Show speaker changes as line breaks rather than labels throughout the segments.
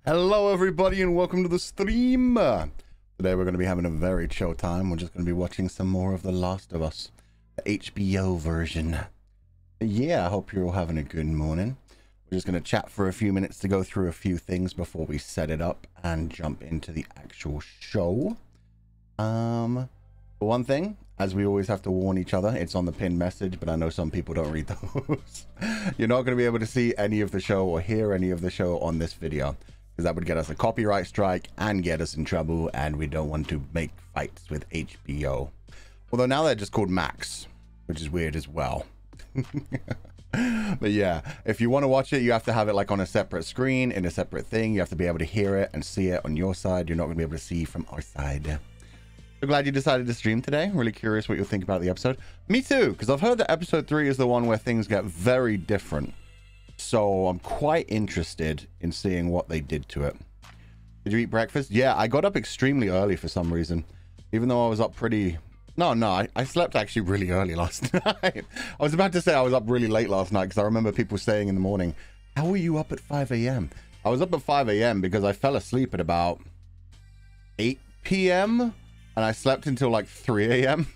Hello everybody and welcome to the stream. Today we're going to be having a very chill time. We're just going to be watching some more of The Last of Us, the HBO version. Yeah, I hope you're all having a good morning. We're just going to chat for a few minutes to go through a few things before we set it up and jump into the actual show. For one thing, as we always have to warn each other, it's on the pinned message, but I know some people don't read those. You're not going to be able to see any of the show or hear any of the show on this video, because that would get us a copyright strike and get us in trouble, and we don't want to make fights with HBO. Although now they're just called Max, which is weird as well. But yeah, if you want to watch it, you have to have it like on a separate screen, in a separate thing. You have to be able to hear it and see it on your side. You're not going to be able to see from our side. So glad you decided to stream today. Really curious what you'll think about the episode. Me too, because I've heard that episode 3 is the one where things get very different. So I'm quite interested in seeing what they did to it. Did you eat breakfast? Yeah, I got up extremely early for some reason. Even though I was up pretty... No, I slept actually really early last night. I was about to say I was up really late last night because I remember people saying in the morning, how were you up at 5 a.m.? I was up at 5 a.m. because I fell asleep at about 8 p.m. and I slept until like 3 a.m.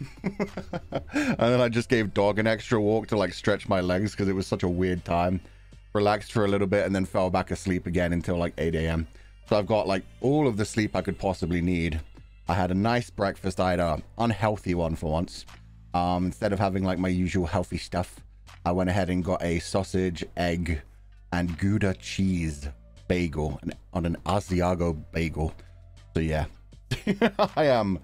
And then I just gave dog an extra walk to like stretch my legs because it was such a weird time. Relaxed for a little bit and then fell back asleep again until like 8 a.m. So I've got like all of the sleep I could possibly need. I had a nice breakfast. I had an unhealthy one for once. Instead of having like my usual healthy stuff, I went ahead and got a sausage, egg, and Gouda cheese bagel on an Asiago bagel. So yeah, I am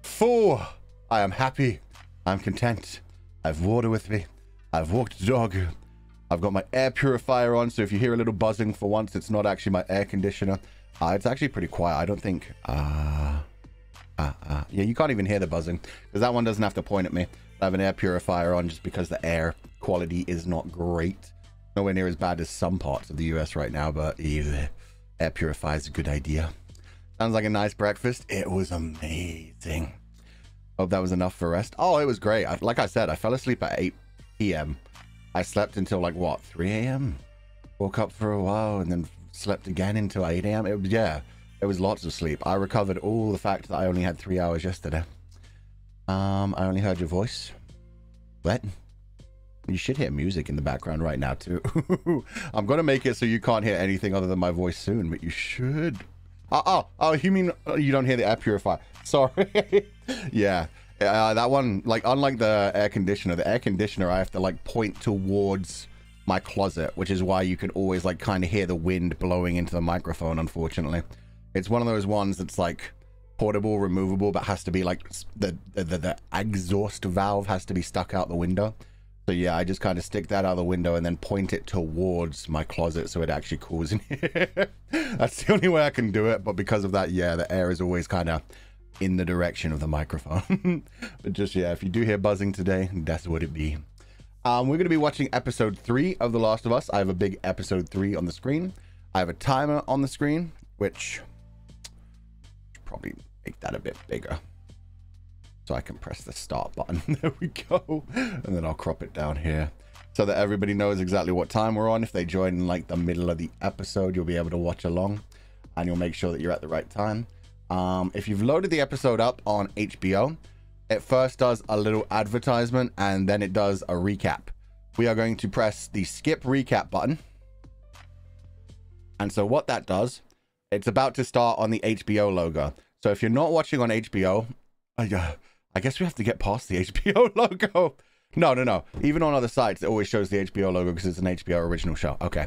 full. I am happy. I'm content. I have water with me. I've walked the dog. I've got my air purifier on, so if you hear a little buzzing for once, it's not actually my air conditioner. It's actually pretty quiet. I don't think... Yeah, you can't even hear the buzzing, because that one doesn't have to point at me. I have an air purifier on just because the air quality is not great. Nowhere near as bad as some parts of the US right now, but air purifier is a good idea. Sounds like a nice breakfast. It was amazing. Hope that was enough for rest. Oh, it was great. Like I said, I fell asleep at 8 p.m. I slept until like what, 3 a.m. Woke up for a while and then slept again until 8 a.m. It was lots of sleep. I recovered all the fact that I only had 3 hours yesterday. I only heard your voice. What? You should hear music in the background right now too. I'm gonna make it so you can't hear anything other than my voice soon, but you should. Oh, you mean you don't hear the air purifier? Sorry. Yeah. That one, like, unlike the air conditioner I have to like point towards my closet, which is why you can always like kind of hear the wind blowing into the microphone. Unfortunately, it's one of those ones that's like portable, removable, but has to be like the exhaust valve has to be stuck out the window. So yeah, I just kind of stick that out the window and then point it towards my closet so it actually cools in here. That's the only way I can do it, but because of that, yeah, the air is always kind of in the direction of the microphone. But just, yeah, if you do hear buzzing today, that's what it be. We're going to be watching episode 3 of The Last of Us. I have a big episode 3 on the screen. I have a timer on the screen, which should probably make that a bit bigger so I can press the start button. There we go. And then I'll crop it down here so that everybody knows exactly what time we're on. If they join in like the middle of the episode, you'll be able to watch along and you'll make sure that you're at the right time. If you've loaded the episode up on HBO, it first does a little advertisement and then it does a recap. We are going to press the skip recap button. And so what that does, it's about to start on the HBO logo. So if you're not watching on HBO, I guess we have to get past the HBO logo. No. Even on other sites, it always shows the HBO logo because it's an HBO original show. Okay.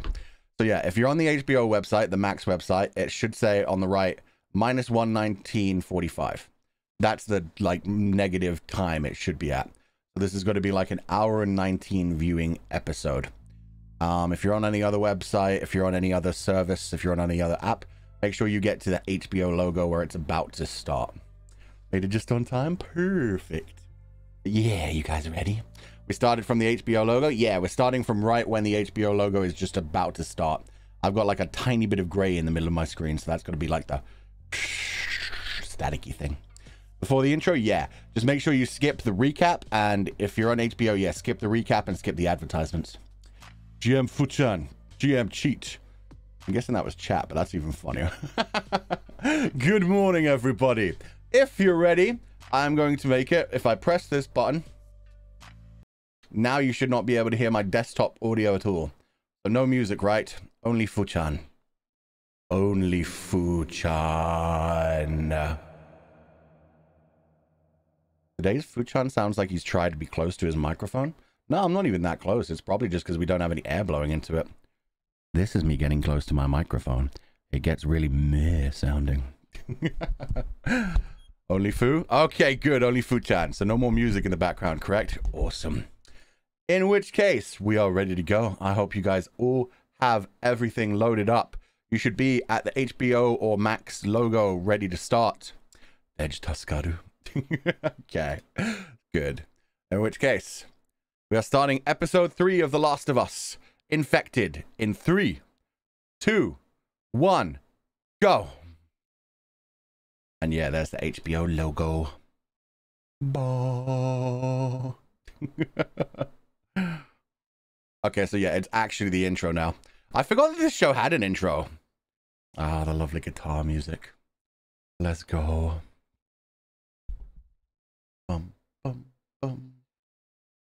So yeah, if you're on the HBO website, the Max website, it should say on the right, -1:19:45. That's the like negative time it should be at. So this is going to be like an hour and 19 viewing episode. If you're on any other website, if you're on any other service, if you're on any other app, make sure you get to the HBO logo where it's about to start. Made it just on time. Perfect. Yeah, you guys are ready? We started from the HBO logo. Yeah, we're starting from right when the HBO logo is just about to start. I've got like a tiny bit of gray in the middle of my screen, so that's going to be like the staticky thing. Before the intro, yeah, just make sure you skip the recap, and if you're on HBO, yeah, skip the recap and skip the advertisements. GM Fuchan, GM Cheat, I'm guessing that was chat, but that's even funnier. Good morning, everybody. If you're ready, I'm going to make it. If I press this button, now you should not be able to hear my desktop audio at all. So no music, right? Only Fuchan. Only Fuchan. Today's Fuchan sounds like he's tried to be close to his microphone. No, I'm not even that close. It's probably just because we don't have any air blowing into it. This is me getting close to my microphone. It gets really meh sounding. Only Fu? Okay, good. Only Fuchan. So no more music in the background, correct? Awesome. In which case, we are ready to go. I hope you guys all have everything loaded up. You should be at the HBO or Max logo ready to start. Edge Tuskaru. Okay, good. In which case, we are starting episode 3 of The Last of Us. Infected in 3, 2, 1, go. And yeah, there's the HBO logo. Okay, so yeah, it's actually the intro now. I forgot that this show had an intro. Ah, the lovely guitar music. Let's go. Bum, bum, bum.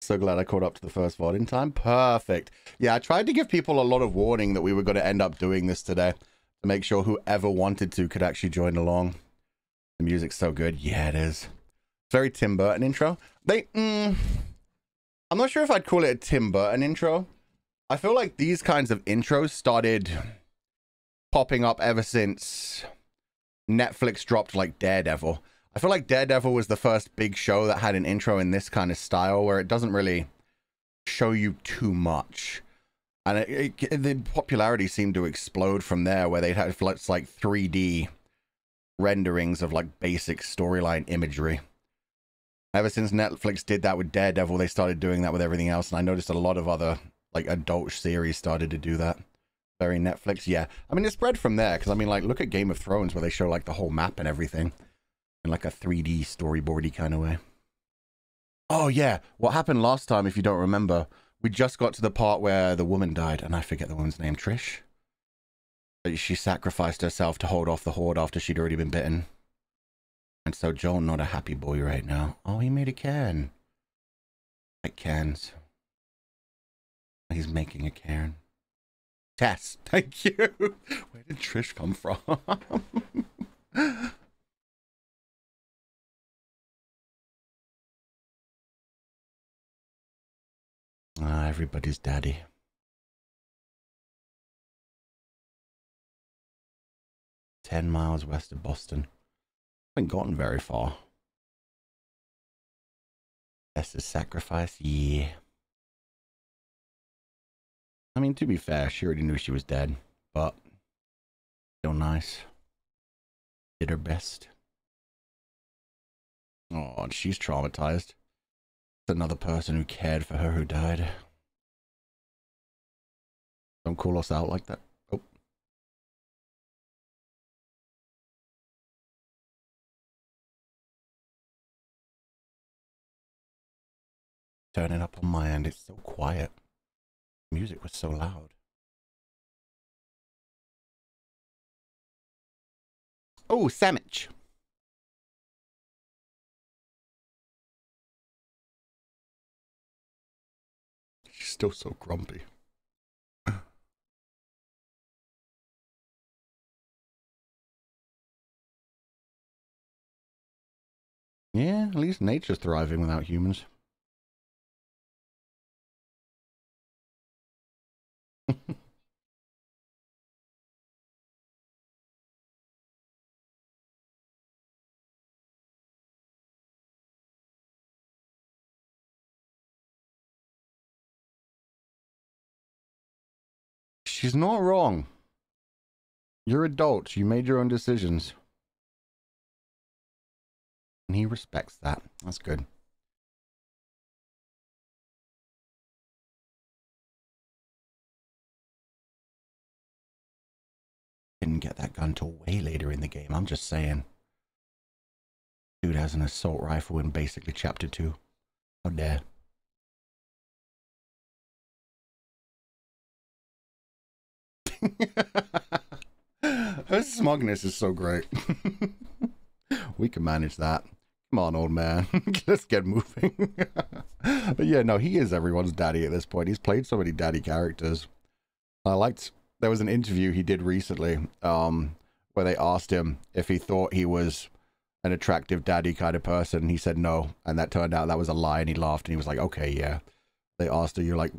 So glad I caught up to the first VOD in time. Perfect. Yeah, I tried to give people a lot of warning that we were going to end up doing this today to make sure whoever wanted to could actually join along. The music's so good. Yeah, it is. Very Tim Burton intro. I'm not sure if I'd call it a Tim Burton intro. I feel like these kinds of intros started popping up ever since Netflix dropped like Daredevil. I feel like Daredevil was the first big show that had an intro in this kind of style where it doesn't really show you too much. And the popularity seemed to explode from there, where they'd have like 3D renderings of like basic storyline imagery. Ever since Netflix did that with Daredevil, they started doing that with everything else. And I noticed a lot of other like adult series started to do that. Very Netflix, yeah. I mean, it spread from there because I mean, like, look at Game of Thrones where they show like the whole map and everything. In like a 3D storyboardy kind of way. Oh yeah, what happened last time, if you don't remember, we just got to the part where the woman died, and I forget the woman's name, Trish. She sacrificed herself to hold off the horde after she'd already been bitten. And so Joel not a happy boy right now. Oh, he made a can. Like cans. He's making a cairn. Tess, thank you. Where did Trish come from? Everybody's daddy. "10 miles west of Boston." Haven't gotten very far. Tess's sacrifice? Yeah. I mean, to be fair, she already knew she was dead, but still nice. Did her best. Oh, and she's traumatized. Another person who cared for her who died. Don't call us out like that. Oh. Turning up on my end. It's so quiet. Music was so loud. Oh, sandwich. She's still so grumpy. Yeah, at least nature's thriving without humans. She's not wrong. You're adults. You made your own decisions. And he respects that. That's good. Didn't get that gun till way later in the game. I'm just saying. Dude has an assault rifle in basically chapter 2. How dare. smugness is so great. We can manage that. Come on, old man. Let's get moving. But yeah, no, he is everyone's daddy at this point. He's played so many daddy characters. I liked, there was an interview he did recently where they asked him if he thought he was an attractive daddy kind of person. And he said no. And that turned out that was a lie. And he laughed and he was like, okay, yeah. They asked her, you like,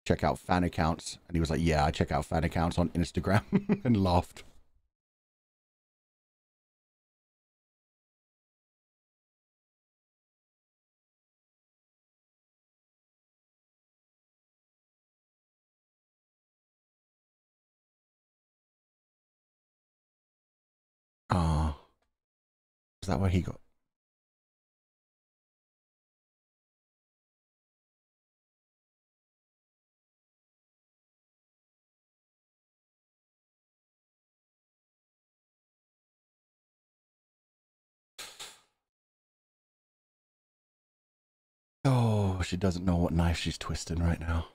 check out fan accounts? And he was like, yeah, I check out fan accounts on Instagram. And laughed. Oh, is that where he got? Oh, she doesn't know what knife she's twisting right now.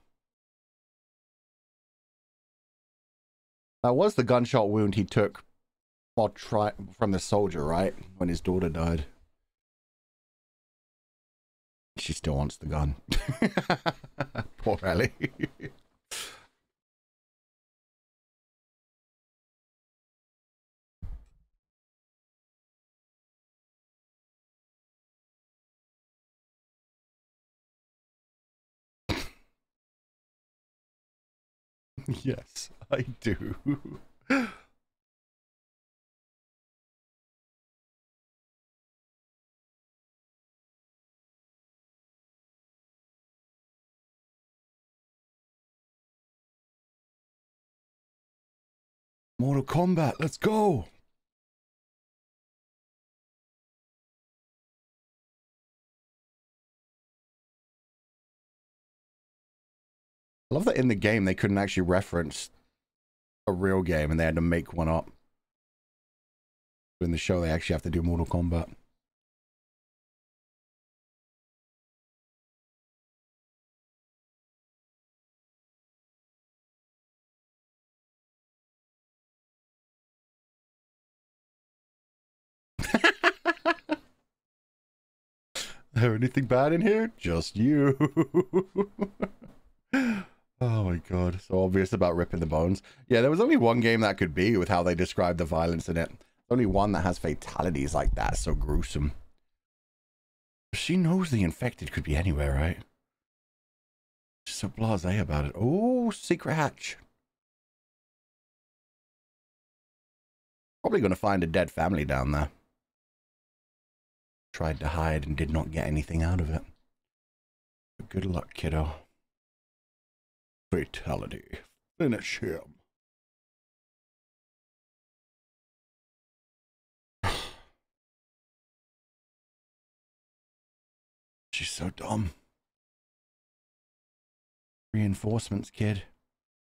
That was the gunshot wound he took while from the soldier, right? When his daughter died. She still wants the gun. Poor Ellie. Yes, I do. Mortal Kombat, let's go. I love that in the game they couldn't actually reference a real game and they had to make one up. In the show they actually have to do Mortal Kombat. There anything bad in here? Just you. Oh my god, so obvious about ripping the bones. Yeah, there was only one game that could be with how they described the violence in it. Only one that has fatalities like that, so gruesome. She knows the infected could be anywhere, right? She's so blasé about it. Oh, secret hatch. Probably gonna find a dead family down there. Tried to hide and did not get anything out of it. But good luck, kiddo. Fatality. Finish him. She's so dumb. Reinforcements, kid.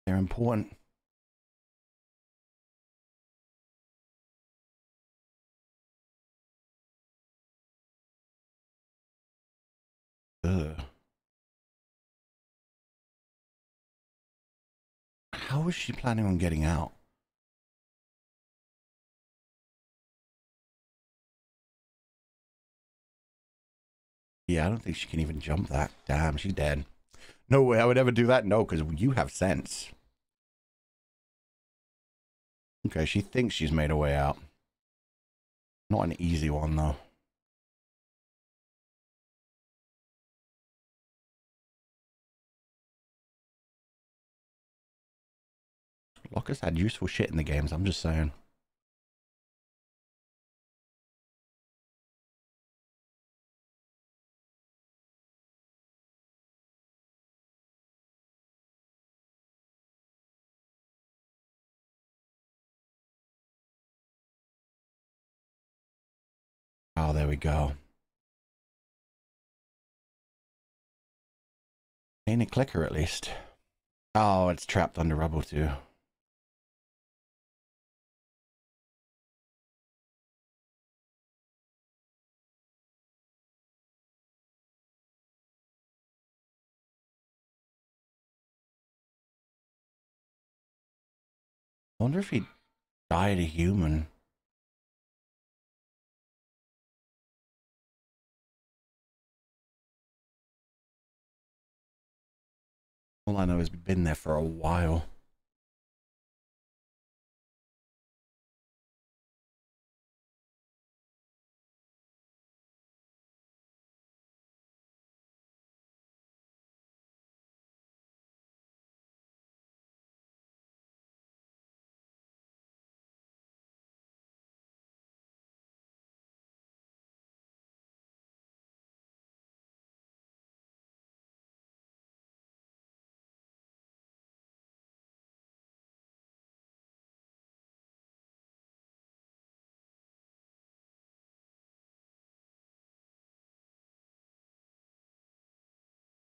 They're important. Ugh. How is she planning on getting out? Yeah, I don't think she can even jump that. Damn, she's dead. No way I would ever do that. No, because you have sense. Okay, she thinks she's made her way out. Not an easy one, though. Locker's had useful shit in the games, I'm just saying. Oh, there we go. Ain't a clicker, at least. Oh, it's trapped under rubble, too. I wonder if he Died a human. All I know is we've been there for a while.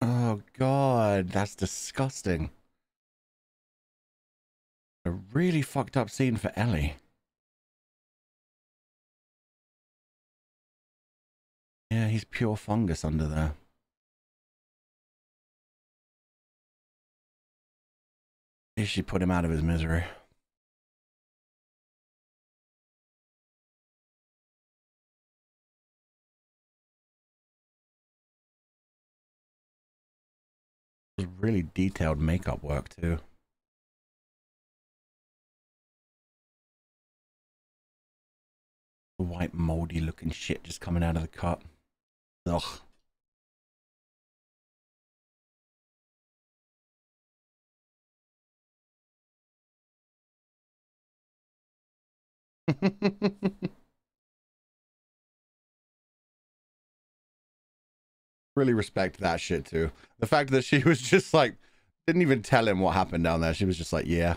Oh God, that's disgusting. A really fucked up scene for Ellie. Yeah, he's pure fungus under there. They should put him out of his misery. It was really detailed makeup work too. The white moldy looking shit just coming out of the cup. Ugh. Really respect that shit too. The fact that she was just like, didn't even tell him what happened down there. She was just like, yeah,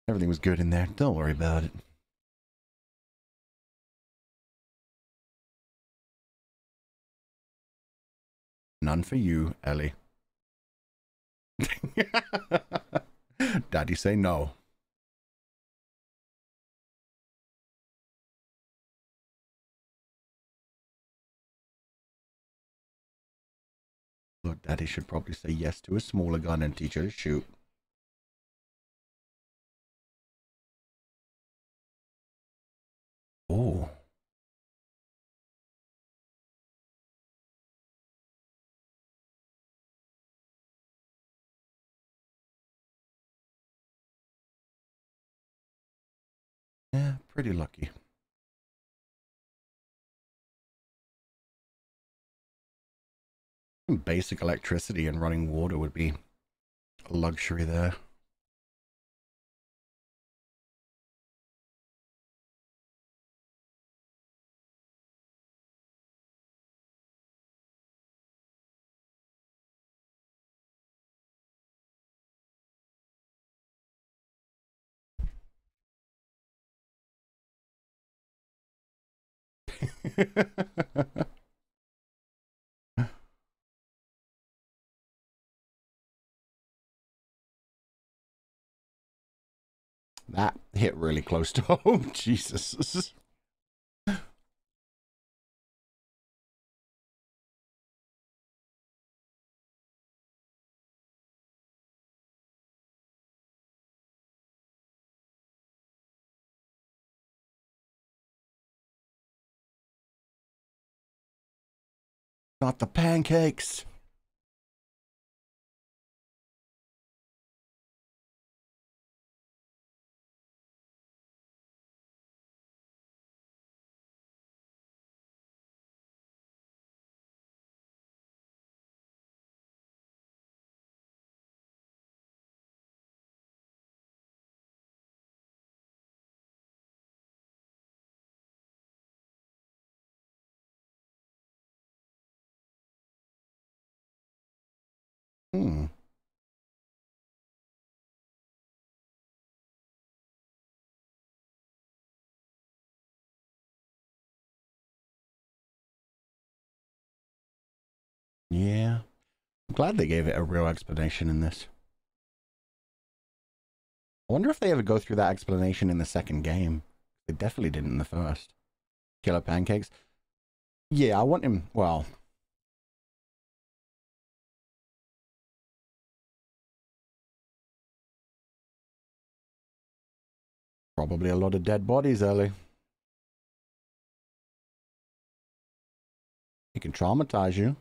everything was good in there. Don't worry about it. None for you, Ellie. Daddy say no. Look, Daddy should probably say yes to a smaller gun and teach her to shoot. Oh. Yeah, pretty lucky. Basic electricity and running water would be a luxury there. That hit really close to home. Jesus. Not the pancakes. Hmm. Yeah. I'm glad they gave it a real explanation in this. I wonder if they ever go through that explanation in the second game. They definitely didn't in the first. Killer pancakes. Yeah, I want him. Well, Probably a lot of dead bodies, Ellie. He can traumatize you.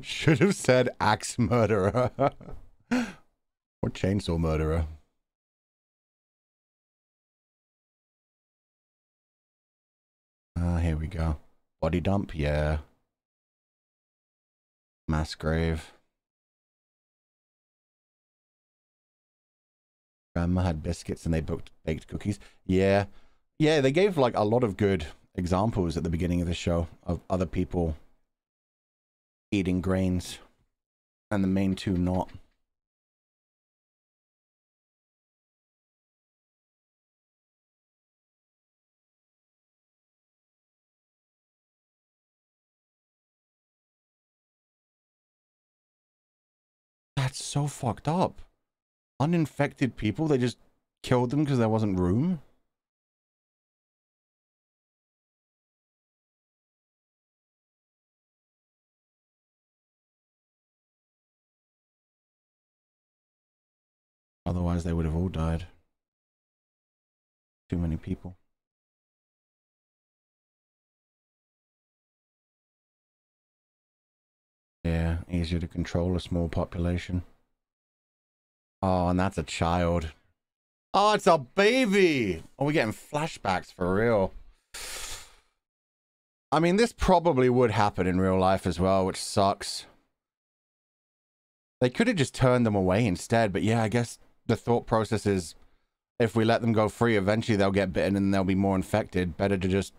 Should have said axe murderer. Or chainsaw murderer. Here we go. Body dump, yeah. Mass grave. Grandma had biscuits and they baked cookies. Yeah. Yeah, they gave like a lot of good examples at the beginning of the show of other people eating grains and the main two not. That's so fucked up. Uninfected people, they just killed them because there wasn't room. Otherwise, they would have all died. Too many people. Yeah, easier to control a small population. Oh, and that's a child. Oh, it's a baby! Oh, we're getting flashbacks for real. I mean, this probably would happen in real life as well, which sucks. They could have just turned them away instead, but yeah, I guess the thought process is if we let them go free, eventually they'll get bitten and they'll be more infected. Better to just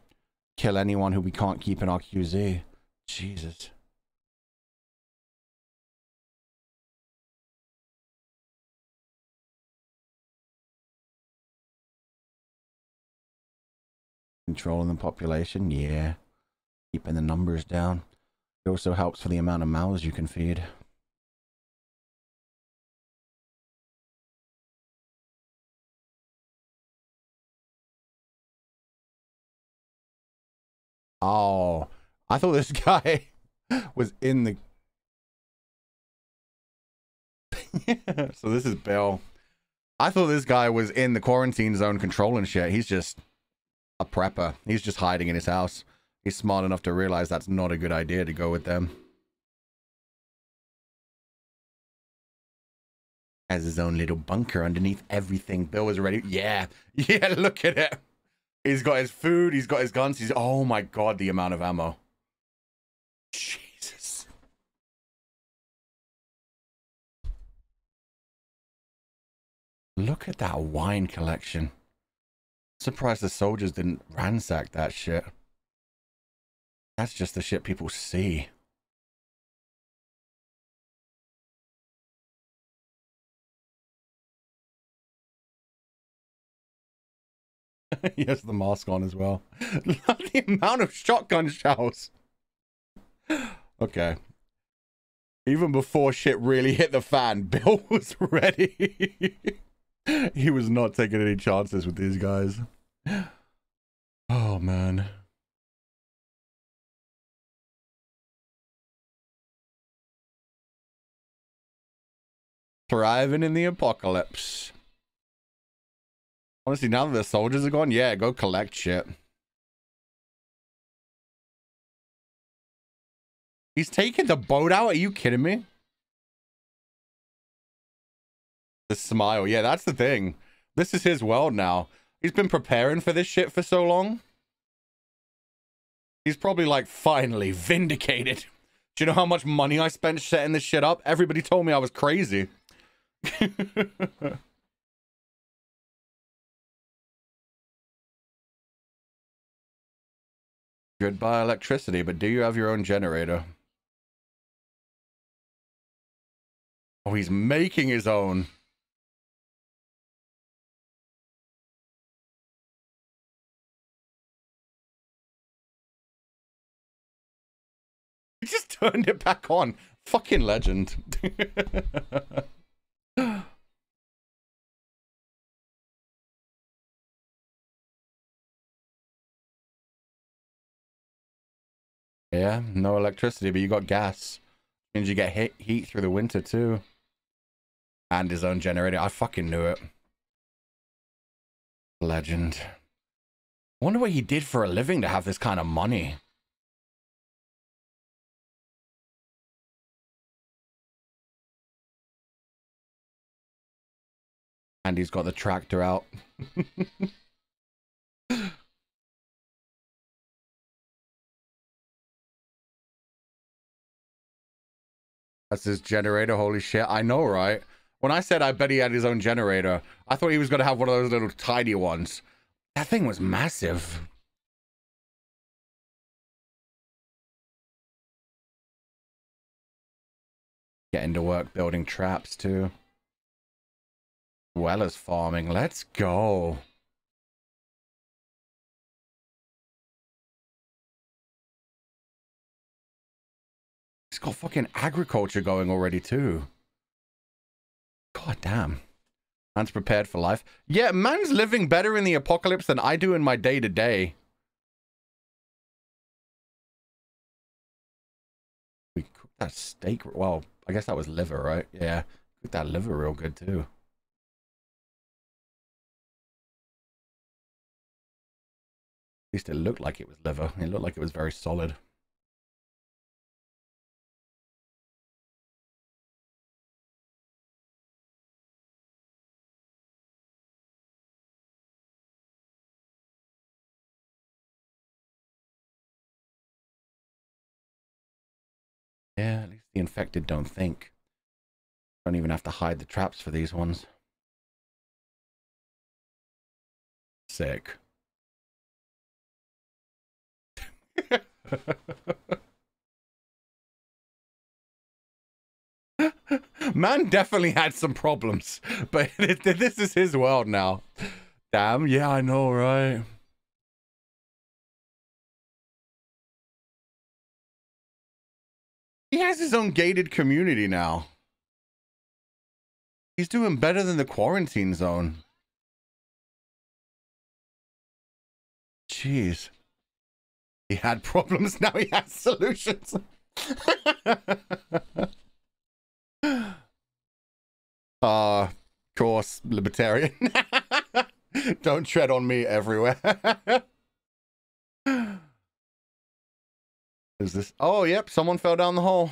kill anyone who we can't keep in our QZ. Jesus. Controlling the population, yeah. Keeping the numbers down. It also helps for the amount of mouths you can feed. Oh, I thought this guy was in the... So this is Bill. I thought this guy was in the quarantine zone controlling shit. He's just a prepper. He's just hiding in his house. He's smart enough to realize that's not a good idea to go with them. Has his own little bunker underneath everything. Bill was ready. Yeah. Yeah, look at it. He's got his food. He's got his guns. He's... Oh my god, the amount of ammo. Jesus. Look at that wine collection. Surprised the soldiers didn't ransack that shit. That's just the shit people see. He has the mask on as well. The amount of shotgun shells. Okay. Even before shit really hit the fan, Bill was ready. He was not taking any chances with these guys. Oh, man. Thriving in the apocalypse. Honestly, now that the soldiers are gone, yeah, go collect shit. He's taking the boat out? Are you kidding me? The smile. Yeah, that's the thing. This is his world now. He's been preparing for this shit for so long. He's probably like, finally, vindicated. Do you know how much money I spent setting this shit up? Everybody told me I was crazy. Goodbye electricity, but do you have your own generator? Oh, he's making his own. He just turned it back on. Fucking legend. Yeah, no electricity, but you got gas. Means you get heat through the winter too. And his own generator. I fucking knew it. Legend. I wonder what he did for a living to have this kind of money. And he's got the tractor out. That's his generator. Holy shit. I know, right? When I said I bet he had his own generator, I thought he was going to have one of those little tiny ones. That thing was massive. Getting to work building traps too. Well as farming. Let's go. He's got fucking agriculture going already too. God damn. Man's prepared for life. Yeah, man's living better in the apocalypse than I do in my day-to-day. We cooked that steak. Well, I guess that was liver, right? Yeah. Cooked that liver real good too. At least it looked like it was liver. It looked like it was very solid. Yeah, at least the infected don't think. Don't even have to hide the traps for these ones. Sick. Man definitely had some problems, but this is his world now. Damn, yeah, I know, right? He has his own gated community now. He's doing better than the quarantine zone. Jeez. He had problems, now he has solutions. Course, libertarian. Don't tread on me everywhere. Is this? Oh, yep, someone fell down the hole.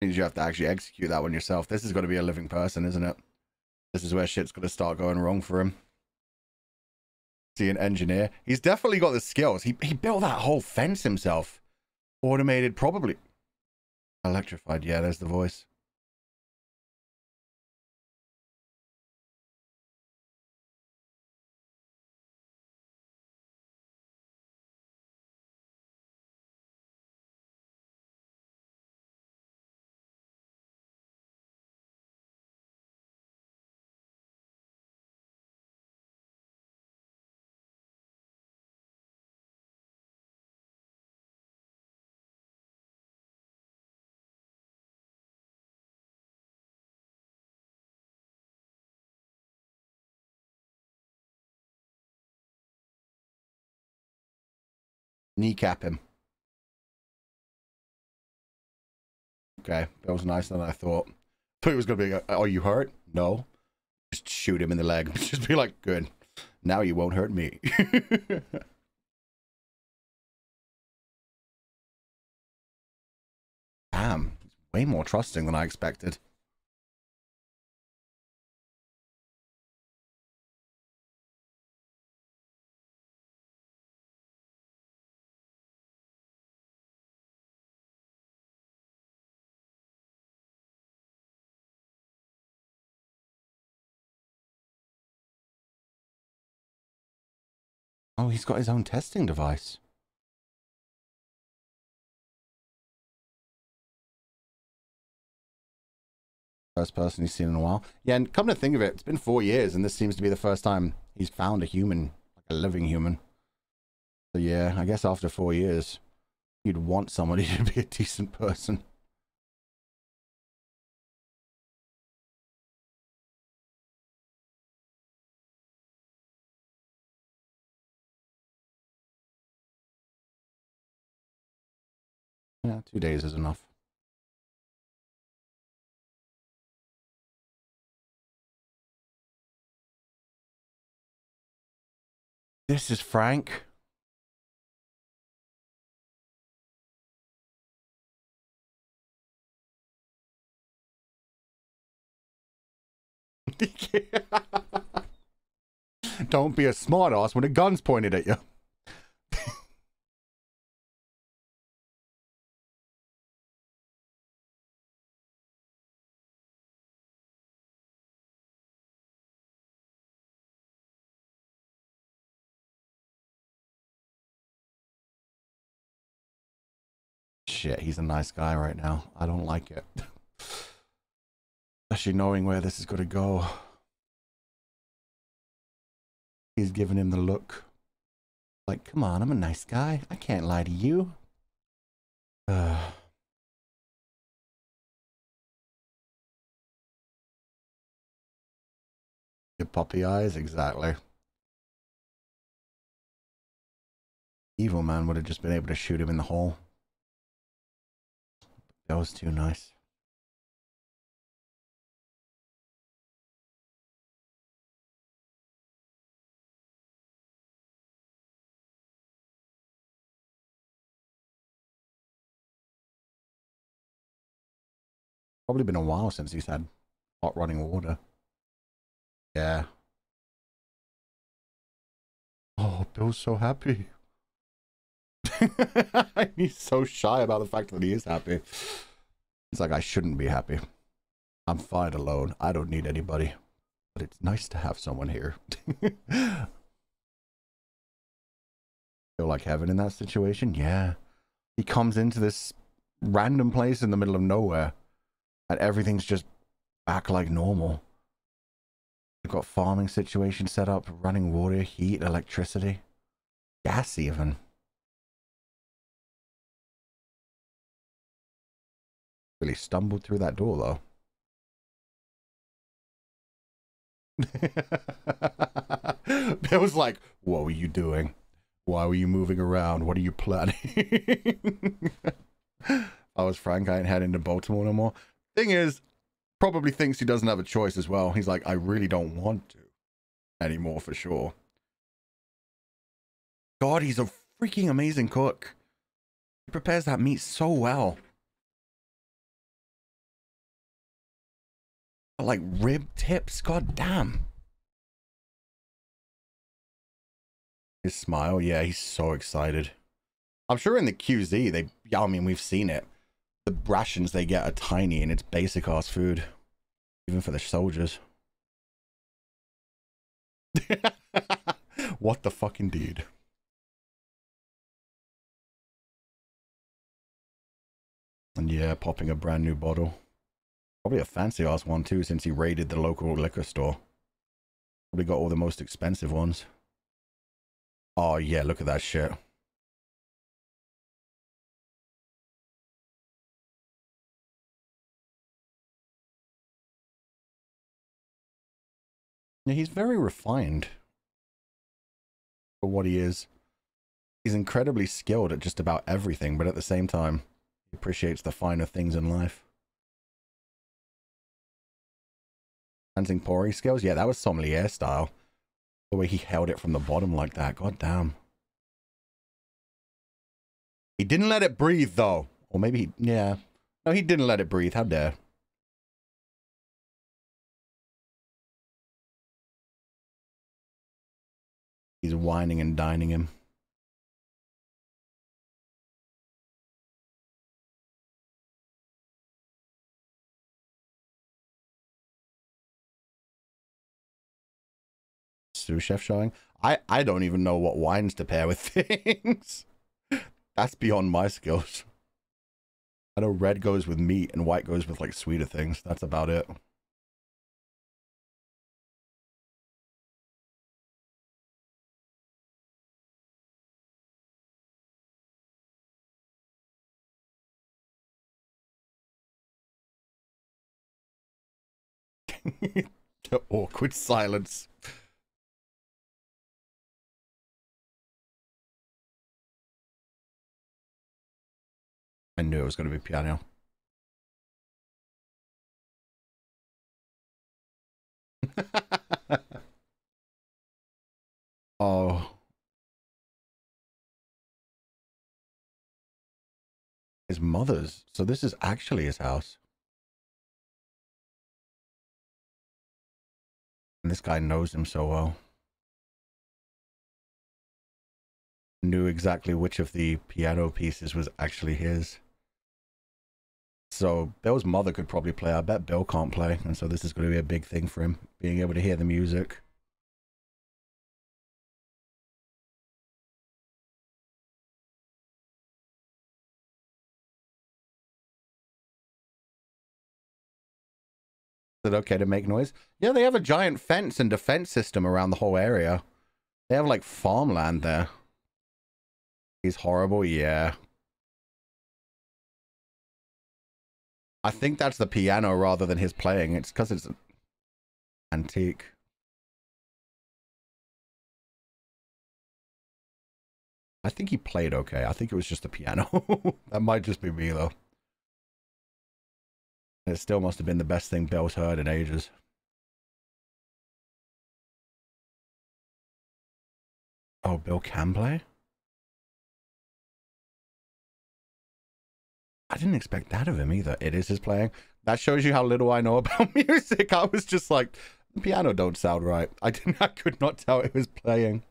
Means you have to actually execute that one yourself. This is going to be a living person, isn't it? This is where shit's going to start going wrong for him. See, an engineer. He's definitely got the skills. He built that whole fence himself. Automated, probably. Electrified. Yeah, there's the voice. Kneecap him. Okay, that was nicer than I thought. Thought he was going to be like, oh, you hurt? No. Just shoot him in the leg. Just be like, good. Now you won't hurt me. Damn. He's way more trusting than I expected. Oh, he's got his own testing device. First person he's seen in a while. Yeah, and come to think of it, it's been 4 years, and this seems to be the first time he's found a human, like a living human. So yeah, I guess after 4 years, you'd want somebody to be a decent person. Yeah, 2 days is enough. This is Frank. Don't be a smartass when a gun's pointed at you. Shit, he's a nice guy right now. I don't like it. Especially knowing where this is going to go. He's giving him the look. Like, come on, I'm a nice guy. I can't lie to you. Your puppy eyes, exactly. Evil man would have just been able to shoot him in the hole. That was too nice. Probably been a while since he's had hot running water. Yeah. Oh, Bill's so happy. He's so shy about the fact that he is happy. He's like, I shouldn't be happy. I'm fine alone. I don't need anybody. But it's nice to have someone here. Feel like heaven in that situation? Yeah. He comes into this random place in the middle of nowhere. And everything's just back like normal. We've got farming situation set up, running water, heat, electricity, gas even. Really stumbled through that door though. Bill's like, what were you doing? Why were you moving around? What are you planning? If I was Frank, I ain't heading to Baltimore no more. Thing is, probably thinks he doesn't have a choice as well. He's like, I really don't want to anymore for sure. God, he's a freaking amazing cook. He prepares that meat so well. Like rib tips, god damn. His smile, yeah, he's so excited. I'm sure in the QZ, yeah, I mean, we've seen it. The rations they get are tiny and it's basic ass food. Even for the soldiers. What the fuck indeed. And yeah, popping a brand new bottle. Probably a fancy ass one too, since he raided the local liquor store. Probably got all the most expensive ones. Oh yeah, look at that shit. Yeah, he's very refined for what he is. He's incredibly skilled at just about everything, but at the same time, he appreciates the finer things in life. Dancing pouring skills? Yeah, that was sommelier style. The way he held it from the bottom like that. God damn. He didn't let it breathe, though. Or maybe he... Yeah. No, he didn't let it breathe. How dare. He's whining and dining him. Sous chef showing. I don't even know what wines to pair with things. That's beyond my skills. I know red goes with meat and white goes with like sweeter things. That's about it. The awkward silence. I knew it was going to be piano. Oh. His mother's. So this is actually his house. And this guy knows him so well. Knew exactly which of the piano pieces was actually his. So Bill's mother could probably play. I bet Bill can't play. And so this is going to be a big thing for him, being able to hear the music. Is it okay to make noise? Yeah, they have a giant fence and defense system around the whole area. They have like farmland there. He's horrible, yeah. I think that's the piano rather than his playing. It's because it's antique. I think he played okay. I think it was just the piano. That might just be me though. It still must have been the best thing Bill's heard in ages. Oh, Bill can play? I didn't expect that of him either. It is his playing. That shows you how little I know about music. I was just like, the piano don't sound right. I could not tell it was playing.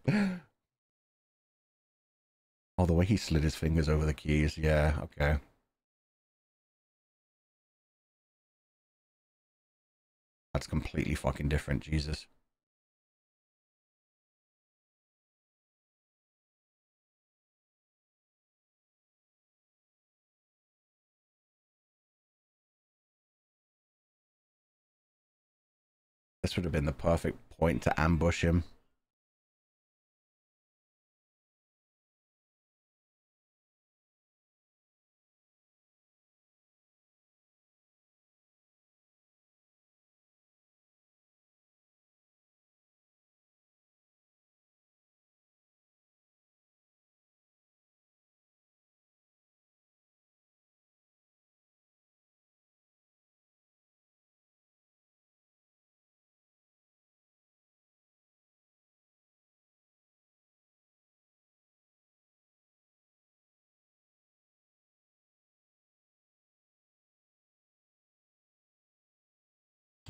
Oh, the way he slid his fingers over the keys. Yeah, okay. That's completely fucking different, Jesus. This would have been the perfect point to ambush him.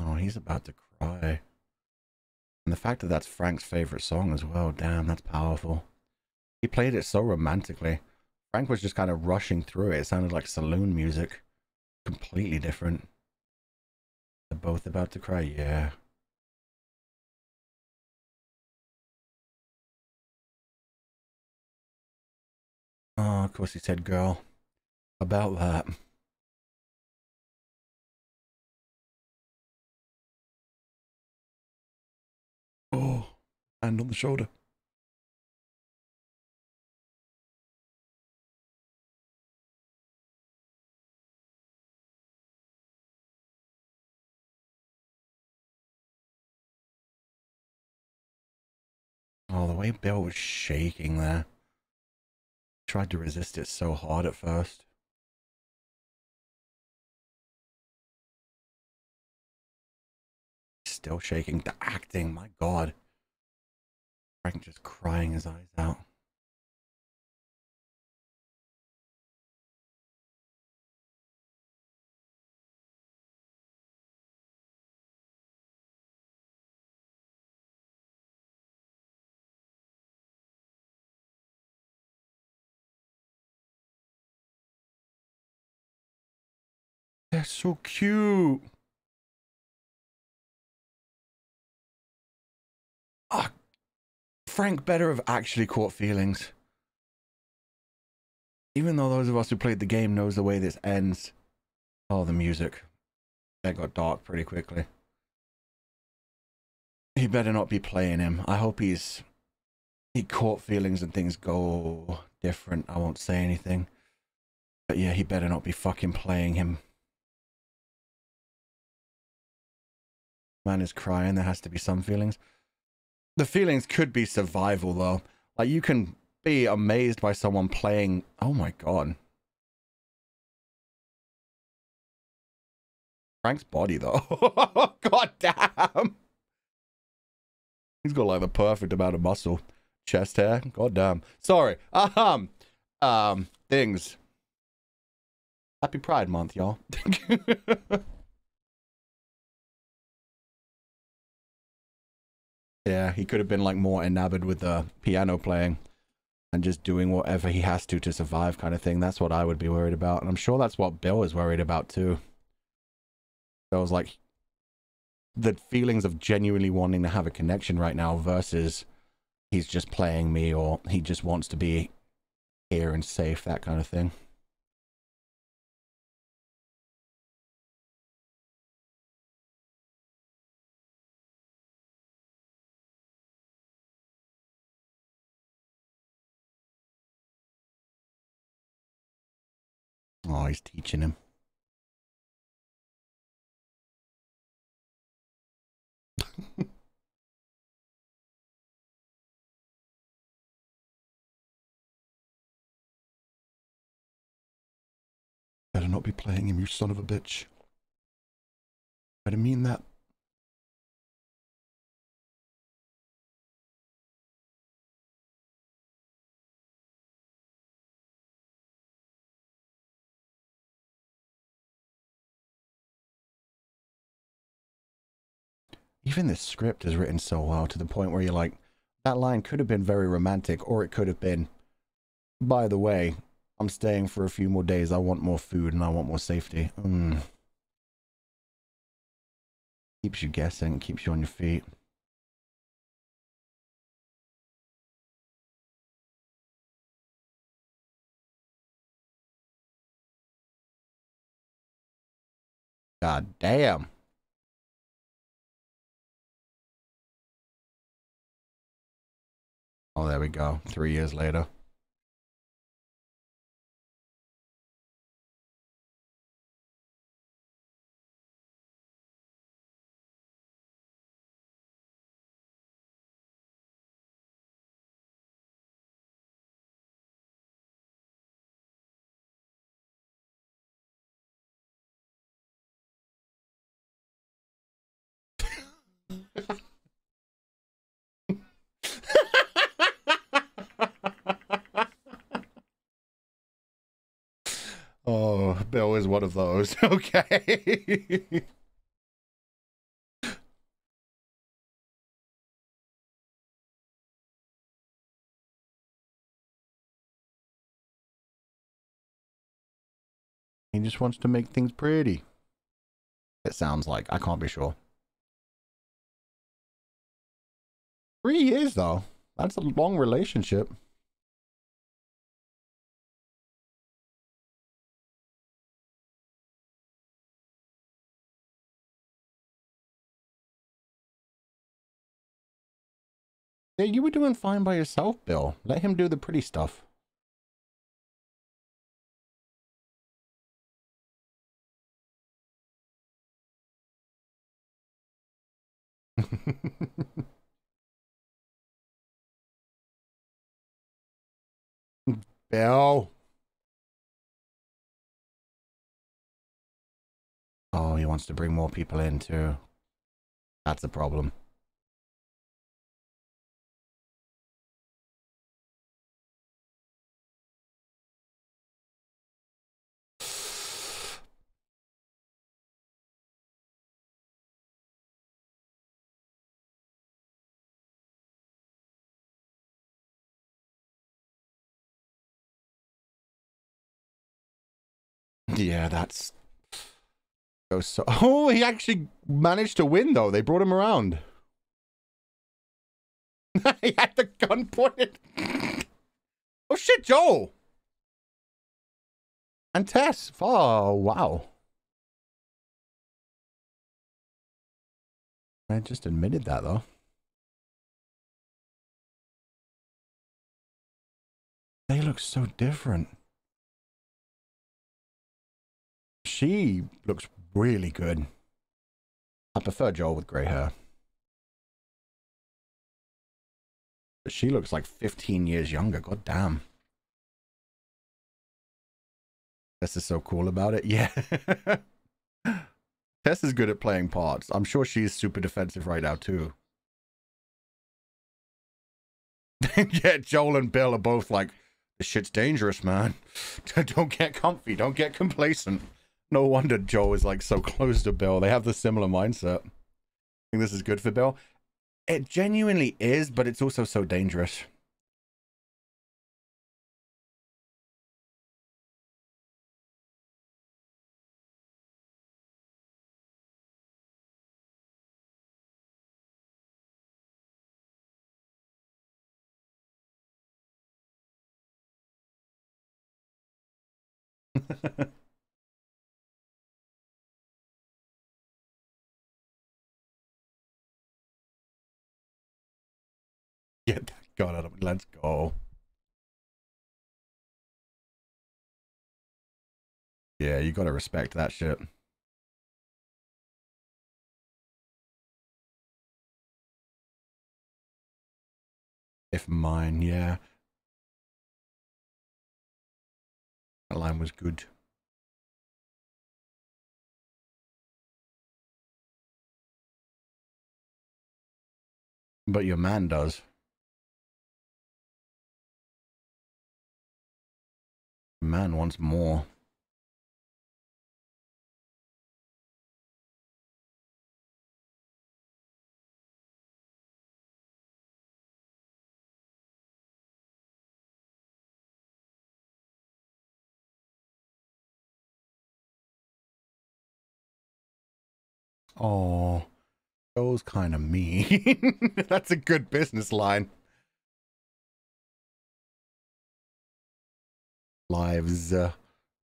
Oh, he's about to cry. And the fact that that's Frank's favorite song as well, damn, that's powerful. He played it so romantically. Frank was just kind of rushing through it. It sounded like saloon music. Completely different. They're both about to cry, yeah. Oh, of course he said girl. About that. Oh, hand on the shoulder. Oh, the way Bill was shaking there. Tried to resist it so hard at first. Still shaking. The acting, my God. Frank just crying his eyes out. They're so cute. Ah, Frank better have actually caught feelings. Even though those of us who played the game knows the way this ends. Oh, the music. That got dark pretty quickly. He better not be playing him. I hope he caught feelings and things go different. I won't say anything. But yeah, he better not be fucking playing him. Man is crying. There has to be some feelings. The feelings could be survival though. Like you can be amazed by someone playing. Oh my God. Frank's body, though. God damn. He's got like the perfect amount of muscle. Chest hair. God damn. Sorry. Things. Happy Pride Month, y'all. Yeah, he could have been like more enamored with the piano playing and just doing whatever he has to survive kind of thing. That's what I would be worried about. And I'm sure that's what Bill is worried about too. So I was like, the feelings of genuinely wanting to have a connection right now versus he's just playing me or he just wants to be here and safe, that kind of thing. Oh, he's teaching him. Better not be playing him, you son of a bitch. I didn't mean that. Even this script is written so well to the point where you're like, that line could have been very romantic, or it could have been, by the way, I'm staying for a few more days. I want more food and I want more safety. Keeps you guessing, keeps you on your feet. God damn. Oh, there we go. 3 years later. Oh, Bill is one of those. Okay. He just wants to make things pretty. It sounds like. I can't be sure. 3 years, though. That's a long relationship. Yeah, you were doing fine by yourself, Bill. Let him do the pretty stuff. Bill. Oh, he wants to bring more people in, too. That's a problem. Yeah, that's... So... Oh, he actually managed to win, though. They brought him around. He had the gun pointed. Oh, shit, Joel. And Tess. Oh, wow. I just admitted that, though. They look so different. She looks really good. I prefer Joel with grey hair. But she looks like 15 years younger. God damn. This is so cool about it. Yeah. Tess is good at playing parts. I'm sure she's super defensive right now, too. Yeah, Joel and Bill are both like, this shit's dangerous, man. Don't get comfy. Don't get complacent. No wonder Joel is like so close to Bill. They have the similar mindset. I think this is good for Bill. It genuinely is, but it's also so dangerous. Get that god out of me. Let's go. Yeah, you gotta respect that shit. If mine, yeah. That line was good. But your man does. Man wants more. Oh, Joe's kind of mean. That's a good business line. Lives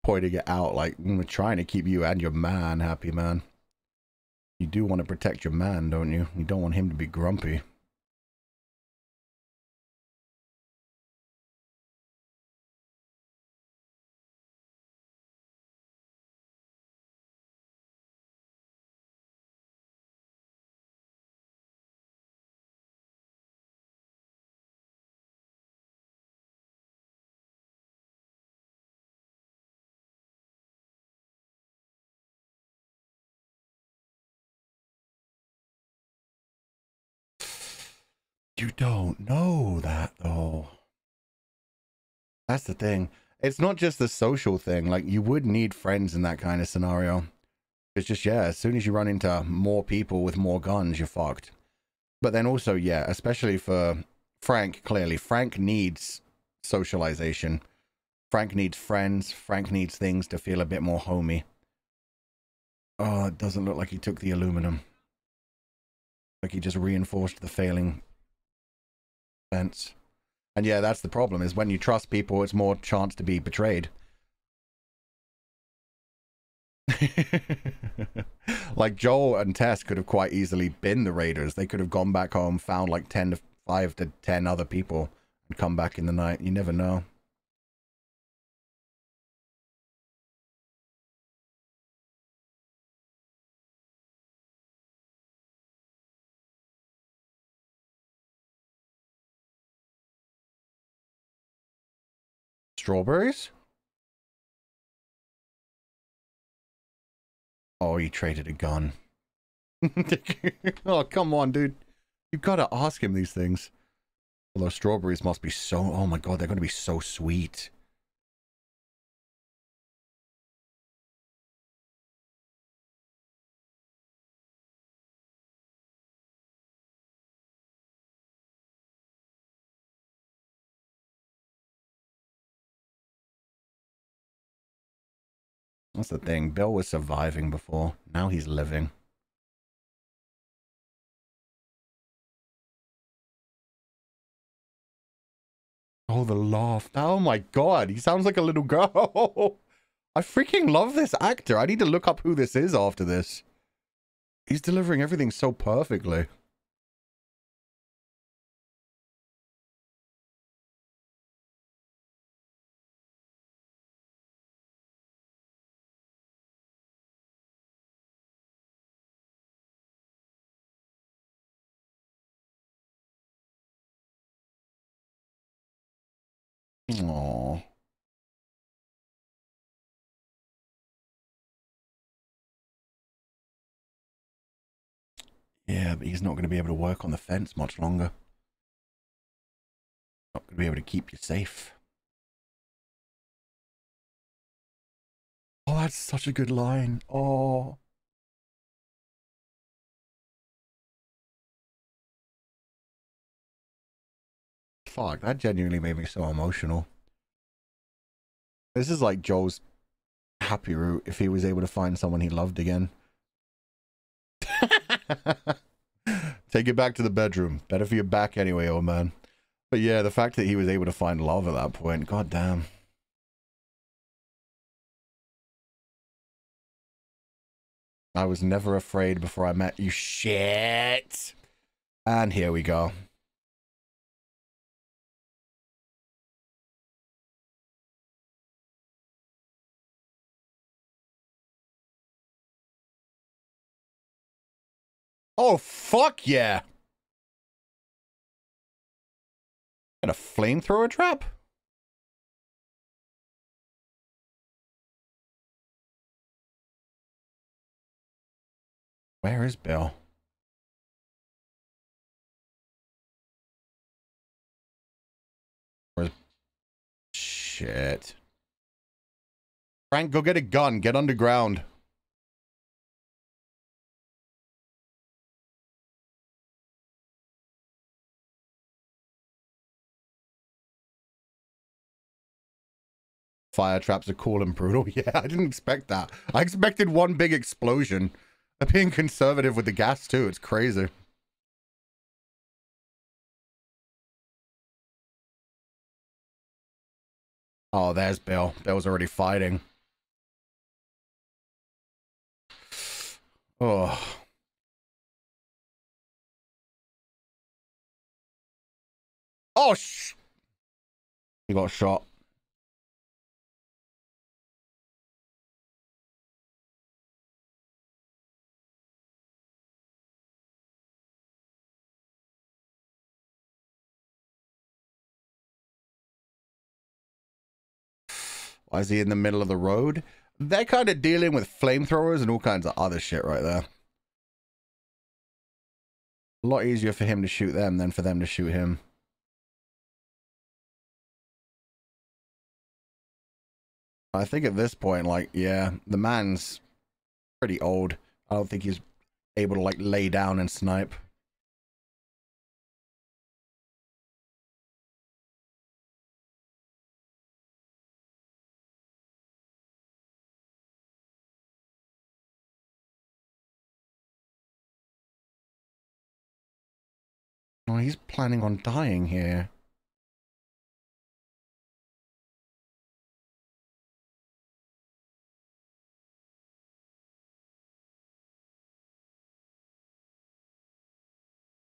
pointing it out like, we're trying to keep you and your man happy, man. You do want to protect your man, don't you? You don't want him to be grumpy. You don't know that, though. That's the thing. It's not just the social thing. Like, you would need friends in that kind of scenario. It's just, yeah, as soon as you run into more people with more guns, you're fucked. But then also, yeah, especially for Frank, clearly, Frank needs socialization. Frank needs friends. Frank needs things to feel a bit more homey. Oh, it doesn't look like he took the aluminum. Like he just reinforced the failing fence. And yeah, that's the problem, is when you trust people, it's more chance to be betrayed. Like Joel and Tess could have quite easily been the raiders. They could have gone back home, found like 5 to 10 other people, and come back in the night. You never know. Strawberries? Oh, he traded a gun. Oh, come on, dude. You've got to ask him these things. Although strawberries must be so... Oh my god, they're going to be so sweet. That's the thing. Bill was surviving before. Now he's living. Oh, the laugh. Oh my god, he sounds like a little girl. I freaking love this actor. I need to look up who this is after this. He's delivering everything so perfectly. Aww. Yeah, but he's not going to be able to work on the fence much longer. Not going to be able to keep you safe. Oh, that's such a good line. Oh. Fuck, that genuinely made me so emotional. This is like Joel's happy route if he was able to find someone he loved again. Take it back to the bedroom. Better for your back anyway, old man. But yeah, the fact that he was able to find love at that point, god damn. I was never afraid before I met you. Shit. And here we go. Oh, fuck yeah. Got a flamethrower trap? Where is Bill? Where's... Shit. Frank, go get a gun. Get underground. Fire traps are cool and brutal. Yeah, I didn't expect that. I expected one big explosion. They're being conservative with the gas too. It's crazy. Oh, there's Bill. Bill's already fighting. Oh. Oh, he got shot. Why is he in the middle of the road? They're kind of dealing with flamethrowers and all kinds of other shit right there. A lot easier for him to shoot them than for them to shoot him. I think at this point, like, yeah, the man's pretty old. I don't think he's able to, like, lay down and snipe. Oh, he's planning on dying here.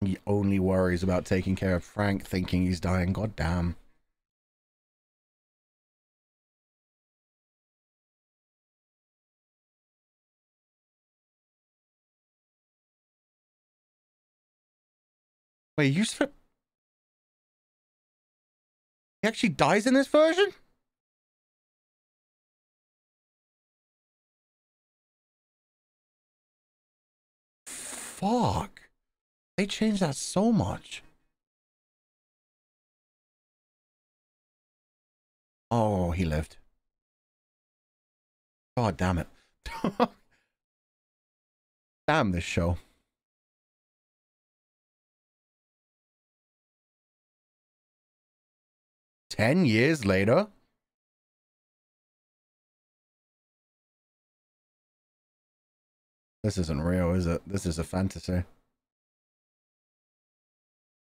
He only worries about taking care of Frank, thinking he's dying. God damn. Wait, you said he actually dies in this version? Fuck. They changed that so much. Oh, he lived. God damn it. Damn this show. "10 years later?" This isn't real, is it? This is a fantasy.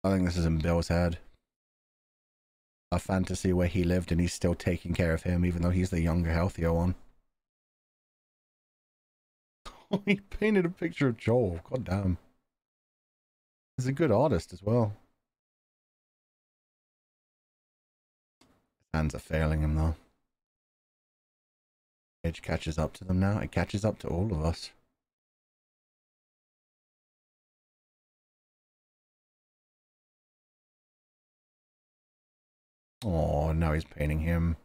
I think this is in Bill's head. A fantasy where he lived and he's still taking care of him, even though he's the younger, healthier one. He painted a picture of Joel. God damn. He's a good artist as well. His hands are failing him though. Age catches up to them now. It catches up to all of us. Oh, now he's painting him.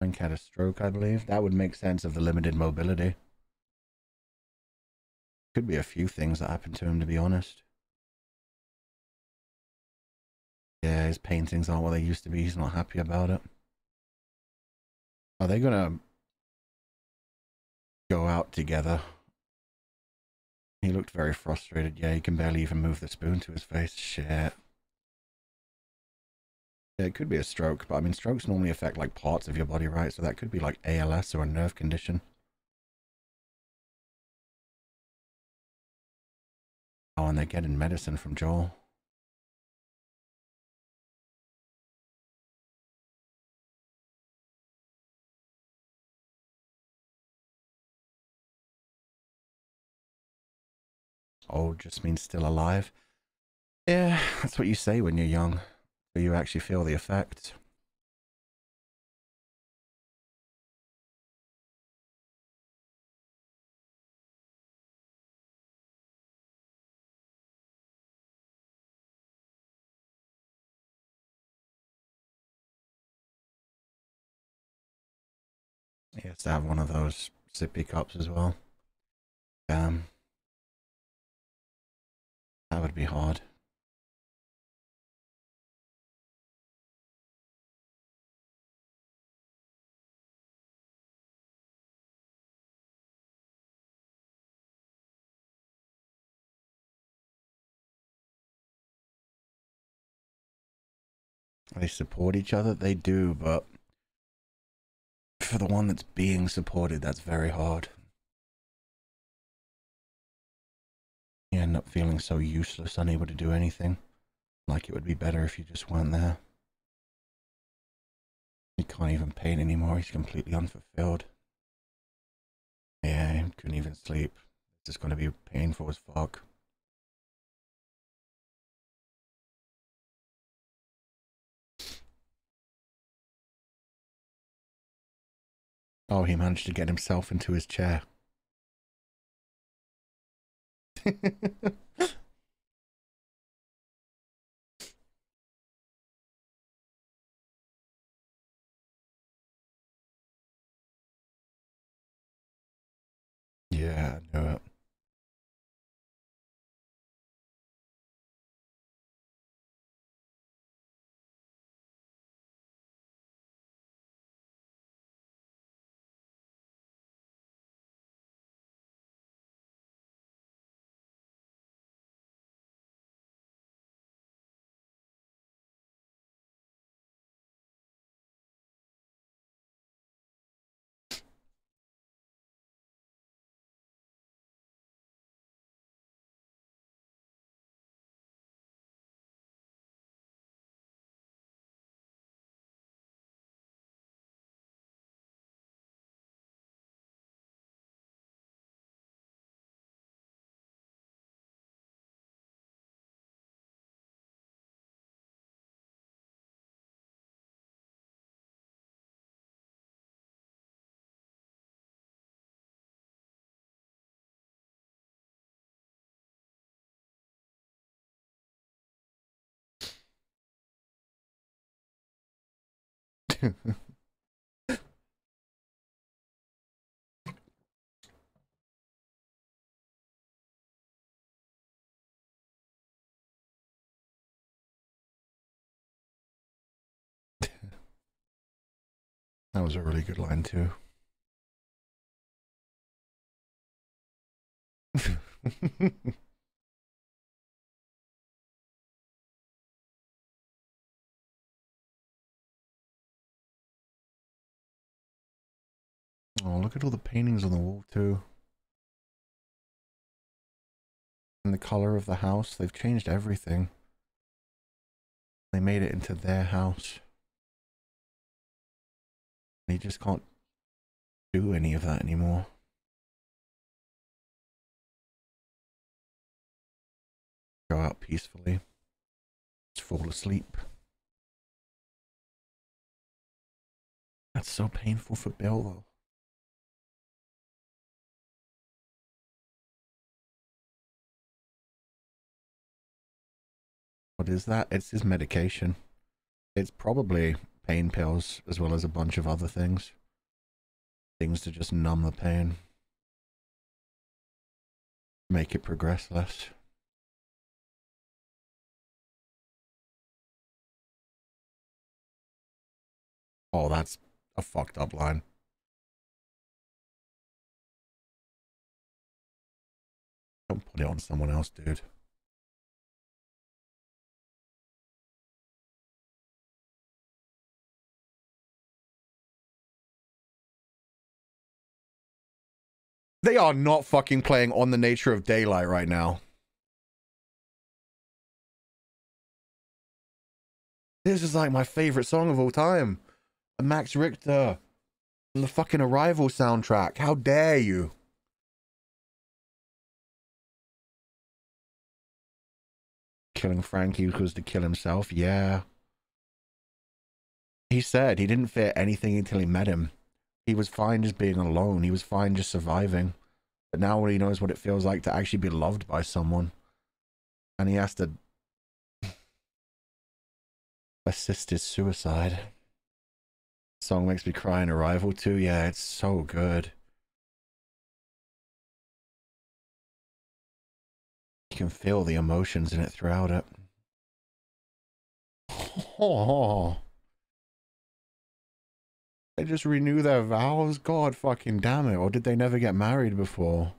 think had a stroke, I believe. That would make sense of the limited mobility. Could be a few things that happened to him, to be honest. Yeah, his paintings aren't what they used to be. He's not happy about it. Are they gonna go out together? He looked very frustrated. Yeah, he can barely even move the spoon to his face. Shit. Yeah, it could be a stroke, but I mean, strokes normally affect like parts of your body, right? So that could be like ALS or a nerve condition. Oh, and they're getting medicine from Joel. Oh, just means still alive. Yeah, that's what you say when you're young, but you actually feel the effects. He has to have one of those sippy cups as well. Damn. That would be hard. They support each other? They do, but for the one that's being supported, that's very hard. You end up feeling so useless, unable to do anything. Like it would be better if you just weren't there. He can't even paint anymore. He's completely unfulfilled. Yeah, he couldn't even sleep. It's just going to be painful as fuck. Oh, he managed to get himself into his chair. Yeah, I knew it. That was a really good line too. Oh, look at all the paintings on the wall too. And the color of the house. They've changed everything. They made it into their house. And you just can't do any of that anymore. Go out peacefully. Just fall asleep. That's so painful for Bill though. What is that? It's his medication. It's probably pain pills as well as a bunch of other things. Things to just numb the pain. Make it progress less. Oh, that's a fucked up line. Don't put it on someone else, dude. They are not fucking playing On the Nature of Daylight right now. This is like my favorite song of all time. Max Richter. From the fucking Arrival soundtrack. How dare you? Killing Frankie was to kill himself. Yeah. He said he didn't fear anything until he met him. He was fine just being alone. He was fine just surviving. But now he knows what it feels like to actually be loved by someone. And he has to assist his suicide. Song makes me cry in Arrival too. Yeah, it's so good. You can feel the emotions in it throughout it. Oh. They just renew their vows? God fucking damn it. Or did they never get married before?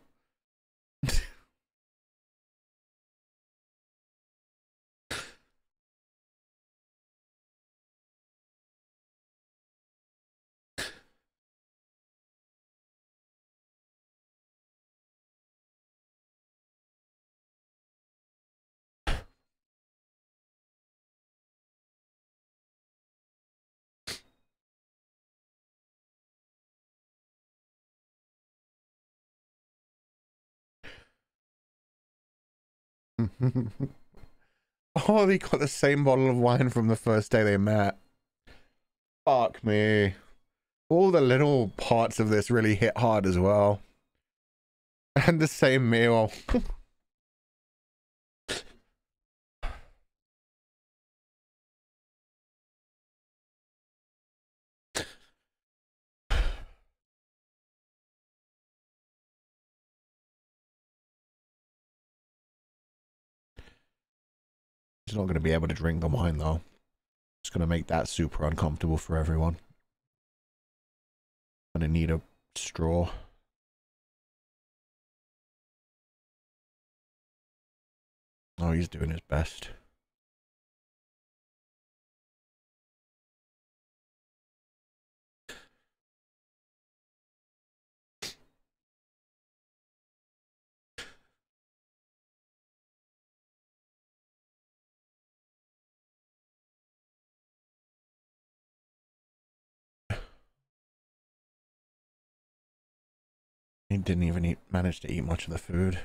Oh, they got the same bottle of wine from the first day they met. Fuck me. All the little parts of this really hit hard as well. And the same meal. He's not going to be able to drink the wine though. It's going to make that super uncomfortable for everyone. Going to need a straw. Oh, he's doing his best. He didn't even manage to eat much of the food.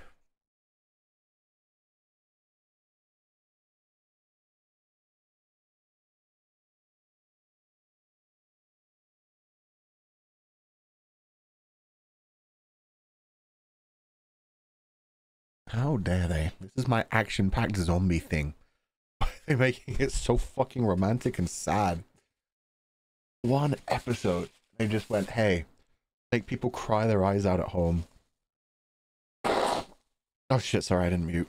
How dare they? This is my action-packed zombie thing. Why are they making it so fucking romantic and sad? One episode, they just went, hey, make people cry their eyes out at home. Oh shit, sorry, I didn't mute.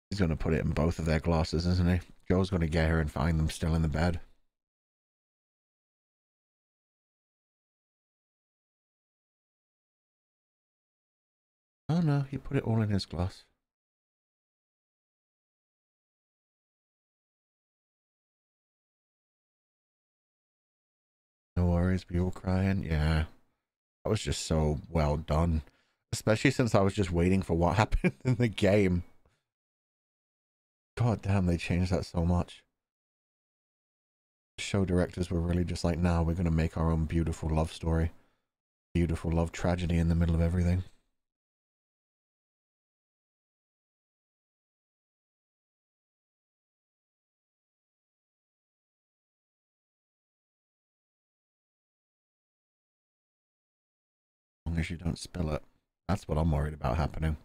He's going to put it in both of their glasses, isn't he? Joe's going to get her and find them still in the bed. Oh no, he put it all in his glass. No worries, we all crying. Yeah. That was just so well done. Especially since I was just waiting for what happened in the game. God damn, they changed that so much. Show directors were really just like, nah, we're going to make our own beautiful love story. Beautiful love tragedy in the middle of everything. long as you don't spill it. That's what I'm worried about happening.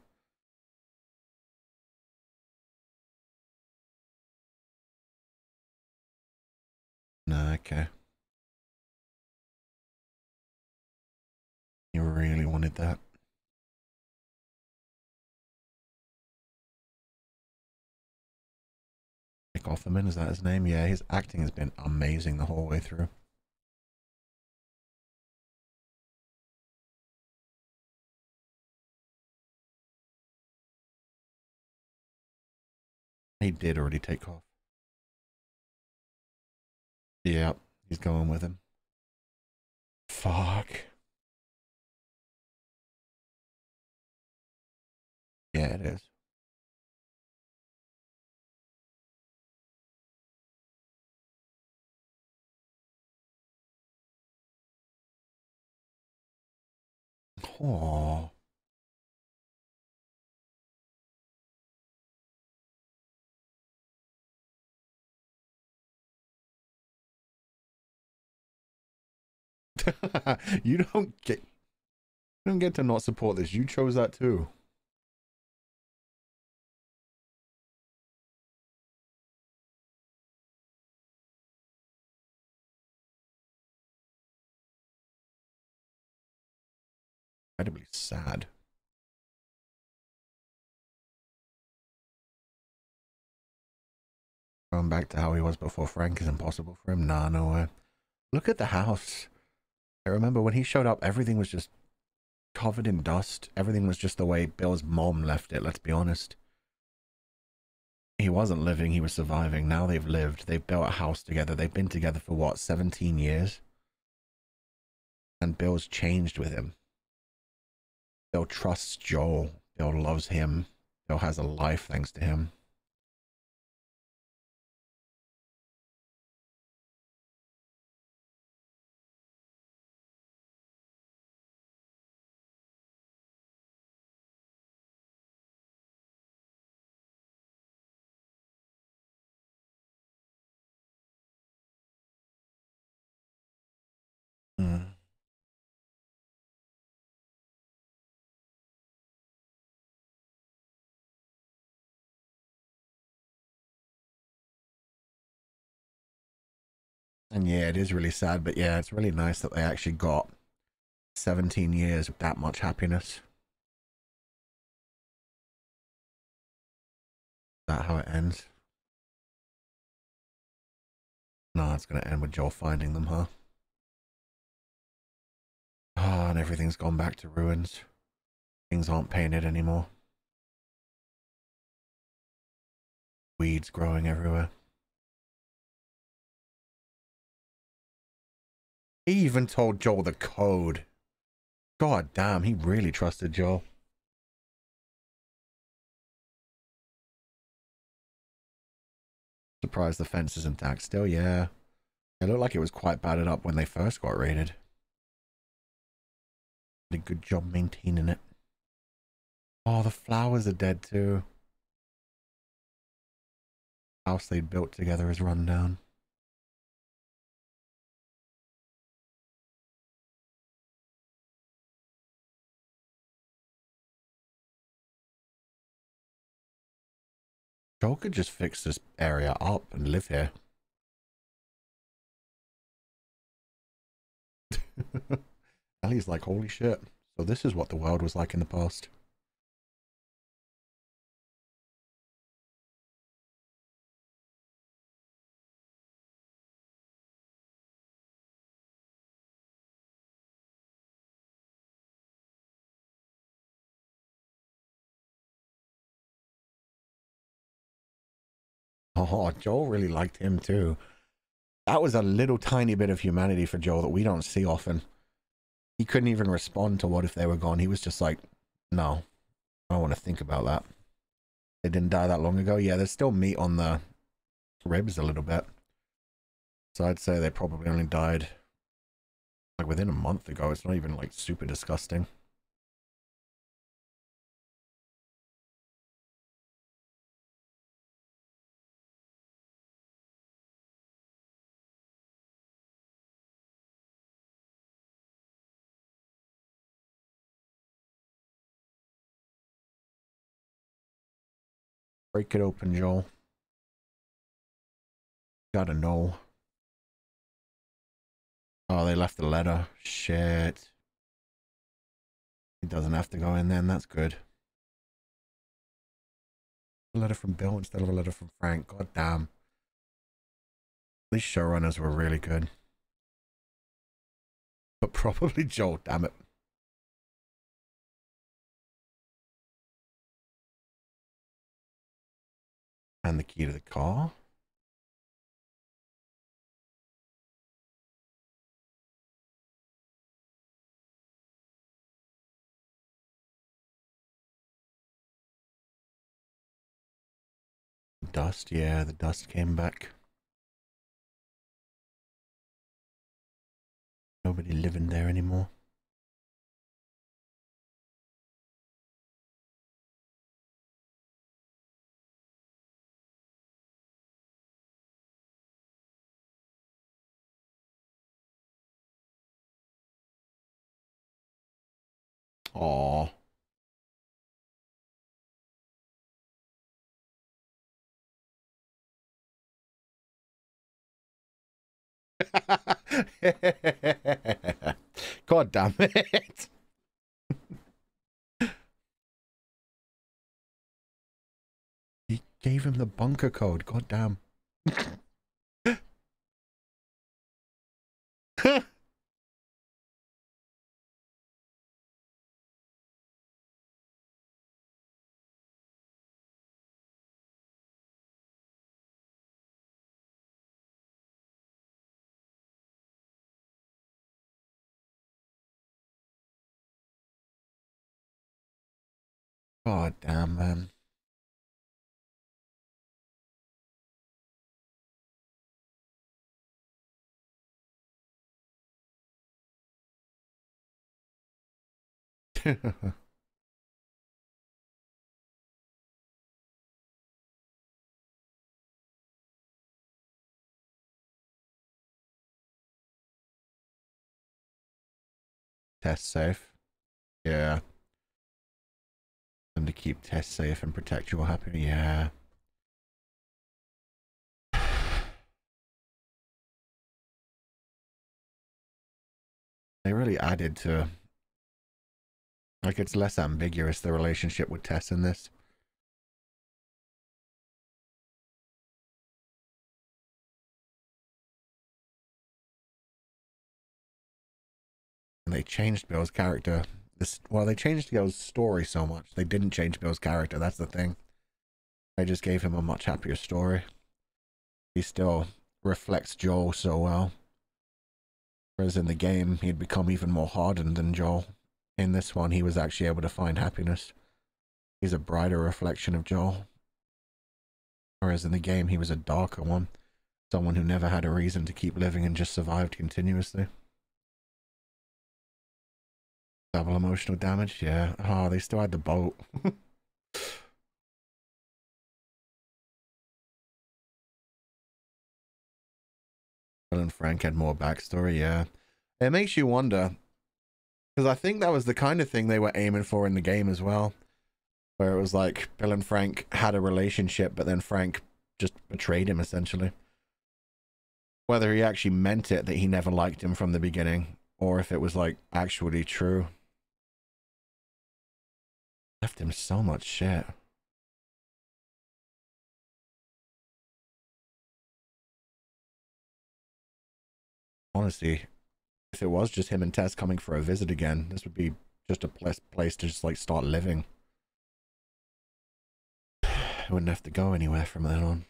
No, okay. You really wanted that. Nick Offerman, is that his name? Yeah, his acting has been amazing the whole way through. He did already take off. Yep, he's going with him. Fuck. Yeah, it is. Oh. You don't get to not support this. You chose that too. Incredibly sad. Going back to how he was before Frank is impossible for him. Nah, no way. Look at the house. I remember when he showed up, everything was just covered in dust. Everything was just the way Bill's mom left it, let's be honest. He wasn't living, he was surviving. Now they've lived. They've built a house together. They've been together for what, 17 years? And Bill's changed with him. Bill trusts Joel. Bill loves him. Bill has a life thanks to him. And yeah, it is really sad, but yeah, it's really nice that they actually got 17 years of that much happiness. Is that how it ends? No, it's going to end with Joel finding them, huh? Ah, and everything's gone back to ruins. Things aren't painted anymore. Weeds growing everywhere. He even told Joel the code. God damn, he really trusted Joel. Surprised the fence is intact still, yeah. It looked like it was quite battered up when they first got raided. Did a good job maintaining it. Oh, the flowers are dead too. House they built together is run down. Joel could just fix this area up and live here. Ellie's like, holy shit. So this is what the world was like in the past. Oh, Joel really liked him too. That was a little tiny bit of humanity for Joel that we don't see often. He couldn't even respond to what if they were gone. He was just like, no, I don't want to think about that. They didn't die that long ago. Yeah, there's still meat on the ribs a little bit. So I'd say they probably only died like within a month ago. It's not even like super disgusting. Break it open, Joel. Gotta know. Oh, they left the letter. Shit. He doesn't have to go in then. That's good. A letter from Bill instead of a letter from Frank. God damn. These showrunners were really good. But probably Joel, damn it. And the key to the car. Dust, yeah, the dust came back. Nobody living there anymore. Aww. God damn it. He gave him the bunker code. God damn. God damn, man. Test safe. Yeah. And to keep Tess safe and protect your happiness. Yeah. They really added to, like, it's less ambiguous, the relationship with Tess in this. And they changed Bill's character. Well, they changed Bill's story so much. They didn't change Bill's character. That's the thing. They just gave him a much happier story. He still reflects Joel so well. Whereas in the game, he'd become even more hardened than Joel. In this one, he was actually able to find happiness. He's a brighter reflection of Joel. Whereas in the game, he was a darker one. Someone who never had a reason to keep living and just survived continuously. Double emotional damage, yeah. Oh, they still had the boat. Bill and Frank had more backstory, yeah. It makes you wonder, because I think that was the kind of thing they were aiming for in the game as well, where it was like Bill and Frank had a relationship, but then Frank just betrayed him, essentially. Whether he actually meant it, that he never liked him from the beginning, or if it was like actually true. Left him so much shit. Honestly, if it was just him and Tess coming for a visit again, this would be just a place to just like start living. I wouldn't have to go anywhere from then on.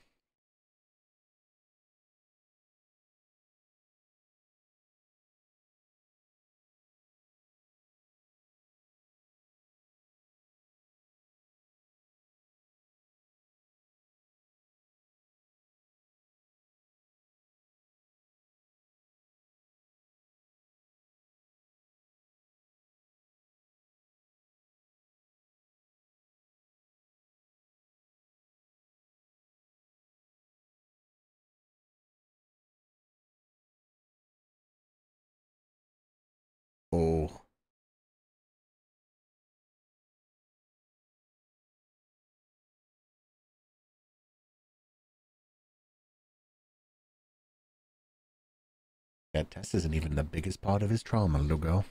Yeah, Tess isn't even the biggest part of his trauma, little girl.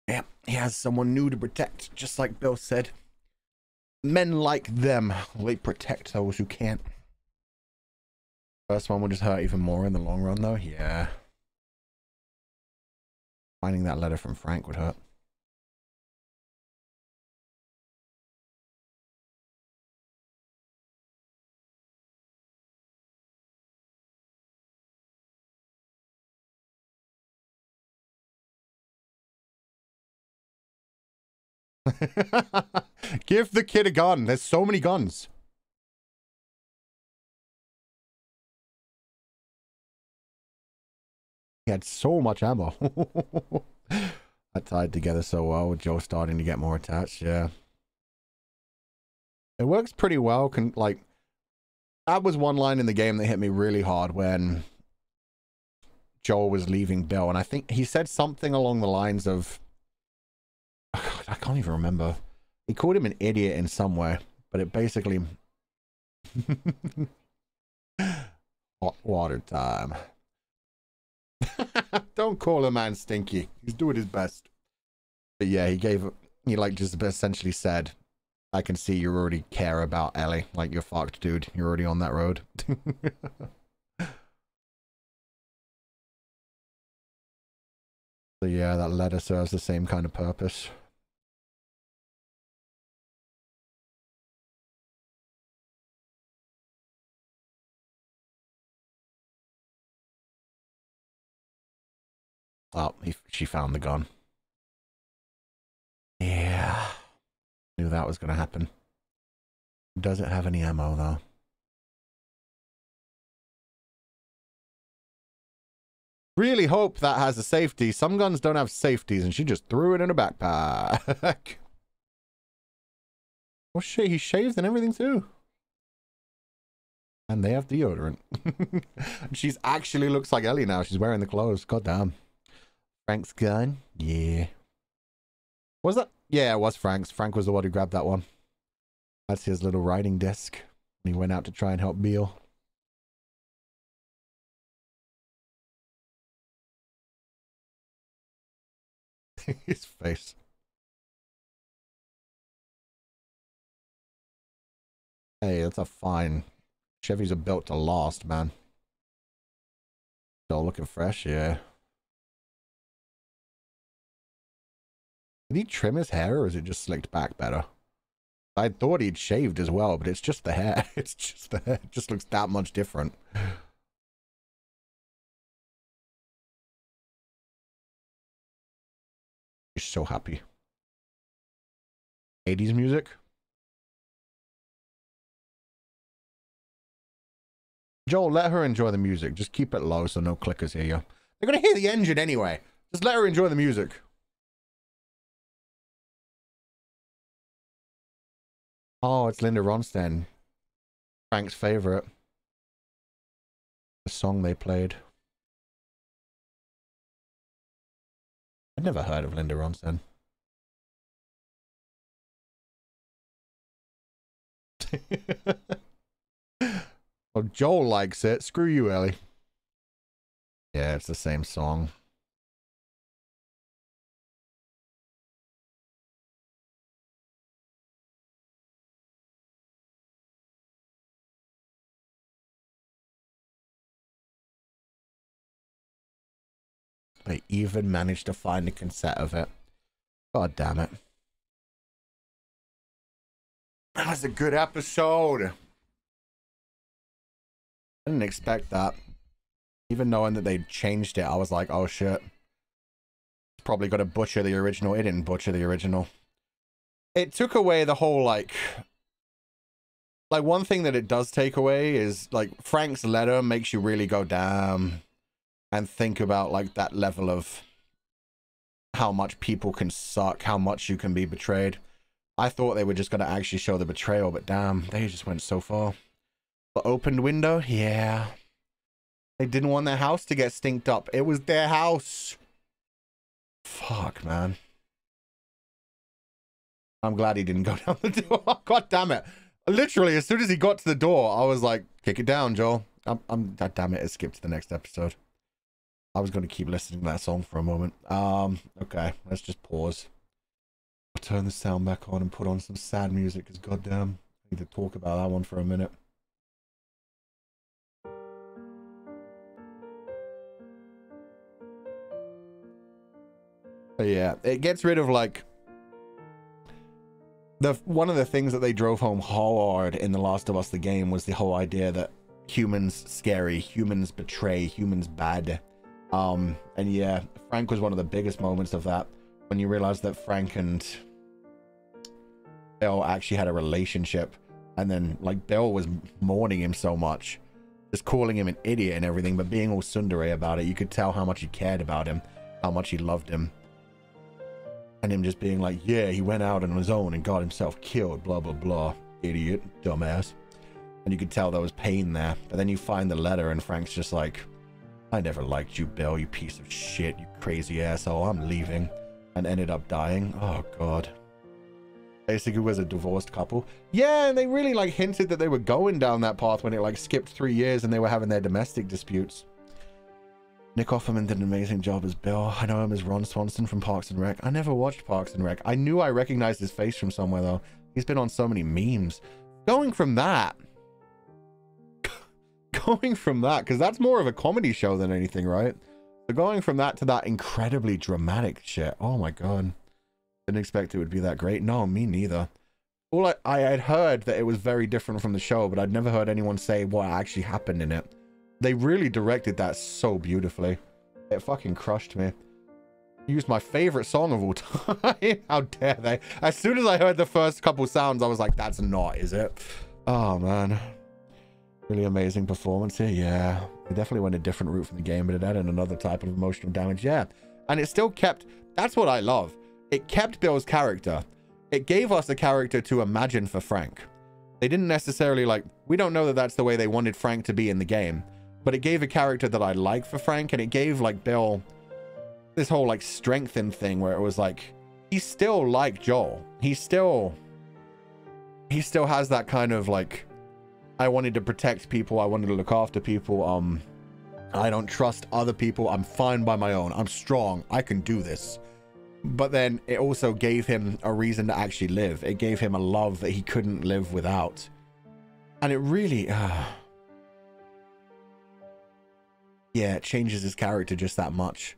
Yeah, he has someone new to protect, just like Bill said. Men like them, they protect those who can't. First one will just hurt even more in the long run, though. Yeah. Finding that letter from Frank would hurt. Give the kid a gun. There's so many guns. He had so much ammo. That tied together so well with Joe starting to get more attached. Yeah. It works pretty well. Like, that was one line in the game that hit me really hard when Joel was leaving Bill. And I think he said something along the lines of, I can't even remember. He called him an idiot in some way, but it basically... Hot water time. Don't call a man stinky. He's doing his best. But yeah, he like just essentially said, I can see you already care about Ellie. Like, you're fucked, dude. You're already on that road. So yeah, that letter serves the same kind of purpose. Oh, she found the gun. Yeah. Knew that was going to happen. Doesn't have any ammo, though. Really hope that has a safety. Some guns don't have safeties, and she just threw it in a backpack. Oh shit, he shaved and everything too. And they have deodorant. She's actually looks like Ellie now. She's wearing the clothes. God damn. Frank's gun? Yeah. Was that? Yeah, it was Frank's. Frank was the one who grabbed that one. That's his little writing desk. He went out to try and help Beale. His face. Hey, that's a fine. Chevys are built to last, man. Still looking fresh, yeah. Did he trim his hair, or is it just slicked back better? I thought he'd shaved as well, but it's just the hair. It's just the hair. It just looks that much different. He's so happy. 80s music. Joel, let her enjoy the music. Just keep it low so no clickers hear you. They're gonna hear the engine anyway. Just let her enjoy the music. Oh, it's Linda Ronstadt. Frank's favorite. The song they played. I'd never heard of Linda Ronstadt. Oh, Joel likes it. Screw you, Ellie. Yeah, it's the same song. They even managed to find a cassette of it. God damn it. That was a good episode. I didn't expect that. Even knowing that they'd changed it, I was like, oh shit. It's probably gonna butcher the original. It didn't butcher the original. It took away the whole, like, like, one thing that it does take away is, like, Frank's letter makes you really go damn and think about, like, that level of how much people can suck, how much you can be betrayed. I thought they were just going to actually show the betrayal, but damn, they just went so far. The opened window? Yeah. They didn't want their house to get stinked up. It was their house. Fuck, man. I'm glad he didn't go down the door. God damn it. Literally, as soon as he got to the door, I was like, kick it down, Joel. Damn it, it skipped to the next episode. I was going to keep listening to that song for a moment. Okay, let's just pause. I'll turn the sound back on and put on some sad music, because goddamn, I need to talk about that one for a minute. But yeah, it gets rid of, like, one of the things that they drove home hard in The Last of Us, the game, was the whole idea that humans scary, humans betray, humans bad. And yeah, Frank was one of the biggest moments of that, when you realize that Frank and Bill actually had a relationship, and then, like, Bill was mourning him so much, just calling him an idiot and everything, but being all tsundere about it. You could tell how much he cared about him, how much he loved him. And him just being like, yeah, he went out on his own and got himself killed, blah, blah, blah. Idiot, dumbass. And you could tell there was pain there. But then you find the letter and Frank's just like, I never liked you, Bill, you piece of shit, you crazy asshole, I'm leaving. And ended up dying. Oh, God. Basically was a divorced couple. Yeah, and they really, like, hinted that they were going down that path when it, like, skipped 3 years and they were having their domestic disputes. Nick Offerman did an amazing job as Bill. I know him as Ron Swanson from Parks and Rec. I never watched Parks and Rec. I knew I recognized his face from somewhere, though. He's been on so many memes. Going from that, because that's more of a comedy show than anything, right? So going from that to that incredibly dramatic shit. Oh my God. Didn't expect it would be that great. No, me neither. All I had heard that it was very different from the show, but I'd never heard anyone say what actually happened in it. They really directed that so beautifully. It fucking crushed me. Used my favorite song of all time. How dare they? As soon as I heard the first couple sounds, I was like, that's not, is it? Oh, man. Really amazing performance here. Yeah. It definitely went a different route from the game, but it added another type of emotional damage. Yeah. And it still kept... That's what I love. It kept Bill's character. It gave us a character to imagine for Frank. They didn't necessarily, like... We don't know that that's the way they wanted Frank to be in the game. But it gave a character that I like for Frank, and it gave, like, Bill this whole, like, strengthened thing where it was like, he's still like Joel. He still has that kind of, like, I wanted to protect people, I wanted to look after people, I don't trust other people, I'm fine by my own, I'm strong, I can do this. But then it also gave him a reason to actually live. It gave him a love that he couldn't live without. And it really... yeah, it changes his character just that much.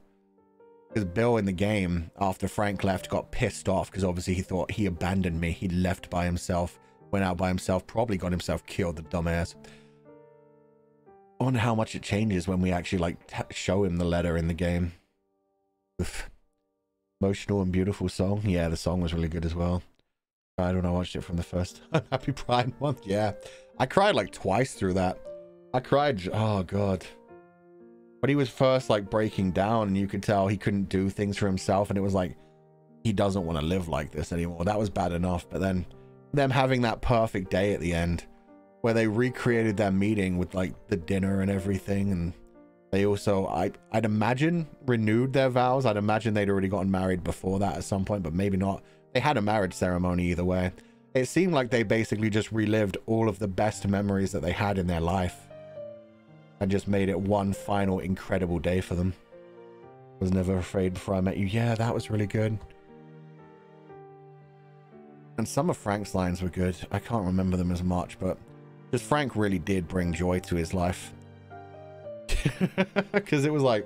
Because Bill in the game, after Frank left, got pissed off because obviously he thought he abandoned me. He left by himself, went out by himself, probably got himself killed, the dumbass. I wonder how much it changes when we actually, like, show him the letter in the game. Oof. Emotional and beautiful song. Yeah, the song was really good as well. I don't know, I watched it from the first Happy Pride Month. Yeah, I cried like twice through that. I cried, oh God. But he was first, like, breaking down, and you could tell he couldn't do things for himself, and it was like, he doesn't want to live like this anymore. That was bad enough, but then them having that perfect day at the end, where they recreated their meeting with, like, the dinner and everything, and they also, I'd imagine, renewed their vows. I'd imagine they'd already gotten married before that at some point, but maybe not. They had a marriage ceremony either way. It seemed like they basically just relived all of the best memories that they had in their life. And just made it one final incredible day for them. Was never afraid before I met you. Yeah, that was really good. And some of Frank's lines were good. I can't remember them as much, but just Frank really did bring joy to his life. Because it was like,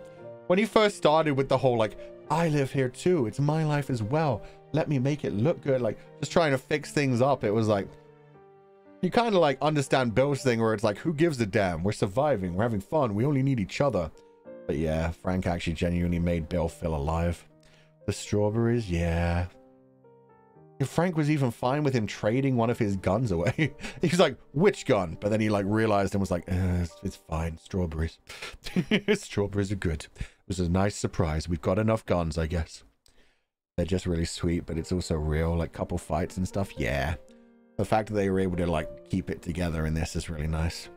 when he first started with the whole, like, I live here too. It's my life as well. Let me make it look good. Like, just trying to fix things up. It was like, you kind of like understand Bill's thing where it's like, who gives a damn? We're surviving. We're having fun. We only need each other. But yeah, Frank actually genuinely made Bill feel alive. The strawberries, yeah. Frank was even fine with him trading one of his guns away. He's like, which gun? But then he like realized and was like, it's fine. Strawberries. Strawberries are good. It was a nice surprise. We've got enough guns, I guess. They're just really sweet, but it's also real, like couple fights and stuff. Yeah. The fact that they were able to like keep it together in this is really nice.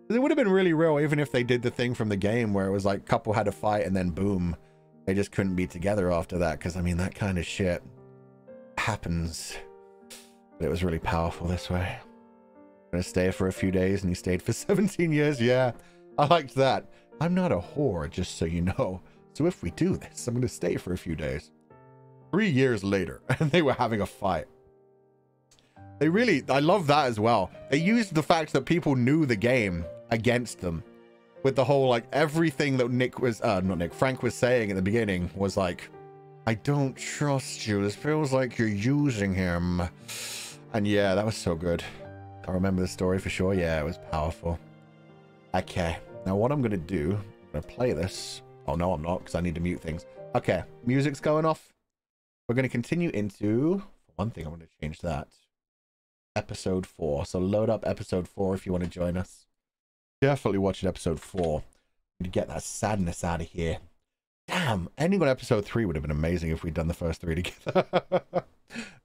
It would have been really real even if they did the thing from the game where it was like couple had a fight and then boom, they just couldn't be together after that. Because I mean, that kind of shit happens. But it was really powerful this way. I'm gonna stay for a few days, and he stayed for 17 years. Yeah, I liked that. I'm not a whore, just so you know. So if we do this, I'm gonna stay for a few days. 3 years later, and they were having a fight. They really, I love that as well. They used the fact that people knew the game against them. With the whole, like, everything that Frank was saying at the beginning was like, I don't trust you. This feels like you're using him. And yeah, that was so good. I remember the story for sure. Yeah, it was powerful. Okay, now what I'm going to do, I'm going to play this. Oh, no, I'm not, because I need to mute things. Okay, music's going off. We're going to continue into, for one thing, I'm going to change that. Episode 4. So load up episode 4 if you want to join us. Definitely watch episode 4 to get that sadness out of here. Damn, ending on episode 3 would have been amazing if we'd done the first 3 together.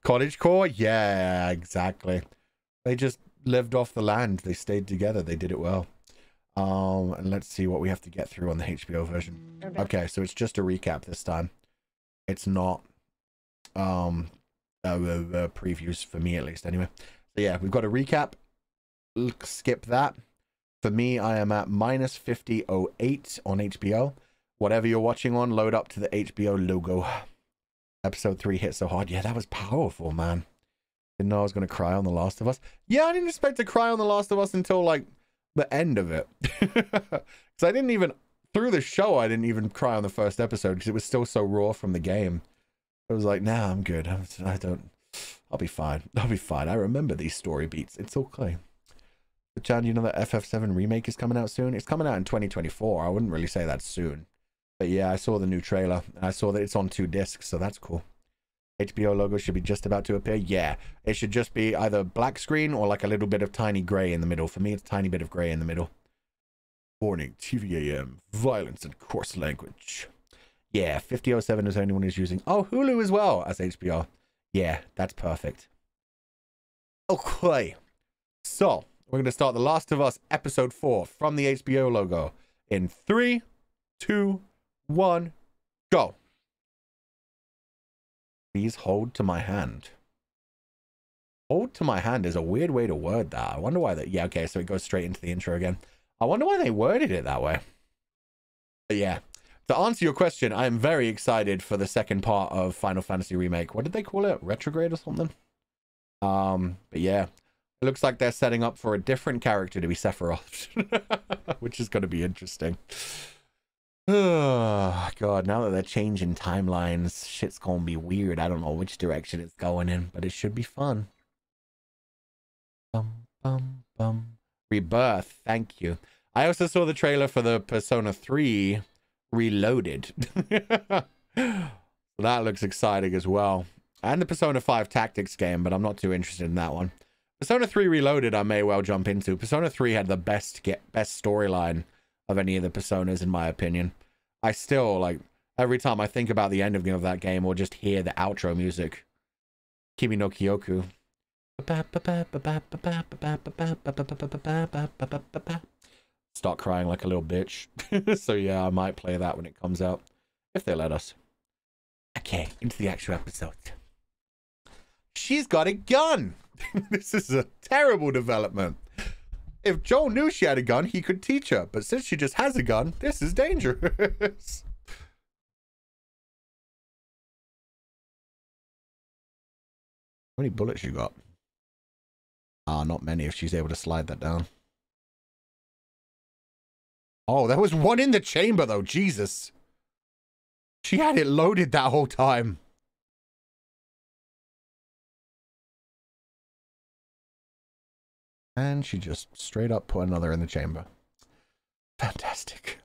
Cottagecore? Yeah, exactly. They just lived off the land. They stayed together. They did it well. And let's see what we have to get through on the HBO version. Okay, so it's just a recap this time. It's not previews for me, at least, anyway. So yeah, we've got a recap. Skip that. For me, I am at minus 50.08 on HBO. Whatever you're watching on, load up to the HBO logo. Episode 3 hit so hard. Yeah, that was powerful, man. Didn't know I was going to cry on The Last of Us. Yeah, I didn't expect to cry on The Last of Us until, like, the end of it. Because I didn't even, through the show, I didn't even cry on the first episode because it was still so raw from the game. I was like, nah, I'm good. I'll be fine. I'll be fine. I remember these story beats. It's okay. But John, you know that FF7 remake is coming out soon? It's coming out in 2024. I wouldn't really say that's soon. But yeah, I saw the new trailer. And I saw that it's on 2 discs, so that's cool. HBO logo should be just about to appear. Yeah, it should just be either black screen or like a little bit of tiny gray in the middle. For me, it's a tiny bit of gray in the middle. Warning, TVAM, violence and coarse language. Yeah, 5007 is anyone who's using... Oh, Hulu as well as HBO. Yeah, that's perfect. Okay. So, we're going to start The Last of Us Episode 4 from the HBO logo. In 3, 2, 1, go. Please hold to my hand. Hold to my hand is a weird way to word that. I wonder why that... Yeah, okay, so it goes straight into the intro again. I wonder why they worded it that way. But yeah. To answer your question, I am very excited for the second part of Final Fantasy Remake. What did they call it? Retrograde or something? But yeah. It looks like they're setting up for a different character to be Sephiroth. Which is going to be interesting. Oh, God, now that they're changing timelines, shit's going to be weird. I don't know which direction it's going in, but it should be fun. Bum, bum, bum. Rebirth, thank you. I also saw the trailer for the Persona 3 Reloaded. That looks exciting as well. And the Persona 5 Tactics game, but I'm not too interested in that one. Persona 3 Reloaded, I may well jump into. Persona 3 had the best storyline of any of the Personas, in my opinion. I still, like, every time I think about the ending of that game or just hear the outro music, Kimi no Kyoku. Start crying like a little bitch. So yeah, I might play that when it comes out, if they let us. Okay, into the actual episode. She's got a gun. This is a terrible development. If Joel knew she had a gun, he could teach her. But since she just has a gun, this is dangerous. How many bullets you got? Ah, not many if she's able to slide that down. Oh, there was one in the chamber, though. Jesus. She had it loaded that whole time. And she just straight up put another in the chamber. Fantastic.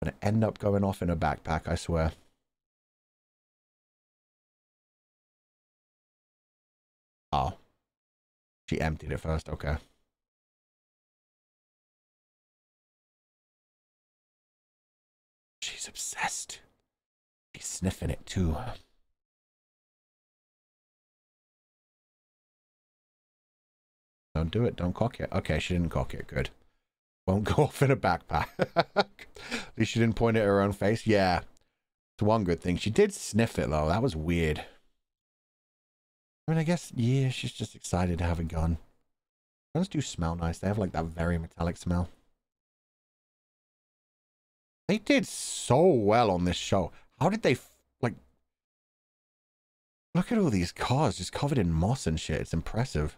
Gonna end up going off in a backpack, I swear. Oh. She emptied it first, okay. She's obsessed. She's sniffing it too. Don't do it. Don't cock it. Okay, she didn't cock it. Good. Won't go off in a backpack. At least she didn't point at her own face. Yeah. It's one good thing. She did sniff it, though. That was weird. I mean, I guess, yeah, she's just excited to have a gun. Guns do smell nice. They have, like, that very metallic smell. They did so well on this show. How did they, like... Look at all these cars just covered in moss and shit. It's impressive.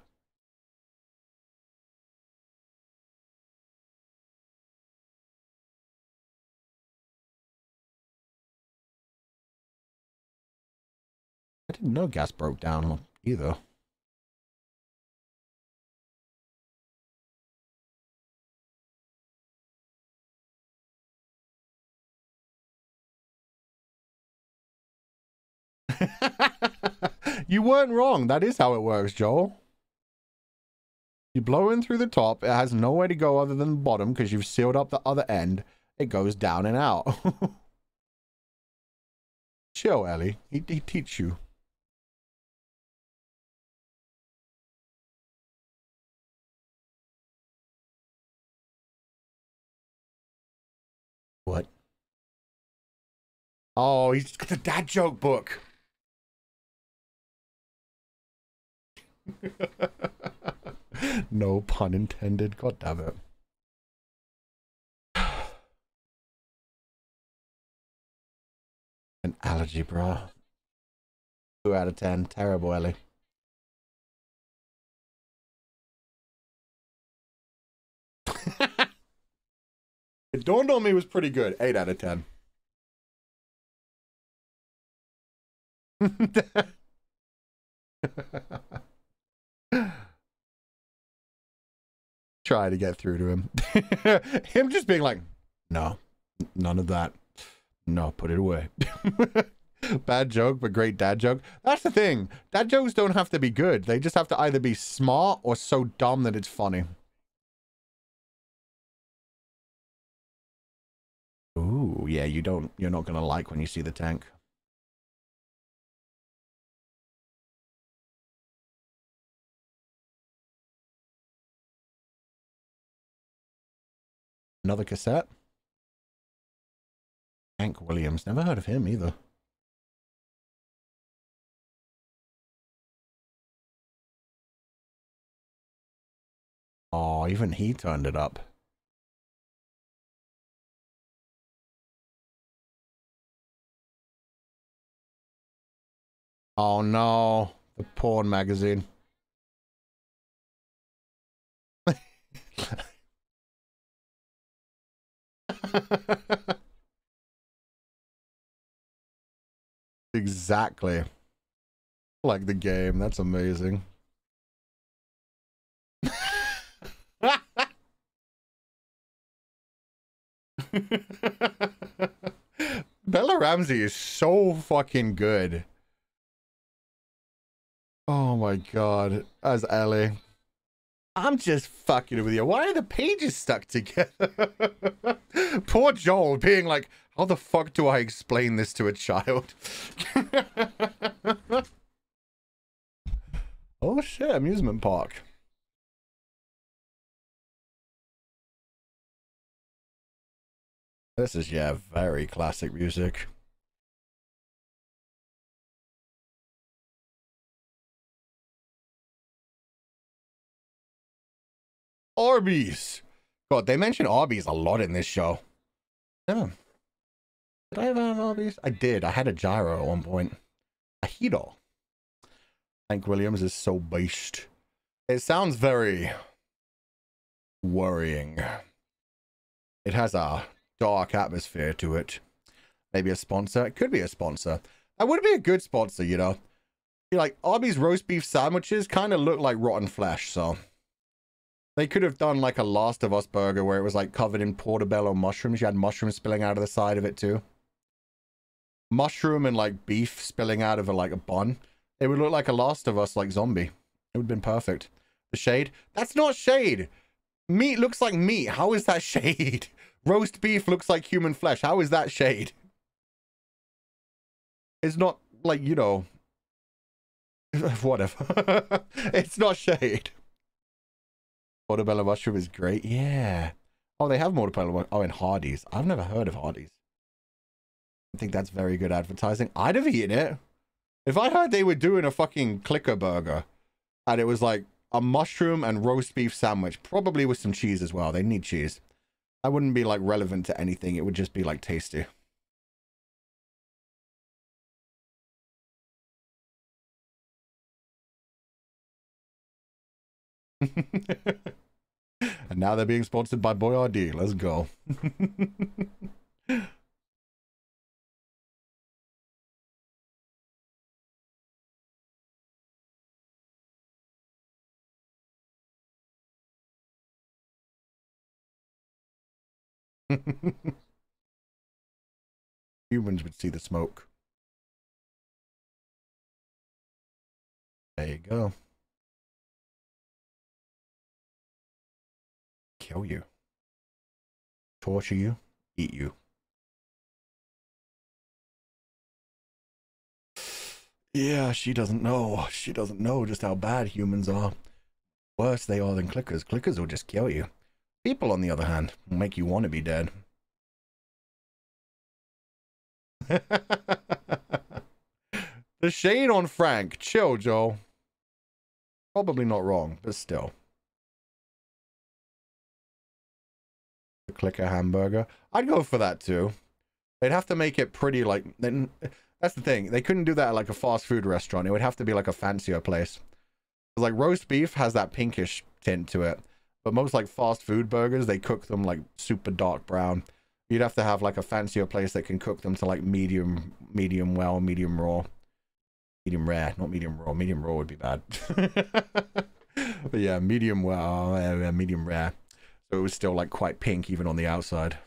I didn't know gas broke down either. You weren't wrong. That is how it works, Joel. You blow in through the top. It has nowhere to go other than the bottom because you've sealed up the other end. It goes down and out. Chill, Ellie. He teach you. What? Oh, he's got the dad joke book. No pun intended. God damn it. An allergy, bro. 2 out of 10. Terrible, Ellie. It dawned on me it was pretty good. 8 out of 10. Try to get through to him. Him just being like, no, none of that. No, put it away. Bad joke, but great dad joke. That's the thing. Dad jokes don't have to be good. They just have to either be smart or so dumb that it's funny. Ooh, yeah, you're not gonna like when you see the tank. Another cassette. Hank Williams. Never heard of him either. Oh, even he turned it up. Oh no, the porn magazine. Exactly. Like the game. That's amazing. Bella Ramsey is so fucking good. Oh my god. As Ellie. I'm just fucking with you. Why are the pages stuck together? Poor Joel being like, how the fuck do I explain this to a child? Oh shit, amusement park. This is, yeah, very classic music. Arby's. God, they mention Arby's a lot in this show. Yeah. Did I ever have Arby's? I did. I had a gyro at one point. A Hito. Hank Williams is so based. It sounds very worrying. It has a dark atmosphere to it. Maybe a sponsor. It could be a sponsor. That would be a good sponsor, you know. Like, Arby's roast beef sandwiches kind of look like rotten flesh, so they could have done like a Last of Us burger where it was like covered in portobello mushrooms. You had mushrooms spilling out of the side of it too. Mushroom and like beef spilling out of like a bun. It would look like a Last of Us like zombie. It would have been perfect. The shade? That's not shade. Meat looks like meat. How is that shade? Roast beef looks like human flesh. How is that shade? It's not like, you know, whatever. It's not shade. Portobello mushroom is great. Yeah. Oh, they have portobello mushroom. Oh, and Hardee's. I've never heard of Hardee's. I think that's very good advertising. I'd have eaten it. If I heard they were doing a fucking clicker burger and it was like a mushroom and roast beef sandwich, probably with some cheese as well. They need cheese. That wouldn't be like relevant to anything. It would just be like tasty. And now they're being sponsored by Boyardee. Let's go. Humans would see the smoke. There you go. Kill you. Torture you. Eat you. Yeah, she doesn't know. She doesn't know just how bad humans are. Worse they are than clickers. Clickers will just kill you. People, on the other hand, will make you want to be dead. The shade on Frank. Chill, Joel. Probably not wrong, but still. The clicker hamburger. I'd go for that too. They'd have to make it pretty like... That's the thing. They couldn't do that at like a fast food restaurant. It would have to be like a fancier place. Like roast beef has that pinkish tint to it. But most like fast food burgers, they cook them like super dark brown. You'd have to have like a fancier place that can cook them to like medium well, medium raw. Medium rare, not medium raw. Medium raw would be bad. But yeah, medium well, medium rare. So it was still like quite pink even on the outside.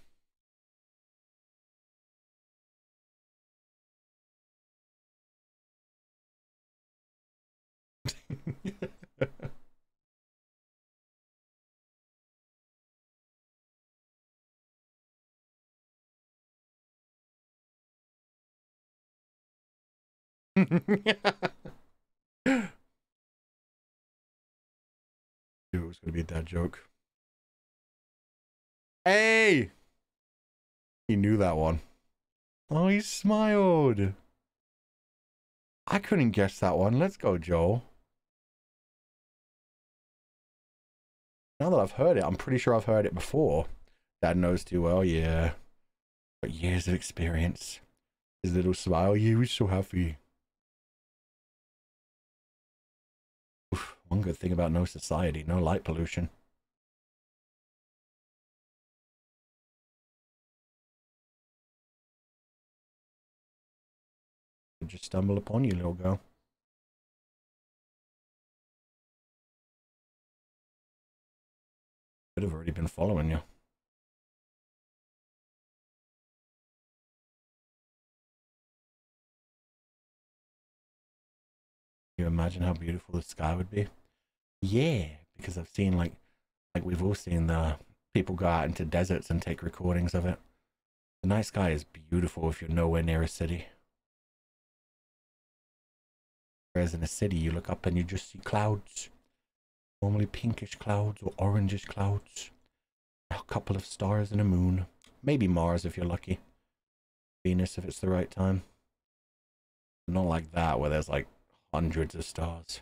It was gonna be a dad joke. Hey! He knew that one. Oh, he smiled. I couldn't guess that one. Let's go, Joel. Now that I've heard it, I'm pretty sure I've heard it before. Dad knows too well, yeah. But years of experience. His little smile, he was so happy. Oof, one good thing about no society, no light pollution. Just stumble upon you, little girl. Could have already been following you. Can you imagine how beautiful the sky would be? Yeah, because I've seen like we've all seen the people go out into deserts and take recordings of it. The night sky is beautiful if you're nowhere near a city. Whereas in a city, you look up and you just see clouds. Normally pinkish clouds or orangish clouds. A couple of stars and a moon. Maybe Mars if you're lucky. Venus if it's the right time. Not like that where there's like hundreds of stars.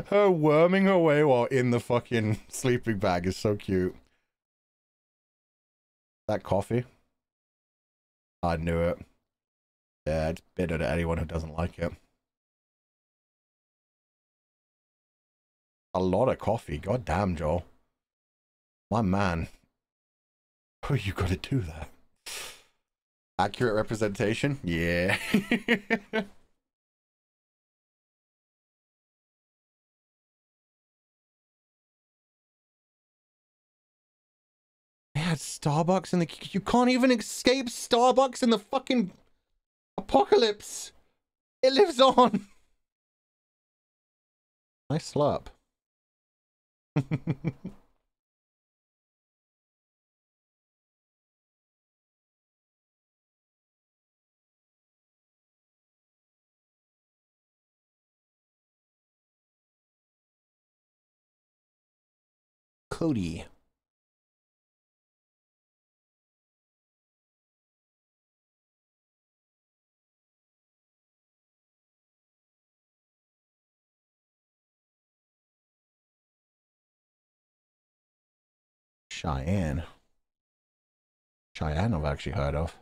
Her worming her way while in the fucking sleeping bag is so cute. That coffee? I knew it. Yeah, it's bitter to anyone who doesn't like it. A lot of coffee. God damn, Joel. My man. Oh, you gotta do that. Accurate representation? Yeah. They had Starbucks in the... You can't even escape Starbucks in the fucking apocalypse. It lives on. Nice slurp. Cody. Cheyenne. Cheyenne I've actually heard of.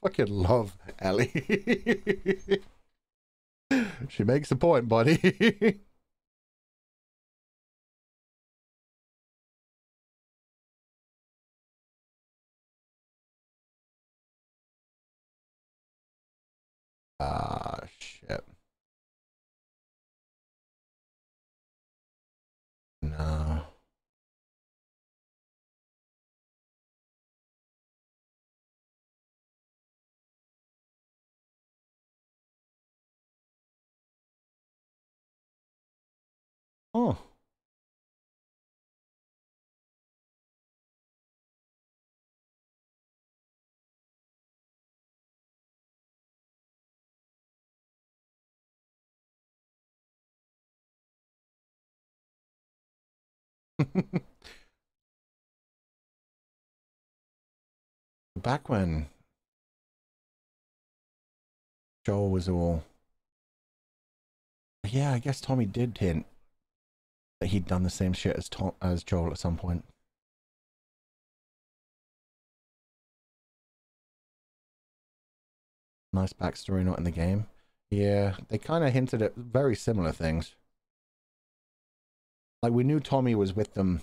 Fucking love Ellie. She makes a point, buddy. Ah, shit. No. Oh. Back when Joel was all... Yeah, I guess Tommy did hint that he'd done the same shit as Joel at some point. Nice backstory not in the game. Yeah, they kind of hinted at very similar things. Like, we knew Tommy was with them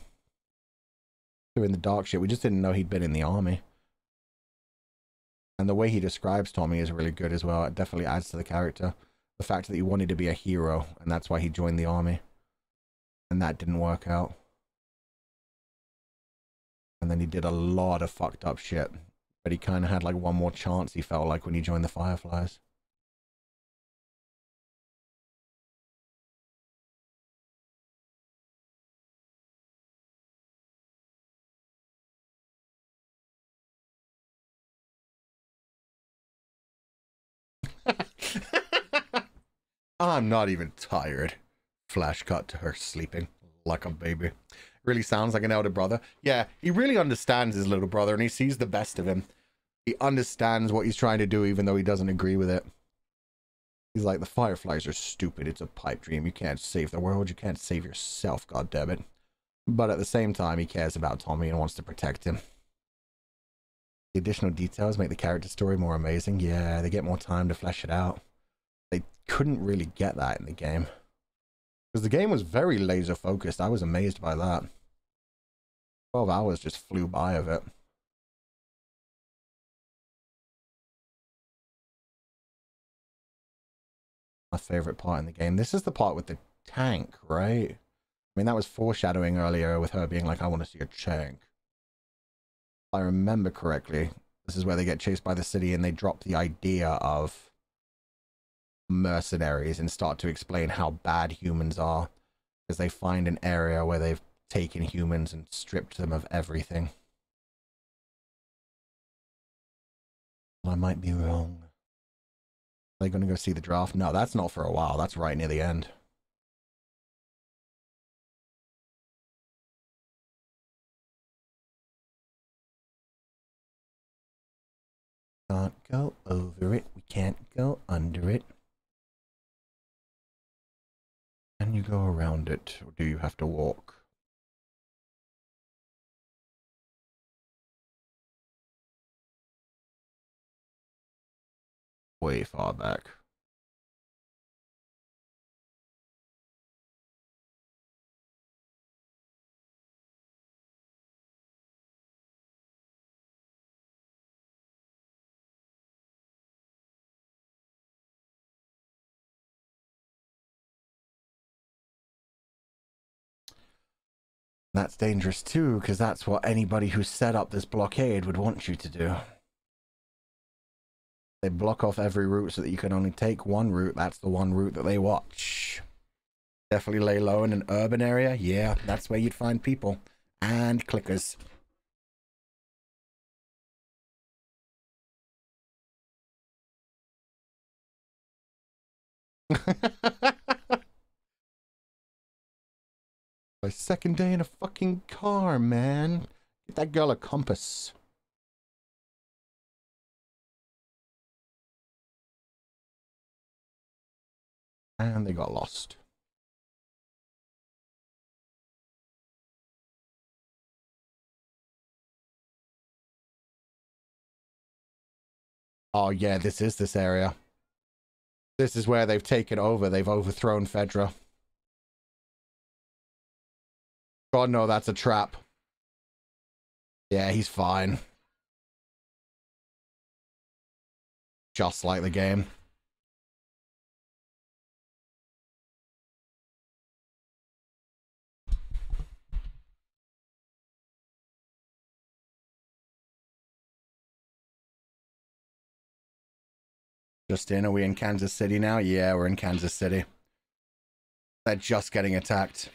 doing the dark shit. We just didn't know he'd been in the army. And the way he describes Tommy is really good as well. It definitely adds to the character. The fact that he wanted to be a hero, and that's why he joined the army. And that didn't work out. And then he did a lot of fucked up shit. But he kind of had like one more chance, he felt like, when he joined the Fireflies. I'm not even tired. Flash cut to her sleeping like a baby. Really sounds like an elder brother. Yeah, he really understands his little brother and he sees the best of him. He understands what he's trying to do even though he doesn't agree with it. He's like, the Fireflies are stupid. It's a pipe dream. You can't save the world. You can't save yourself, goddammit. But at the same time, he cares about Tommy and wants to protect him. The additional details make the character story more amazing. Yeah, they get more time to flesh it out. They couldn't really get that in the game. Because the game was very laser focused. I was amazed by that. 12 hours just flew by of it. My favorite part in the game. This is the part with the tank, right? I mean, that was foreshadowing earlier with her being like, I want to see a tank. If I remember correctly, this is where they get chased by the city and they drop the idea of mercenaries and start to explain how bad humans are. Because they find an area where they've taken humans and stripped them of everything. I might be wrong. Are they going to go see the draft? No, that's not for a while. That's right near the end. Can't go over it. We can't go under it. Can you go around it, or do you have to walk? way far back. That's dangerous too, because that's what anybody who set up this blockade would want you to do. They block off every route so that you can only take one route. That's the one route that they watch. Definitely lay low in an urban area. Yeah, that's where you'd find people. And clickers. My second day in a fucking car, man. Get that girl a compass. And they got lost. Oh yeah, this is this area. This is where they've taken over. They've overthrown Fedra. God, no, that's a trap. Yeah, he's fine. Just like the game. Just in, are we in Kansas City now? Yeah, we're in Kansas City. They're just getting attacked.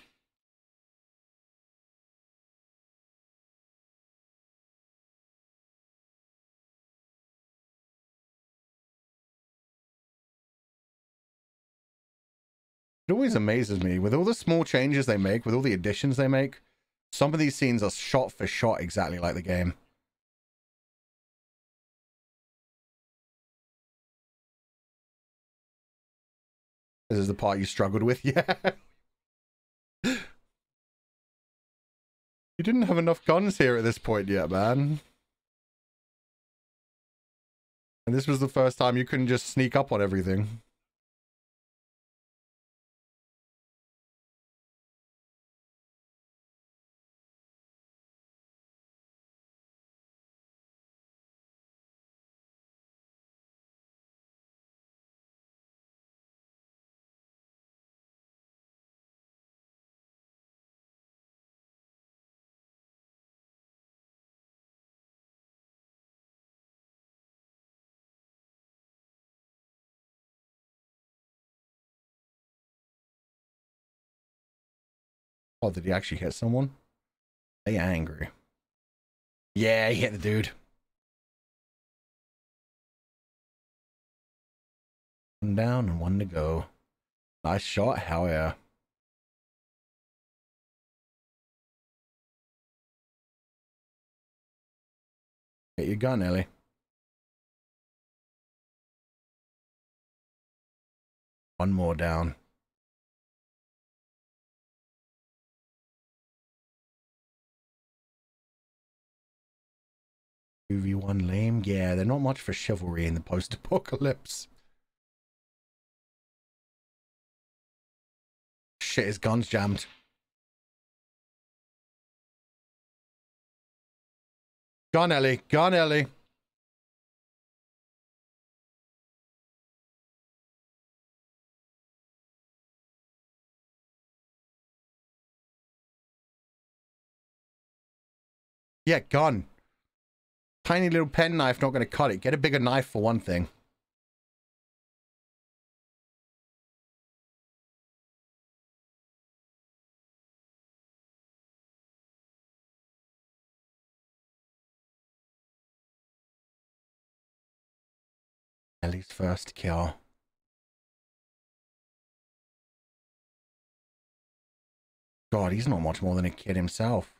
It always amazes me, with all the small changes they make, with all the additions they make, some of these scenes are shot for shot exactly like the game. This is the part you struggled with, yeah. You didn't have enough guns here at this point yet, man. And this was the first time you couldn't just sneak up on everything. Oh, did he actually hit someone? They angry. Yeah, he hit the dude. One down and one to go. Nice shot, hell yeah. Get your gun, Ellie. One more down. UV1 lame. Yeah, they're not much for chivalry in the post-apocalypse. Shit, his gun's jammed. Gun, Ellie. Gun, Ellie. Yeah, gun. Tiny little pen knife not going to cut it. Get a bigger knife for one thing. Ellie's first kill. God, he's not much more than a kid himself.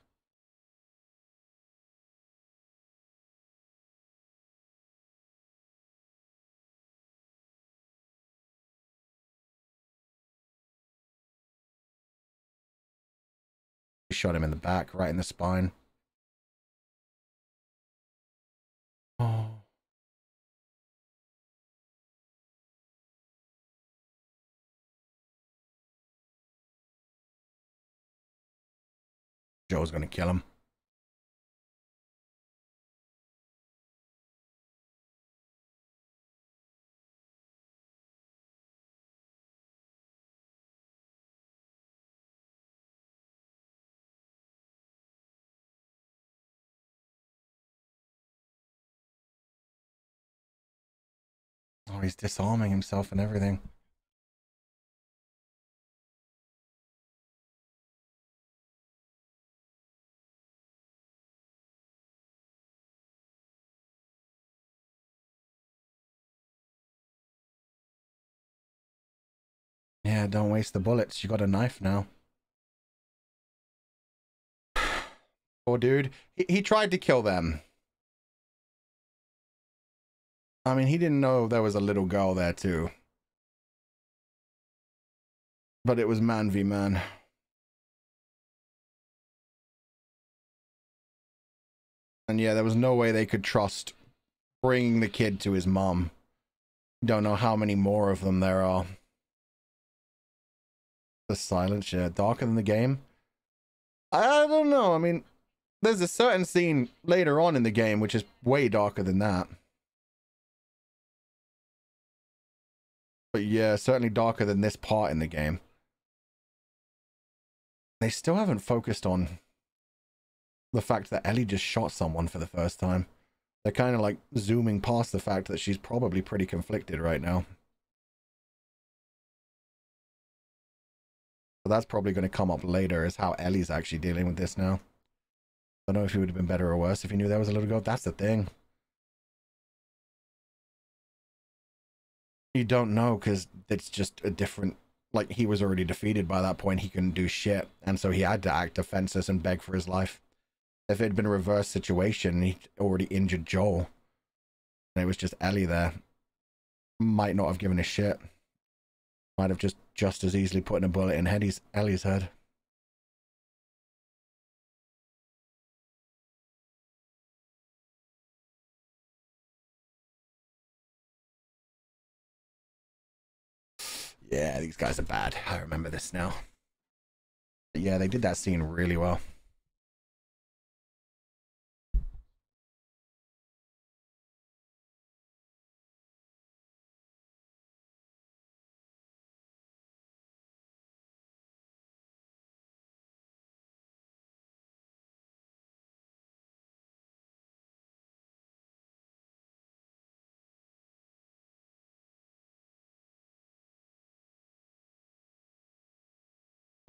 He shot him in the back, right in the spine. Oh. Joe's gonna kill him. Oh, he's disarming himself and everything. Yeah, don't waste the bullets. You got a knife now. Poor dude. He tried to kill them. I mean, he didn't know there was a little girl there too. But it was man v man. And yeah, there was no way they could trust bringing the kid to his mom. Don't know how many more of them there are. The silence, yeah, darker than the game. I don't know. I mean, there's a certain scene later on in the game which is way darker than that. But yeah, certainly darker than this part in the game. They still haven't focused on the fact that Ellie just shot someone for the first time. They're kind of like zooming past the fact that she's probably pretty conflicted right now. But that's probably going to come up later, is how Ellie's actually dealing with this now. I don't know if he would have been better or worse if he knew there was a little girl. That's the thing. You don't know, because it's just a different... Like, he was already defeated by that point. He couldn't do shit. And so he had to act defenseless and beg for his life. If it had been a reverse situation, he'd already injured Joel, and it was just Ellie there, might not have given a shit. Might have just as easily put in a bullet in Ellie's head. Yeah, these guys are bad. I remember this now. But yeah, they did that scene really well.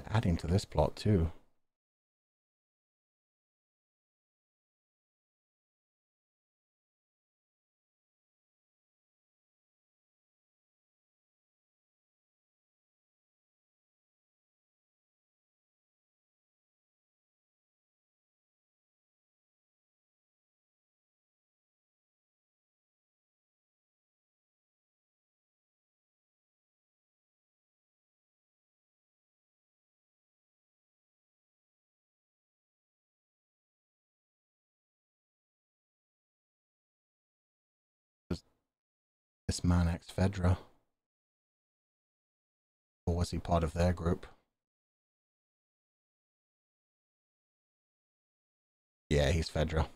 Adding to this plot too. This man ex-Fedra. Or was he part of their group? Yeah, he's Fedra.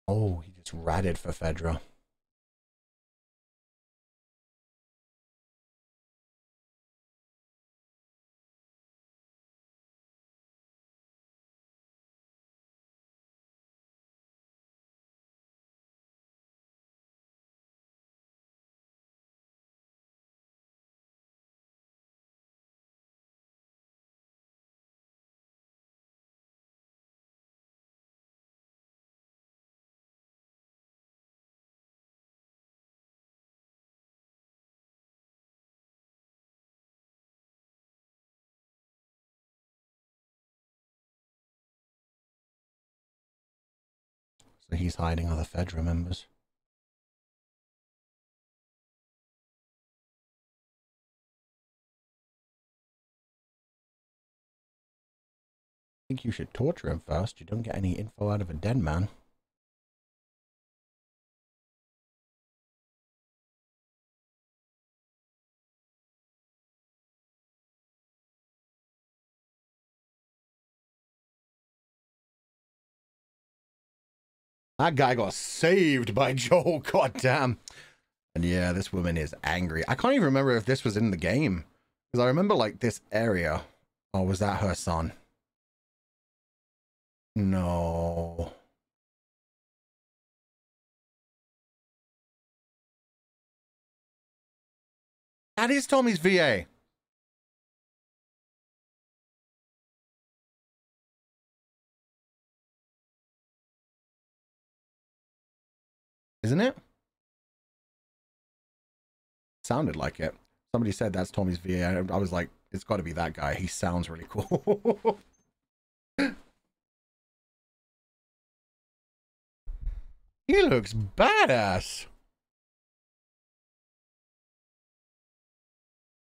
Oh, he just ratted for Fedra. So he's hiding other Fedra members. I think you should torture him first. You don't get any info out of a dead man. That guy got saved by Joel. God damn. And yeah, this woman is angry. I can't even remember if this was in the game. Because I remember, like, this area. Oh, was that her son? No. That is Tommy's VA. Isn't it? Sounded like it. Somebody said that's Tommy's VA. I was like, it's got to be that guy. He sounds really cool. He looks badass.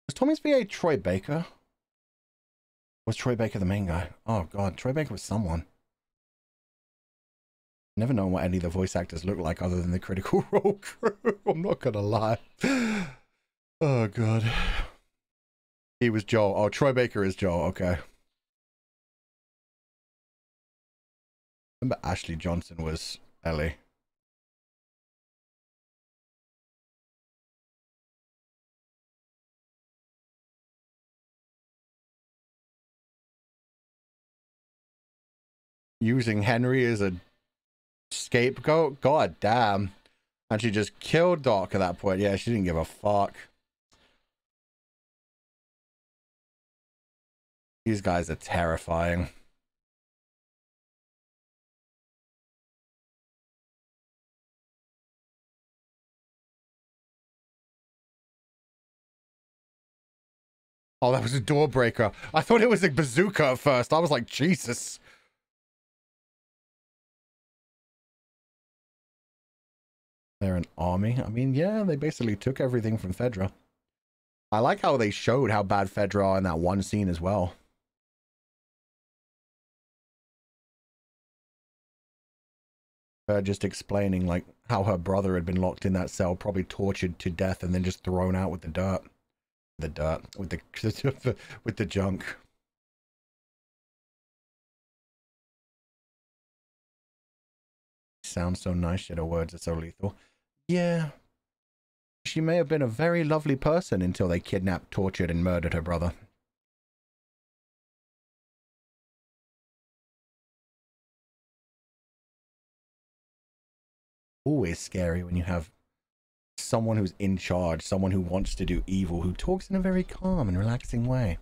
Was Tommy's VA Troy Baker? Was Troy Baker the main guy? Oh god, Troy Baker was someone. Never known what any of the voice actors look like other than the Critical Role crew. I'm not gonna lie. Oh god. He was Joel. Oh, Troy Baker is Joel. Okay. Remember Ashley Johnson was Ellie. Using Henry as a scapegoat? God damn. And she just killed Doc at that point. Yeah, she didn't give a fuck. These guys are terrifying. Oh, that was a door breaker. I thought it was a bazooka at first. I was like, Jesus. They're an army. I mean, yeah, they basically took everything from Fedra. I like how they showed how bad Fedra are in that one scene as well. Just explaining like how her brother had been locked in that cell, probably tortured to death, and then just thrown out with the dirt. With the with the junk. Sounds so nice, yet her words are so lethal. Yeah. She may have been a very lovely person until they kidnapped, tortured, and murdered her brother. Always scary when you have someone who's in charge, someone who wants to do evil, who talks in a very calm and relaxing way.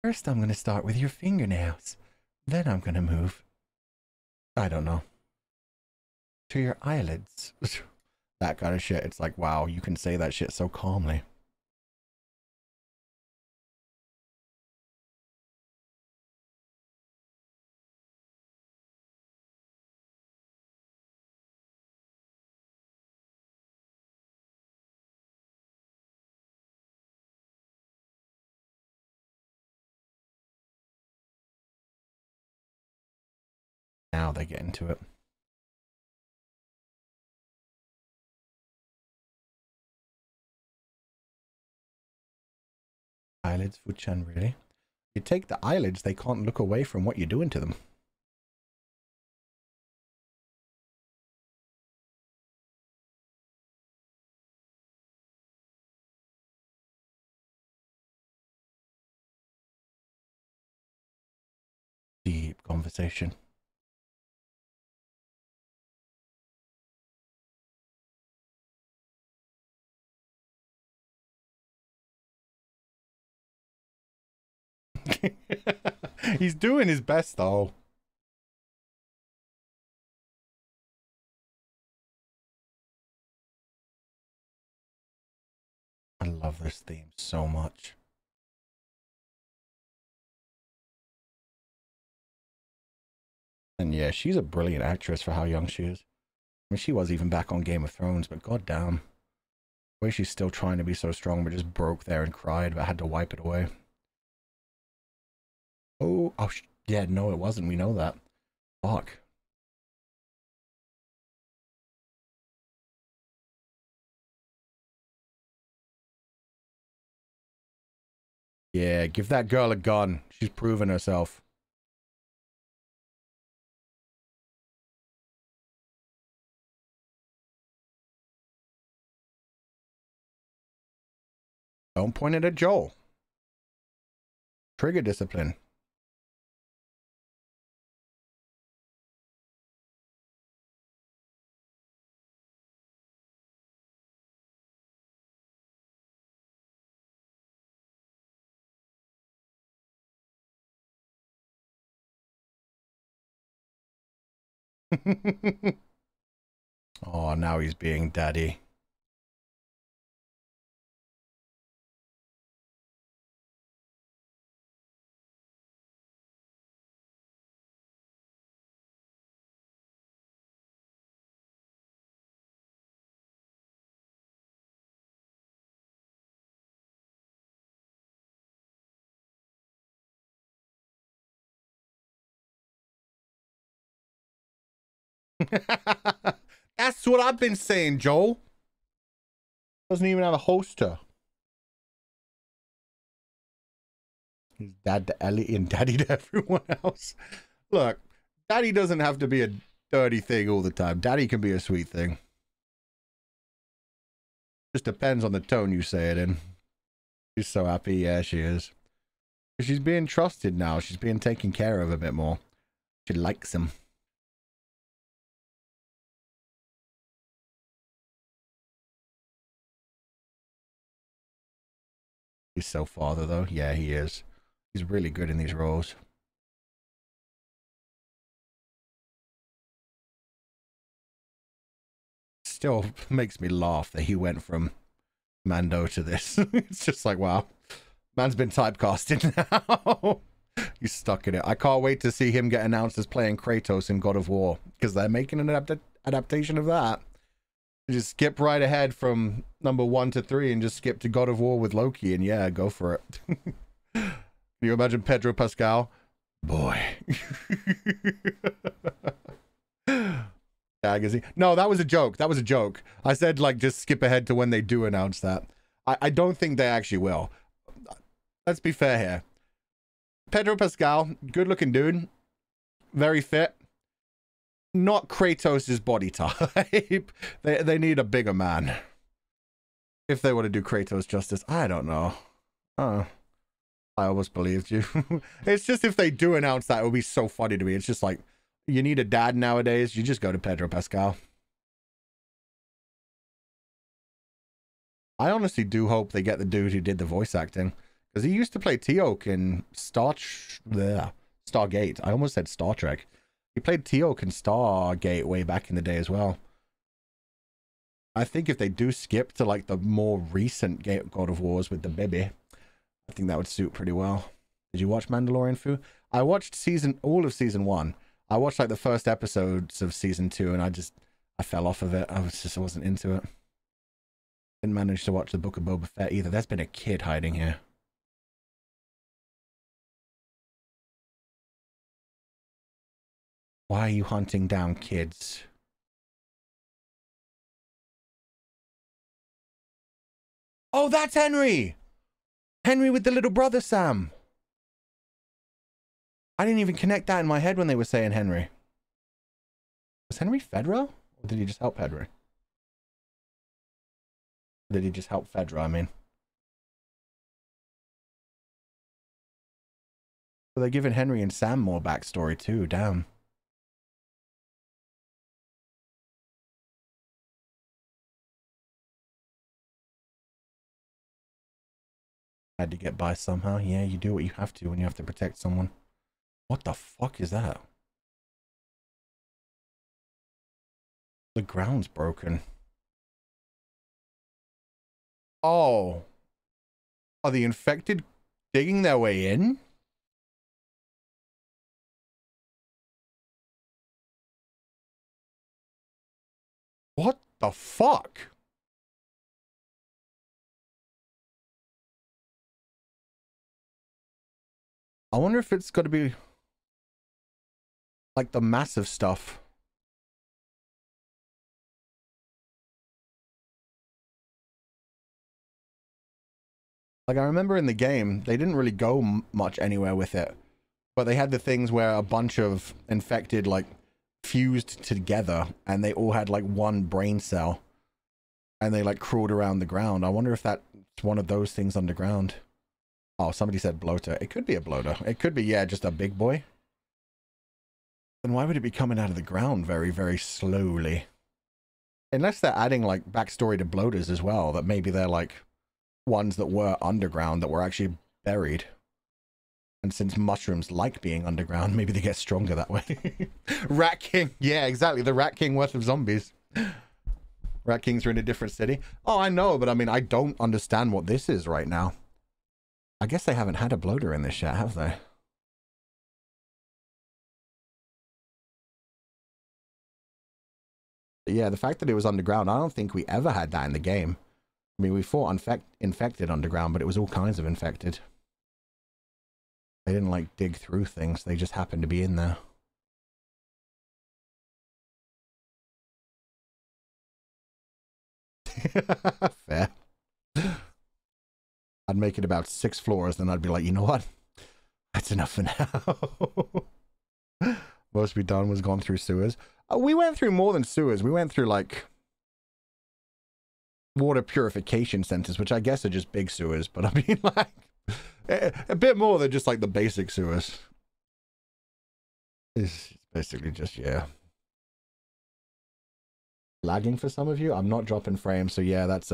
First, I'm going to start with your fingernails. Then I'm going to move, I don't know, to your eyelids. That kind of shit. It's like, wow, you can say that shit so calmly. Now they get into it. Eyelids, Fuchan, really? You take the eyelids, they can't look away from what you're doing to them. Deep conversation. He's doing his best though. I love this theme so much. And yeah, she's a brilliant actress for how young she is. I mean, she was even back on Game of Thrones, but goddamn. The way she's still trying to be so strong, but just broke there and cried, but had to wipe it away. Oh, yeah, no, it wasn't. We know that. Fuck. Yeah, give that girl a gun. She's proven herself. Don't point it at Joel. Trigger discipline. Oh, now he's being daddy. That's what I've been saying, Joel. Doesn't even have a holster. He's dad to Ellie and daddy to everyone else. Look, daddy doesn't have to be a dirty thing all the time. Daddy can be a sweet thing. Just depends on the tone you say it in. She's so happy. Yeah, she is. She's being trusted now. She's being taken care of a bit more. She likes him. He's so father, though. Yeah, he is. He's really good in these roles. Still makes me laugh that he went from Mando to this. It's just like, wow. Man's been typecasted now. He's stuck in it. I can't wait to see him get announced as playing Kratos in God of War, because they're making an adaptation of that. Just skip right ahead from number 1 to 3 and just skip to God of War with Loki, and yeah, go for it. Can you imagine Pedro Pascal? Boy. No, that was a joke. That was a joke. I said, like, just skip ahead to when they do announce that. I don't think they actually will. Let's be fair here. Pedro Pascal, good looking dude. Very fit. Not Kratos' body type. They need a bigger man. If they want to do Kratos justice, I don't know. I almost believed you. It's just if they do announce that, it would be so funny to me. It's just like, you need a dad nowadays, you just go to Pedro Pascal. I honestly do hope they get the dude who did the voice acting, because he used to play Teal'c in Stargate. I almost said Star Trek. He played Teal'c in Stargate way back in the day as well. I think if they do skip to like the more recent God of Wars with the baby, I think that would suit pretty well. Did you watch Mandalorian, Fu? I watched all of season 1. I watched like the first episodes of season 2, and I fell off of it. I wasn't into it. Didn't manage to watch the Book of Boba Fett either. There's been a kid hiding here. Why are you hunting down kids? Oh, that's Henry! Henry with the little brother, Sam. I didn't even connect that in my head when they were saying Henry. Was Henry Fedra? Or did he just help Henry? Did he just help Fedra, I mean? So they're giving Henry and Sam more backstory too, damn. Had to get by somehow. Yeah, you do what you have to when you have to protect someone. What the fuck is that? The ground's broken. Oh. Are the infected digging their way in? What the fuck? I wonder if it's got to be like the massive stuff. Like, I remember in the game, they didn't really go much anywhere with it. But they had the things where a bunch of infected, like, fused together, and they all had, like, one brain cell. And they, like, crawled around the ground. I wonder if that It's one of those things underground. Oh, somebody said bloater. It could be a bloater. It could be, yeah, just a big boy. Then why would it be coming out of the ground very, very slowly? Unless they're adding, like, backstory to bloaters as well, that maybe they're, like, ones that were underground that were actually buried. And since mushrooms like being underground, maybe they get stronger that way. Rat King. Yeah, exactly. The Rat King worth of zombies. Rat Kings are in a different city. Oh, I know, but I mean, I don't understand what this is right now. I guess they haven't had a bloater in this yet, have they? But yeah, the fact that it was underground, I don't think we ever had that in the game. I mean, we fought infected underground, but it was all kinds of infected. They didn't, like, dig through things. They just happened to be in there. Fair. I'd make it about 6 floors, then I'd be like, you know what? That's enough for now. Most we've done was gone through sewers. We went through more than sewers. We went through, like, water purification centers, which I guess are just big sewers, but I mean, like, a bit more than just, like, the basic sewers. It's basically just, yeah. Lagging for some of you? I'm not dropping frames, so yeah, that's,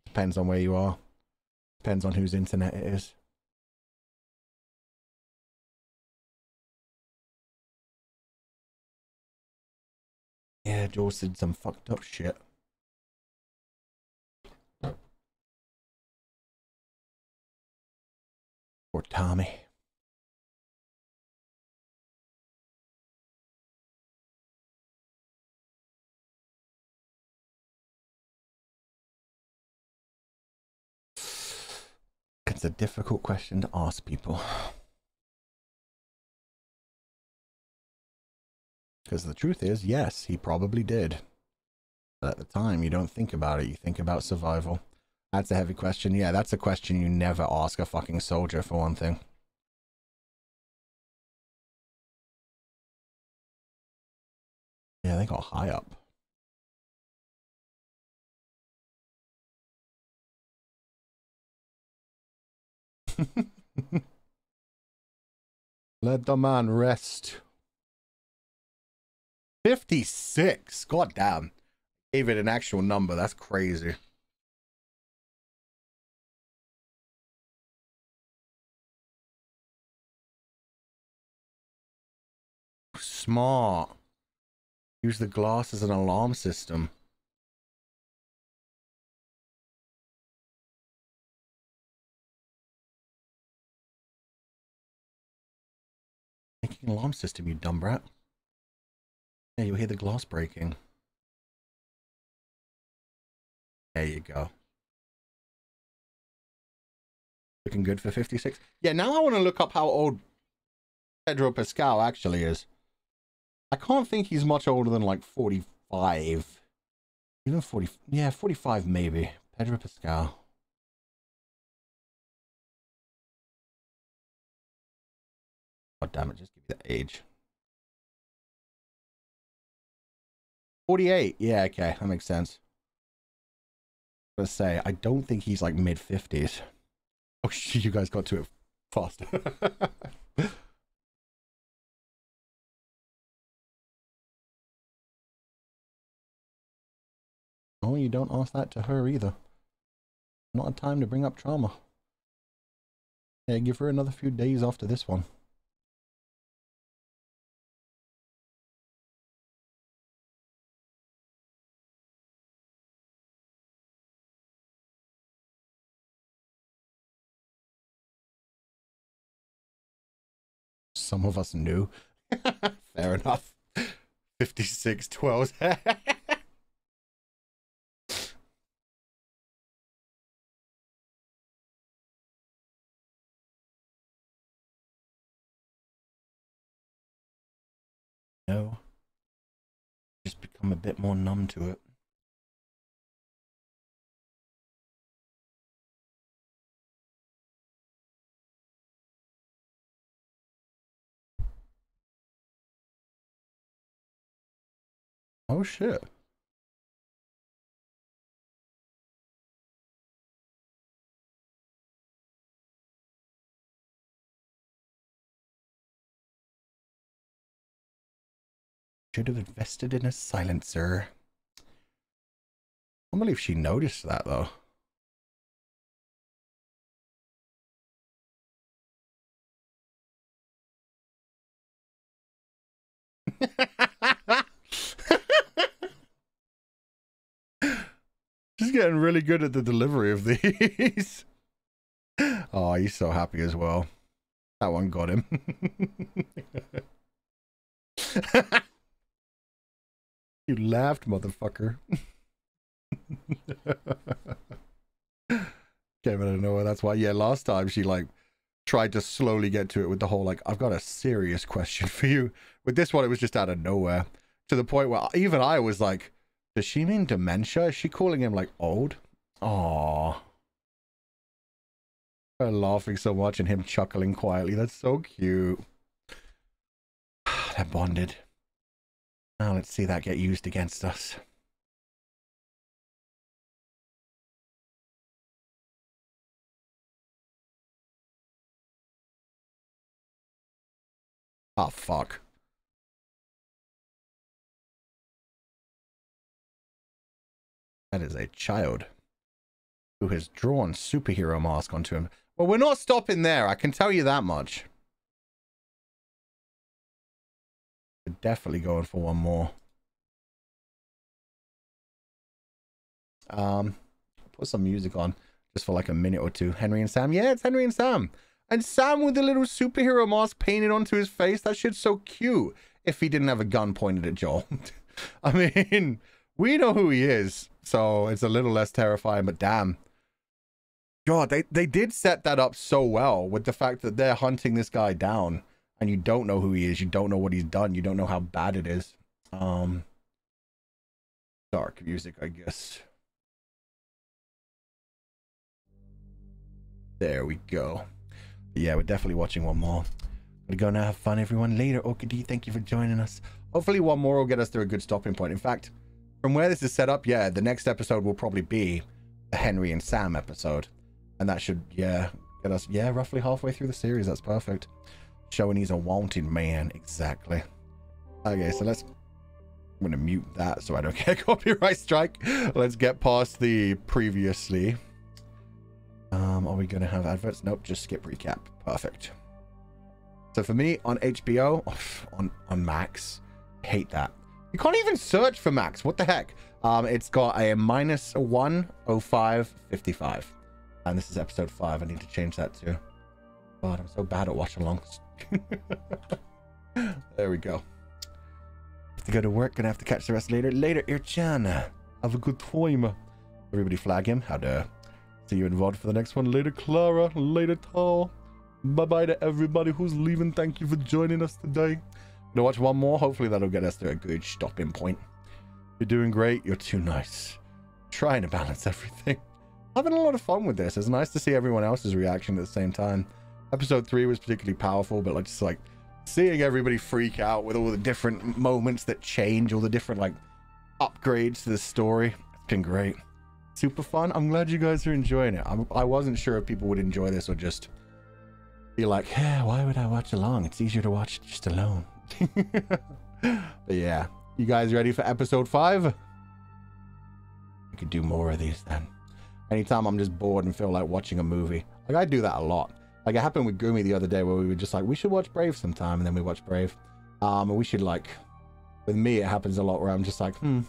depends on where you are. Depends on whose internet it is. Yeah, Jules did some fucked up shit. Poor Tommy. It's a difficult question to ask people. Because the truth is, yes, he probably did. But at the time, you don't think about it. You think about survival. That's a heavy question. Yeah, that's a question you never ask a fucking soldier, for one thing. Yeah, they got high up. Let the man rest. 56. God damn. Gave it an actual number. That's crazy. Smart. Use the glass as an alarm system. Making an alarm system, you dumb brat. Yeah, you'll hear the glass breaking. There you go. Looking good for 56. Yeah, now I want to look up how old Pedro Pascal actually is. I can't think he's much older than like 45. Even 40. Yeah, 45 maybe. Pedro Pascal. God damn it, just give me the age. 48. Yeah, okay, that makes sense. I was gonna say, I don't think he's like mid-50s. Oh shit, you guys got to it fast. Oh, you don't ask that to her either. Not a time to bring up trauma. Yeah, give her another few days after this one. Some of us knew. Fair enough. 56 12. No. Just become a bit more numb to it. Oh shit. Should have invested in a silencer. I can't believe she noticed that though. She's getting really good at the delivery of these. Oh, he's so happy as well. That one got him. You laughed, motherfucker. Came out of nowhere. That's why, yeah, last time she like tried to slowly get to it with the whole like, I've got a serious question for you. With this one, it was just out of nowhere, to the point where even I was like, does she mean dementia? Is she calling him like old? Aww. Her laughing so much and him chuckling quietly. That's so cute. They're bonded. Now let's see that get used against us. Oh, fuck. That is a child who has drawn superhero mask onto him. Well, we're not stopping there. I can tell you that much. We're definitely going for one more. Put some music on just for like a minute or two. Henry and Sam. Yeah, it's Henry and Sam. And Sam with the little superhero mask painted onto his face. That shit's so cute. If he didn't have a gun pointed at Joel. I mean, we know who he is, so it's a little less terrifying, but damn. God, they did set that up so well with the fact that they're hunting this guy down and you don't know who he is. You don't know what he's done. You don't know how bad it is. Dark music, I guess. There we go. Yeah, we're definitely watching one more. Gonna go now, have fun, everyone. Later, Okadi, thank you for joining us. Hopefully one more will get us to a good stopping point. In fact, from where this is set up, yeah, the next episode will probably be the Henry and Sam episode. And that should, yeah, get us, yeah, roughly halfway through the series. That's perfect. Showing he's a wanted man. Exactly. Okay, so let's, I'm gonna mute that so I don't get a copyright strike. Let's get past the previously. Are we gonna have adverts? Nope, just skip recap. Perfect. So for me on HBO, on Max, I hate that. You can't even search for Max. What the heck? It's got a -10555. And this is episode 5. I need to change that too. God, I'm so bad at watch-alongs. There we go. Have to go to work. Gonna have to catch the rest later. Later, Irchan. Have a good time. Everybody flag him. How dare. See you in VOD for the next one. Later, Clara. Later, Tal. Bye-bye to everybody who's leaving. Thank you for joining us today. Gonna watch one more. Hopefully that'll get us to a good stopping point. You're doing great. You're too nice. Trying to balance everything. Having a lot of fun with this. It's nice to see everyone else's reaction at the same time. Episode 3 was particularly powerful, but like just like seeing everybody freak out with all the different moments that change, all the different like upgrades to the story. It's been great. Super fun. I'm glad you guys are enjoying it. I wasn't sure if people would enjoy this or just be like, yeah, why would I watch along? It's easier to watch just alone. But yeah, you guys ready for episode 5? We could do more of these then. Anytime I'm just bored and feel like watching a movie. Like I do that a lot. Like it happened with Gumi the other day where we were just like, we should watch Brave sometime, and then we watch Brave. And we should like, with me it happens a lot where I'm just like, I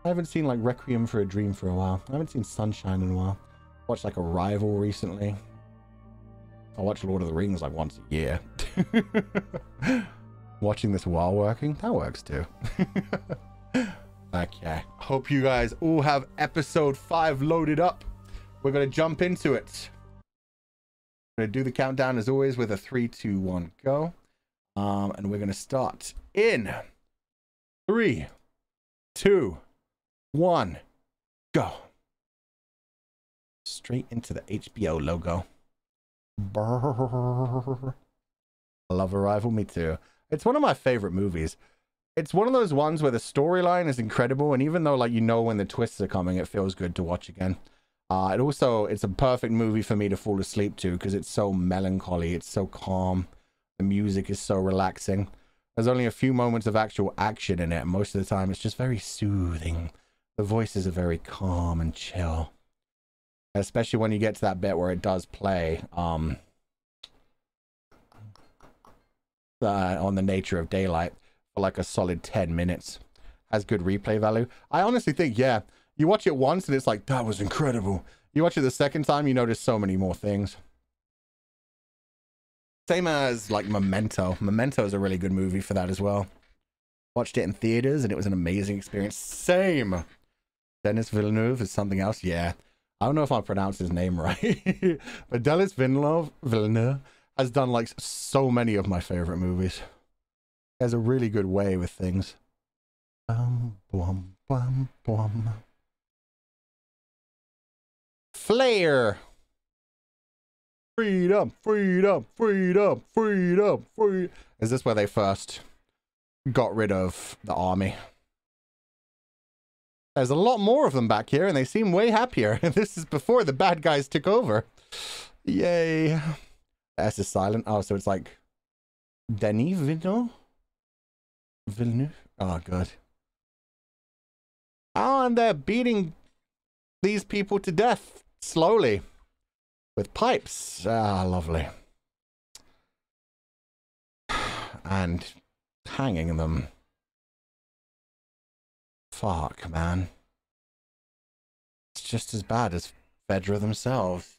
haven't seen like Requiem for a Dream for a while. I haven't seen Sunshine in a while. Watched like Arrival recently. I watch Lord of the Rings like once a year. Watching this while working, that works too. Okay, hope you guys all have episode 5 loaded up. We're gonna jump into it. I'm gonna do the countdown as always with a 3, 2, 1, go. And we're gonna start in 3, 2, 1, go. Straight into the HBO logo. Brrr. I love Arrival. Me too. It's one of my favorite movies. It's one of those ones where the storyline is incredible, and even though like you know when the twists are coming, it feels good to watch again. It's a perfect movie for me to fall asleep to because it's so melancholy, it's so calm, the music is so relaxing. There's only a few moments of actual action in it. Most of the time, it's just very soothing. The voices are very calm and chill. Especially when you get to that bit where it does play on the nature of daylight for like a solid 10 minutes. Has good replay value. I honestly think, yeah, you watch it once and it's like, that was incredible. You watch it the second time, you notice so many more things. Same as like Memento. Memento is a really good movie for that as well. Watched it in theaters and it was an amazing experience. Same. Denis Villeneuve is something else. Yeah. I don't know if I pronounced his name right. But Denis Villeneuve has done like so many of my favorite movies. He has a really good way with things. Flare. Freedom, freedom, freedom, freedom, freedom. Is this where they first got rid of the army? There's a lot more of them back here, and they seem way happier. And this is before the bad guys took over. Yay. The S is silent. Oh, so it's like Denis Villeneuve? Oh, good. Oh, and they're beating these people to death slowly with pipes. Ah, lovely. And hanging them. Fuck, man. It's just as bad as Fedra themselves.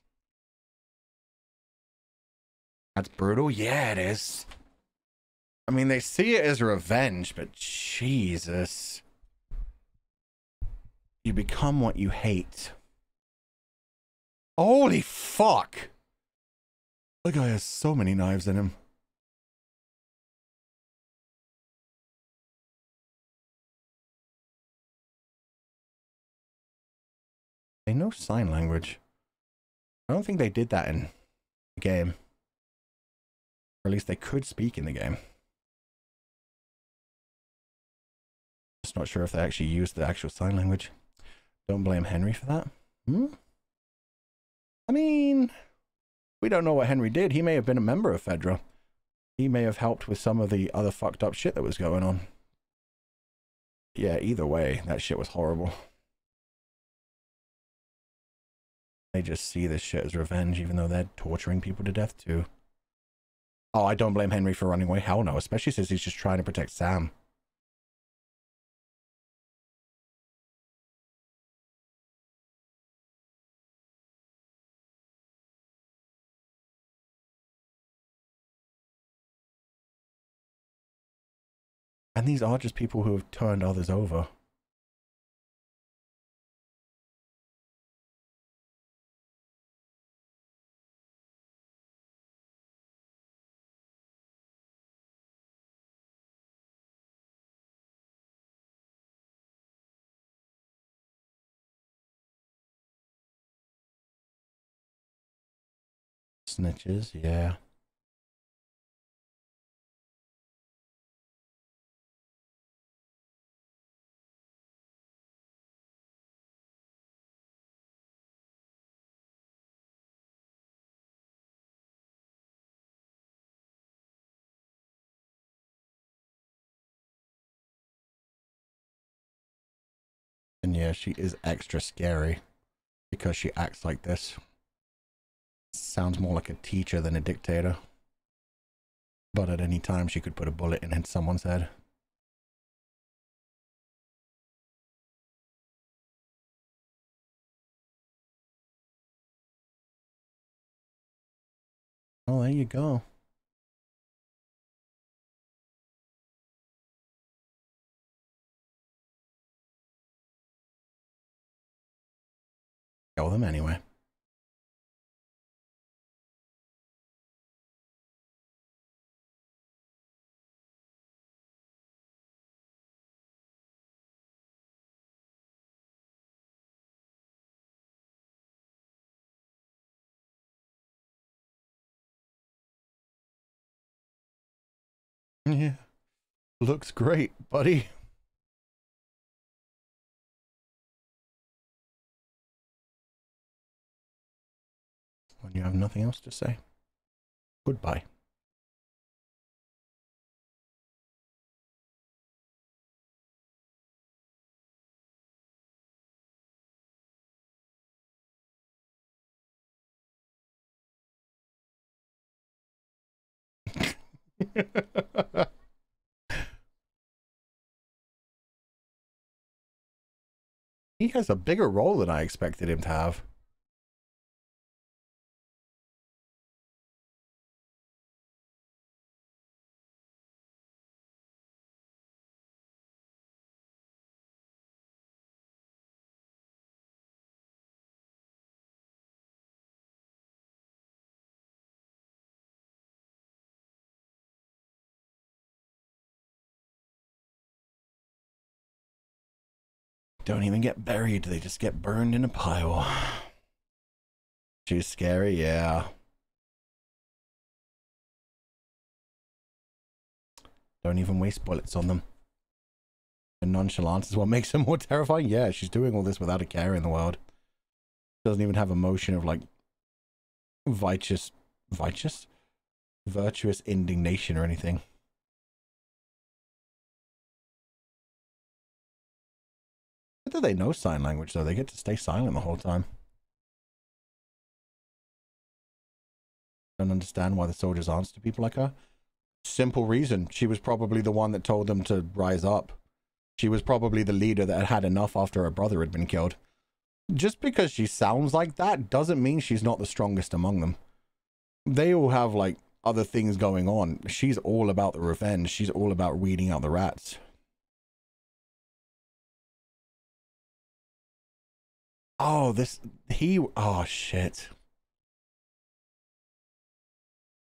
That's brutal? Yeah, it is. I mean, they see it as revenge, but Jesus. You become what you hate. Holy fuck! That guy has so many knives in him. They know sign language. I don't think they did that in the game. Or at least they could speak in the game. Just not sure if they actually used the actual sign language. Don't blame Henry for that. I mean, we don't know what Henry did. He may have been a member of Fedra. He may have helped with some of the other fucked up shit that was going on. Yeah, either way, that shit was horrible. They just see this shit as revenge, even though they're torturing people to death too. Oh, I don't blame Henry for running away. Hell no, especially since he's just trying to protect Sam. And these are just people who have turned others over. Snitches, yeah. And yeah, she is extra scary because she acts like this. Sounds more like a teacher than a dictator. But at any time, she could put a bullet in someone's head. Oh, there you go. Kill them anyway. Yeah. Looks great, buddy. When you have nothing else to say, goodbye. He has a bigger role than I expected him to have. Don't even get buried, they just get burned in a pile. Too scary, yeah. Don't even waste bullets on them. And nonchalance is what makes her more terrifying. Yeah, she's doing all this without a care in the world. Doesn't even have emotion of like virtuous indignation or anything. How do they know sign language though? They get to stay silent the whole time. Don't understand why the soldiers answer to people like her. Simple reason. She was probably the one that told them to rise up. She was probably the leader that had had enough after her brother had been killed. Just because she sounds like that doesn't mean she's not the strongest among them. They all have like other things going on. She's all about the revenge. She's all about weeding out the rats. Oh, oh shit.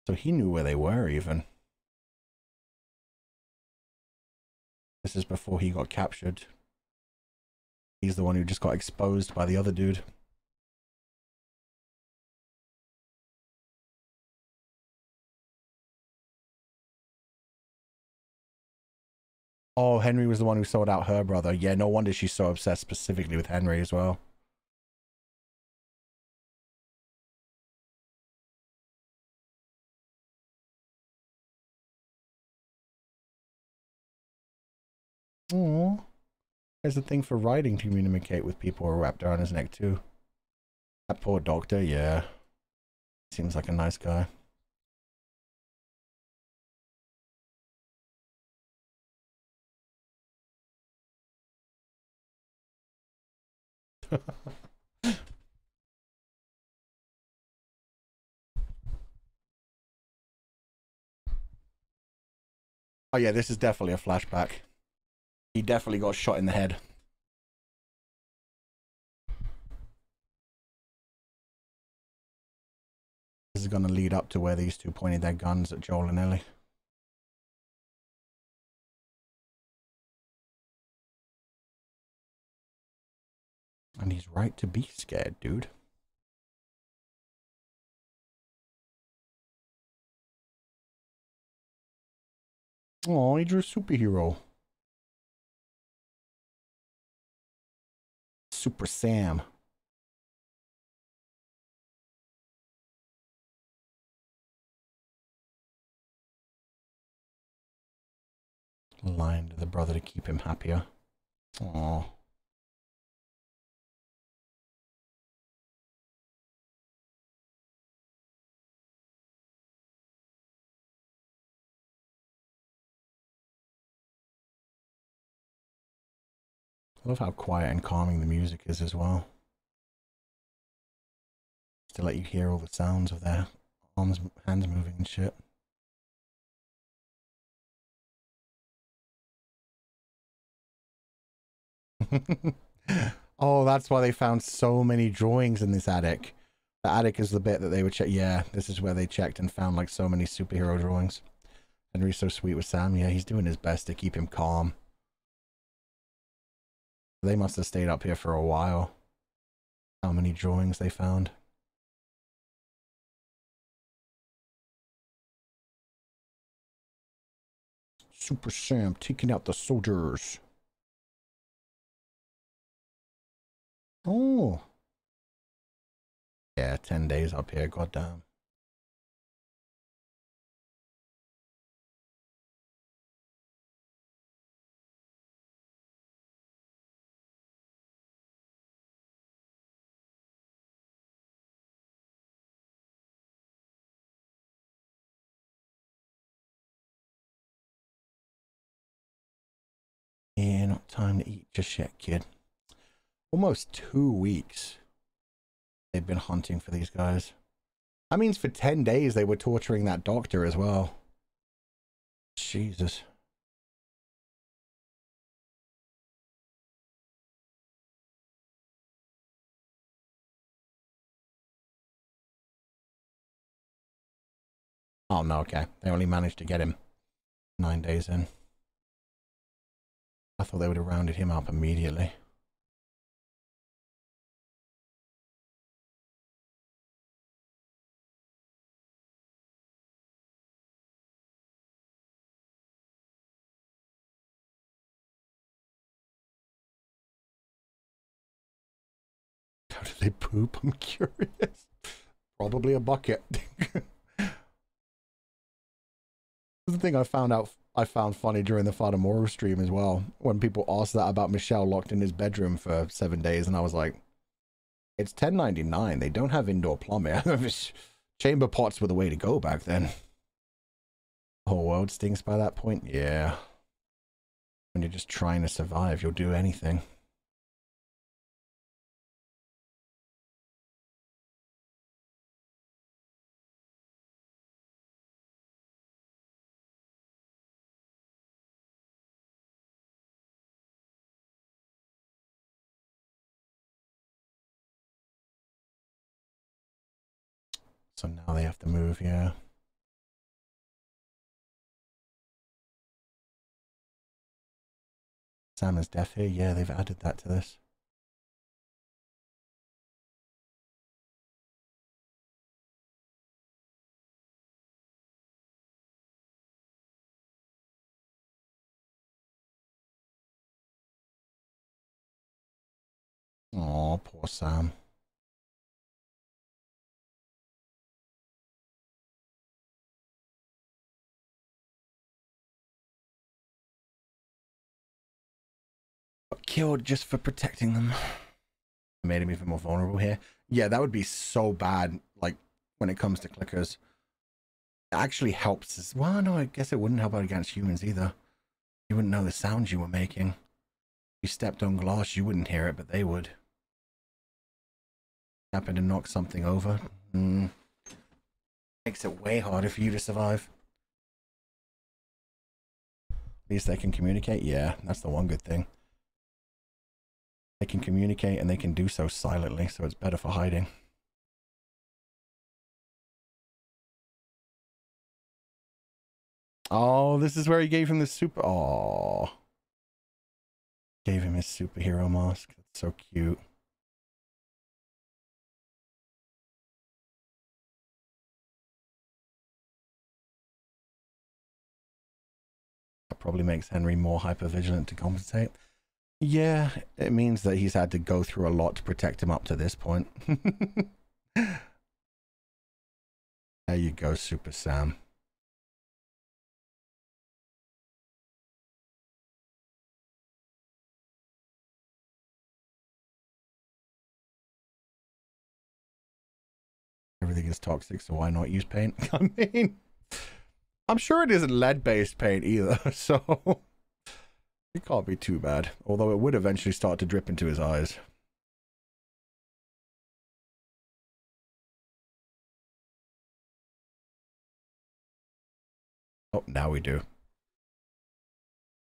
So he knew where they were even. This is before he got captured. He's the one who just got exposed by the other dude. Oh, Henry was the one who sold out her brother. Yeah, no wonder she's so obsessed specifically with Henry as well. Oh, there's a thing for writing to communicate with people who are wrapped around his neck too. That poor doctor, yeah. Seems like a nice guy. Oh yeah, this is definitely a flashback. He definitely got shot in the head. This is going to lead up to where these two pointed their guns at Joel and Ellie. And he's right to be scared, dude. Oh, he drew a superhero. Super Sam. Lying to the brother to keep him happier. Oh. I love how quiet and calming the music is as well. Just to let you hear all the sounds of their arms, hands moving and shit. Oh, that's why they found so many drawings in this attic. The attic is the bit that they would check. Yeah, this is where they checked and found like so many superhero drawings. Henry's so sweet with Sam. Yeah, he's doing his best to keep him calm. They must have stayed up here for a while. How many drawings they found. Super Sam taking out the soldiers. Oh. Yeah, 10 days up here, goddamn. Not time to eat just yet, kid. Almost 2 weeks they've been hunting for these guys. That means for 10 days they were torturing that doctor as well. Jesus. Oh, no, okay. They only managed to get him 9 days in. I thought they would have rounded him up immediately. How did they poop? I'm curious. Probably a bucket. The thing I found funny during the Father Moro stream as well, when people asked that about Michelle locked in his bedroom for 7 days, and I was like, it's 1099. They don't have indoor plumbing. Chamber pots were the way to go back then. The whole world stinks by that point. Yeah. When you're just trying to survive, you'll do anything. So now they have to move, yeah. Sam is deaf here. Yeah, they've added that to this. Oh, poor Sam. Got killed just for protecting them. Made him even more vulnerable here. Yeah, that would be so bad, like, when it comes to clickers. It actually helps as well. No, I guess it wouldn't help out against humans either. You wouldn't know the sounds you were making. If you stepped on glass, you wouldn't hear it, but they would. Happen to knock something over. Makes it way harder for you to survive. At least they can communicate. Yeah, that's the one good thing. They can communicate and they can do so silently, so it's better for hiding. Oh, this is where he gave him the super... Oh. Gave him his superhero mask. That's so cute. That probably makes Henry more hypervigilant to compensate. Yeah, it means that he's had to go through a lot to protect him up to this point. There you go, Super Sam. Everything is toxic, so why not use paint? I mean, I'm sure it isn't lead-based paint either, so it can't be too bad. Although it would eventually start to drip into his eyes. Oh, now we do.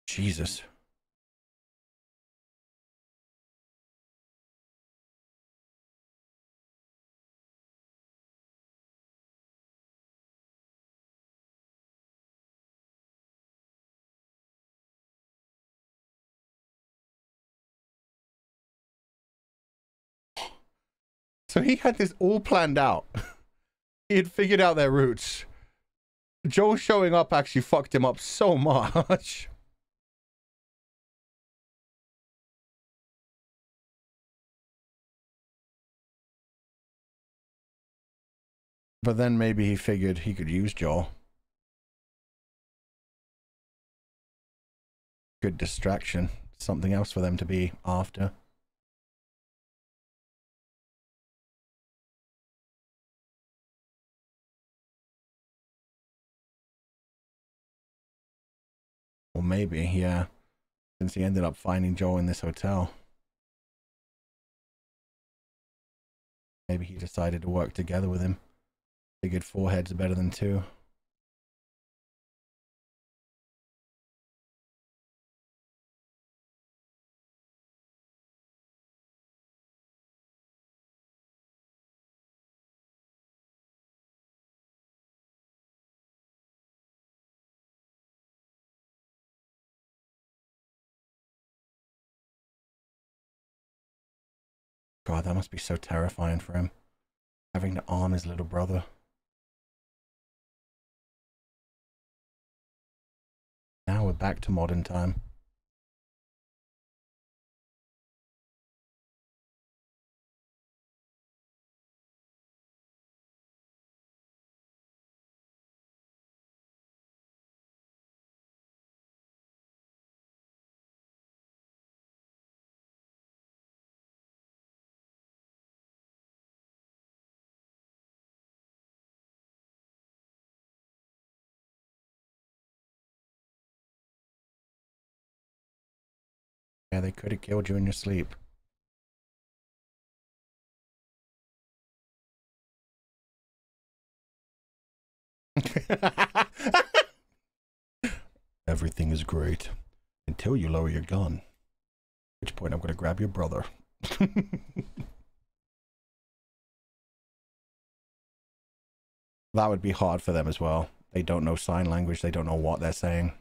Jesus. So he had this all planned out. He had figured out their routes. Joe showing up actually fucked him up so much. But then maybe he figured he could use Joel. Good distraction. Something else for them to be after. Or maybe, yeah. Since he ended up finding Joel in this hotel. Maybe he decided to work together with him. Figured 4 heads are better than 2. God, that must be so terrifying for him. Having to arm his little brother. Now we're back to modern time. Yeah, they could have killed you in your sleep. Everything is great until you lower your gun. At which point I'm going to grab your brother. That would be hard for them as well. They don't know sign language. They don't know what they're saying.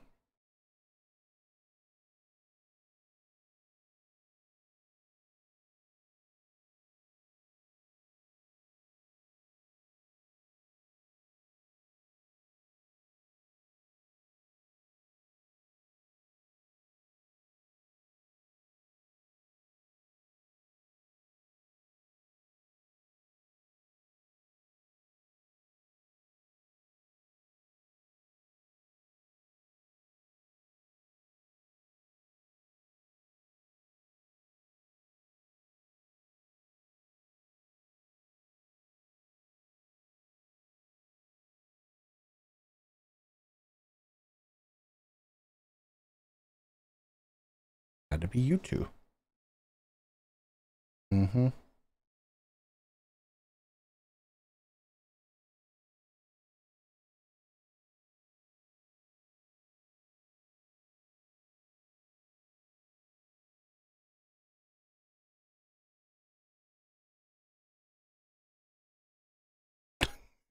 Had to be you two. Mm-hmm.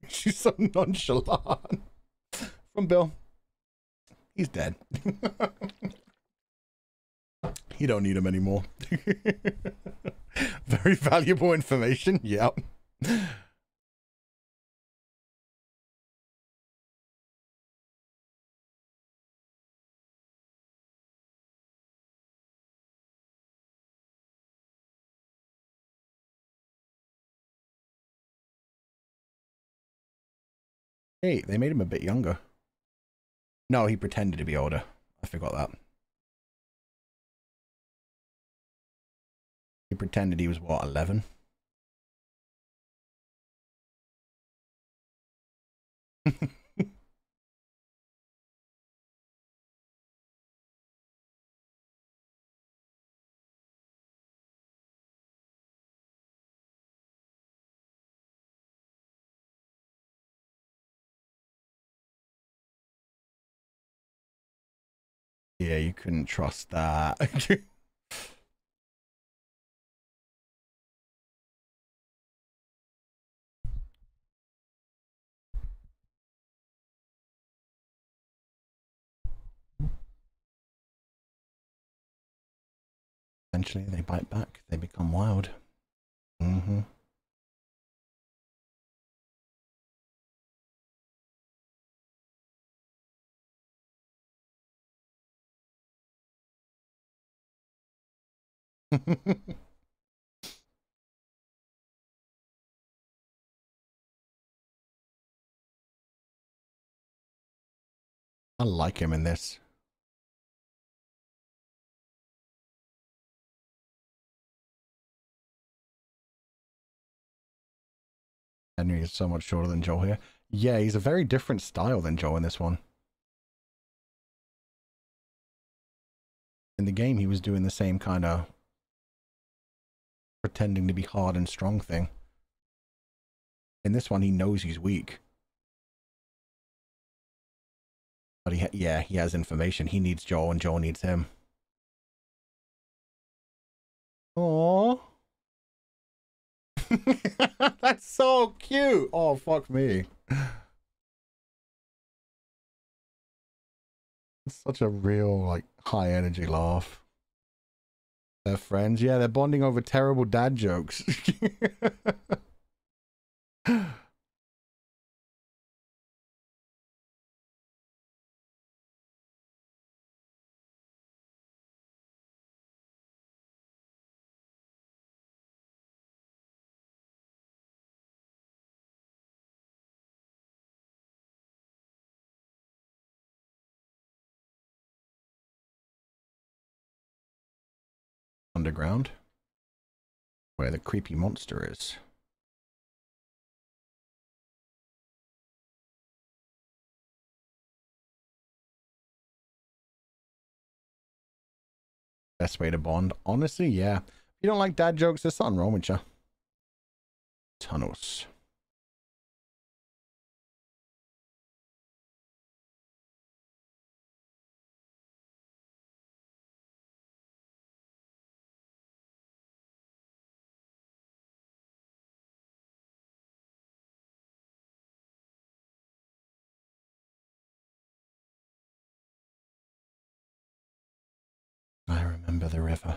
She's so nonchalant. From Bill. He's dead. You don't need him anymore. Very valuable information. Yep. Hey, they made him a bit younger. No, he pretended to be older. I forgot that. He pretended he was, what, 11? Yeah, you couldn't trust that. Eventually, they bite back. They become wild. Mm-hmm. I like him in this. Henry is so much shorter than Joel here. Yeah, he's a very different style than Joel in this one. In the game, he was doing the same kind of pretending to be hard and strong thing. In this one, he knows he's weak. But yeah, he has information. He needs Joel and Joel needs him. Aww. That's so cute. Oh, fuck me. It's such a real, like, high energy laugh. They're friends. Yeah, they're bonding over terrible dad jokes. Underground, where the creepy monster is. Best way to bond. Honestly, yeah. If you don't like dad jokes, there's something wrong with you. Tunnels. I remember the river.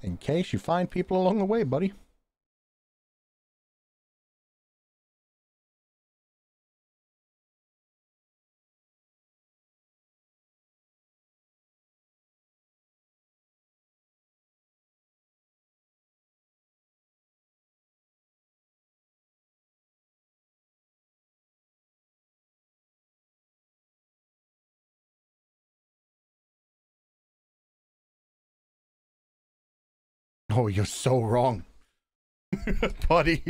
In case you find people along the way, buddy. Oh, you're so wrong. Buddy.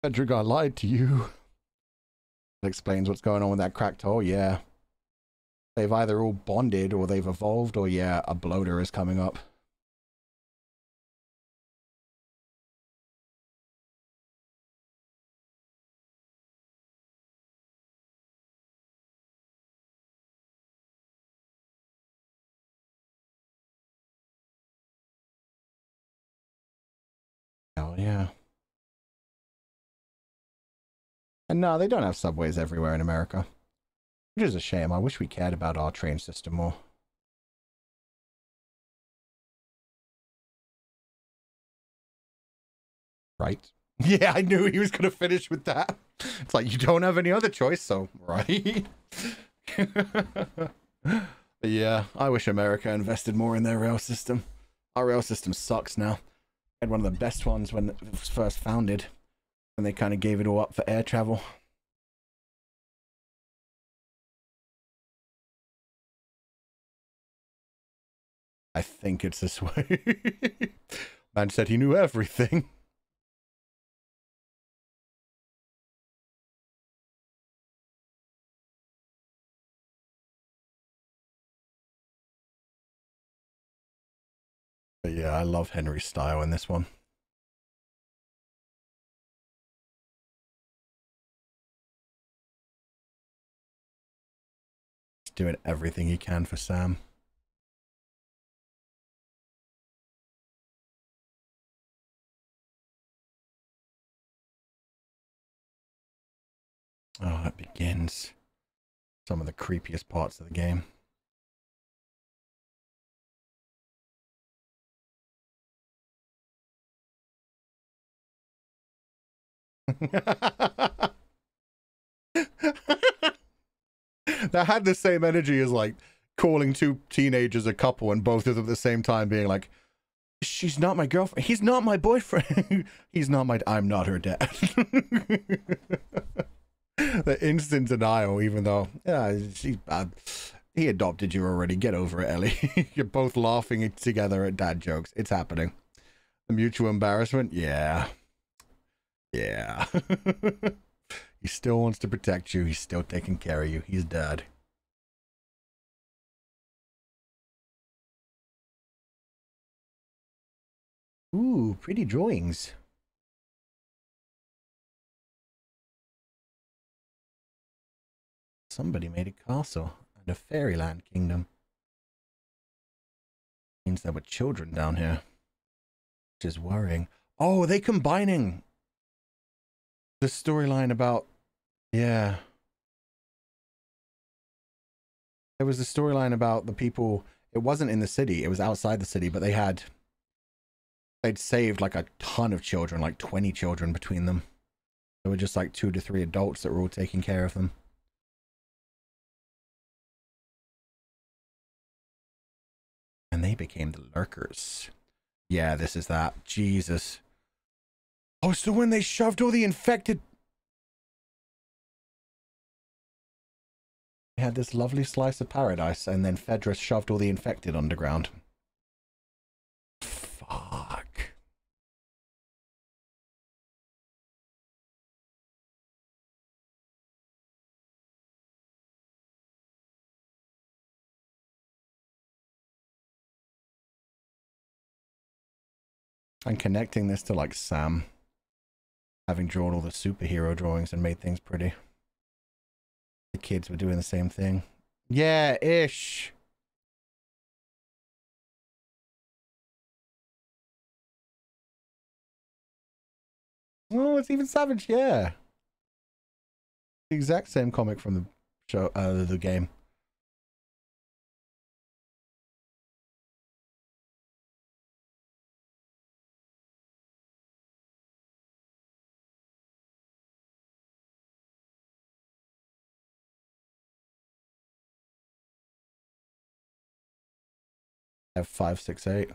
Pedrick, I lied to you. That explains what's going on with that cracked hole, yeah. They've either all bonded or they've evolved, or yeah, a bloater is coming up. Hell yeah. And no, they don't have subways everywhere in America. Which is a shame. I wish we cared about our train system more. Right? Yeah, I knew he was going to finish with that. It's like, you don't have any other choice, so, right? Yeah, I wish America invested more in their rail system. Our rail system sucks now. We had one of the best ones when it was first founded, and they kind of gave it all up for air travel. I think it's this way. Man said he knew everything. But yeah, I love Henry's style in this one. He's doing everything he can for Sam. Oh, it begins. Some of the creepiest parts of the game. That had the same energy as like calling two teenagers a couple and both of them at the same time being like, she's not my girlfriend, he's not my boyfriend, he's not my, I'm not her dad. The instant denial, even though, yeah, she's bad. He adopted you already. Get over it, Ellie. You're both laughing together at dad jokes. It's happening. The mutual embarrassment? Yeah. Yeah. He still wants to protect you. He's still taking care of you. He's dad. Ooh, pretty drawings. Somebody made a castle and a fairyland kingdom. Means there were children down here. Which is worrying. Oh, are they combining the storyline about... Yeah. There was a storyline about the people... It wasn't in the city. It was outside the city, but they'd saved like a ton of children, like 20 children between them. There were just like 2 to 3 adults that were all taking care of them. And they became the lurkers. Yeah, this is that. Jesus. Oh, so when they shoved all the infected... They had this lovely slice of paradise, and then Fedra shoved all the infected underground. Fuck. And connecting this to like Sam having drawn all the superhero drawings and made things pretty. The kids were doing the same thing. Yeah, ish. Oh, it's even Savage, yeah. The exact same comic from the show, the game. F568.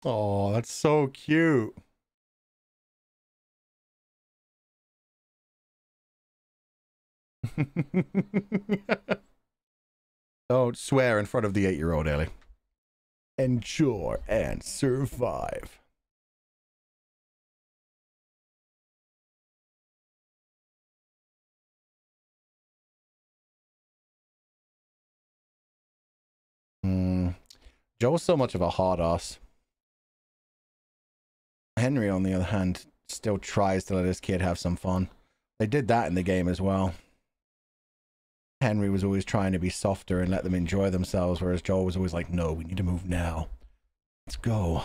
Oh, that's so cute. Don't swear in front of the 8-year-old, Ellie. Endure and survive. Joel's so much of a hard ass. Henry, on the other hand, still tries to let his kid have some fun. They did that in the game as well. Henry was always trying to be softer and let them enjoy themselves, whereas Joel was always like, no, we need to move now. Let's go.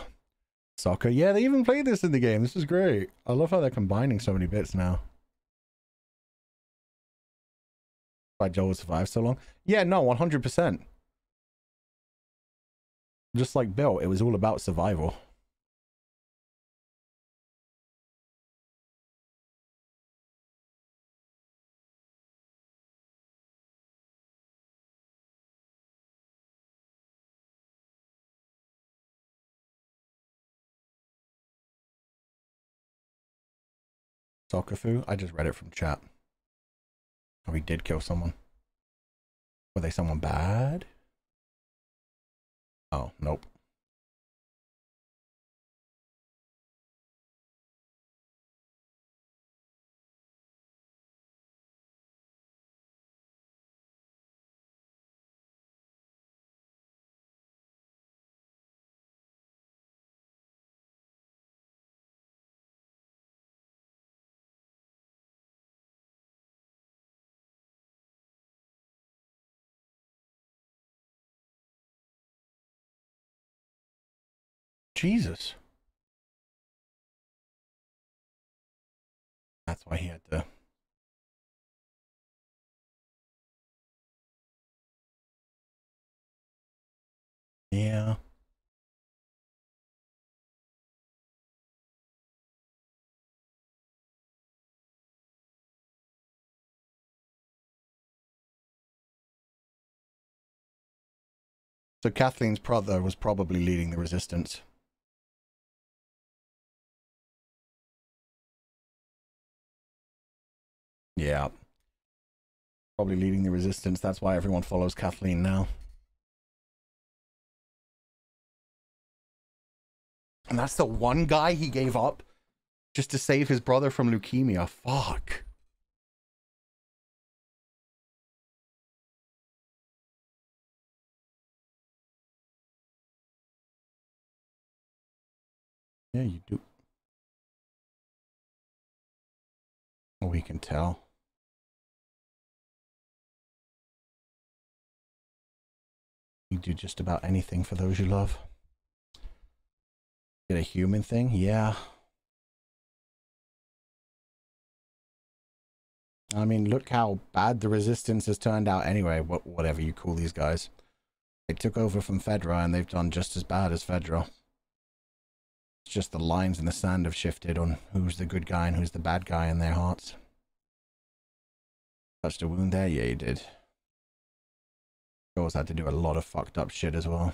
Soccer. Yeah, they even played this in the game. This is great. I love how they're combining so many bits now. Why Joel survived so long? Yeah, no, 100%. Just like Bill, it was all about survival. Sokafu? I just read it from chat. Oh, he did kill someone. Were they someone bad? Oh, nope. Jesus. That's why he had to... Yeah. So Kathleen's brother was probably leading the resistance. Yeah. Probably leading the resistance. That's why everyone follows Kathleen now. And that's the one guy he gave up just to save his brother from leukemia. Fuck. Yeah, you do. We can tell. You do just about anything for those you love. Did a human thing? Yeah. I mean, look how bad the resistance has turned out anyway, whatever you call these guys. They took over from Fedra and they've done just as bad as Fedra. It's just the lines in the sand have shifted on who's the good guy and who's the bad guy in their hearts. Touched a wound there? Yeah, you did. Joel's had to do a lot of fucked up shit as well.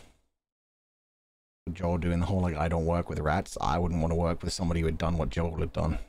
Joel doing the whole, like, I don't work with rats. I wouldn't want to work with somebody who had done what Joel had done.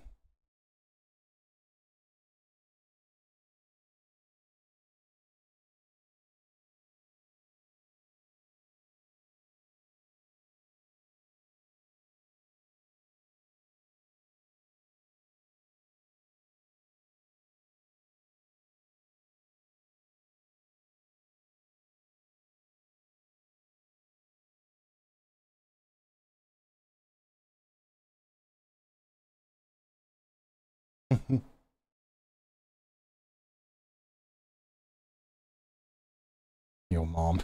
Your mom.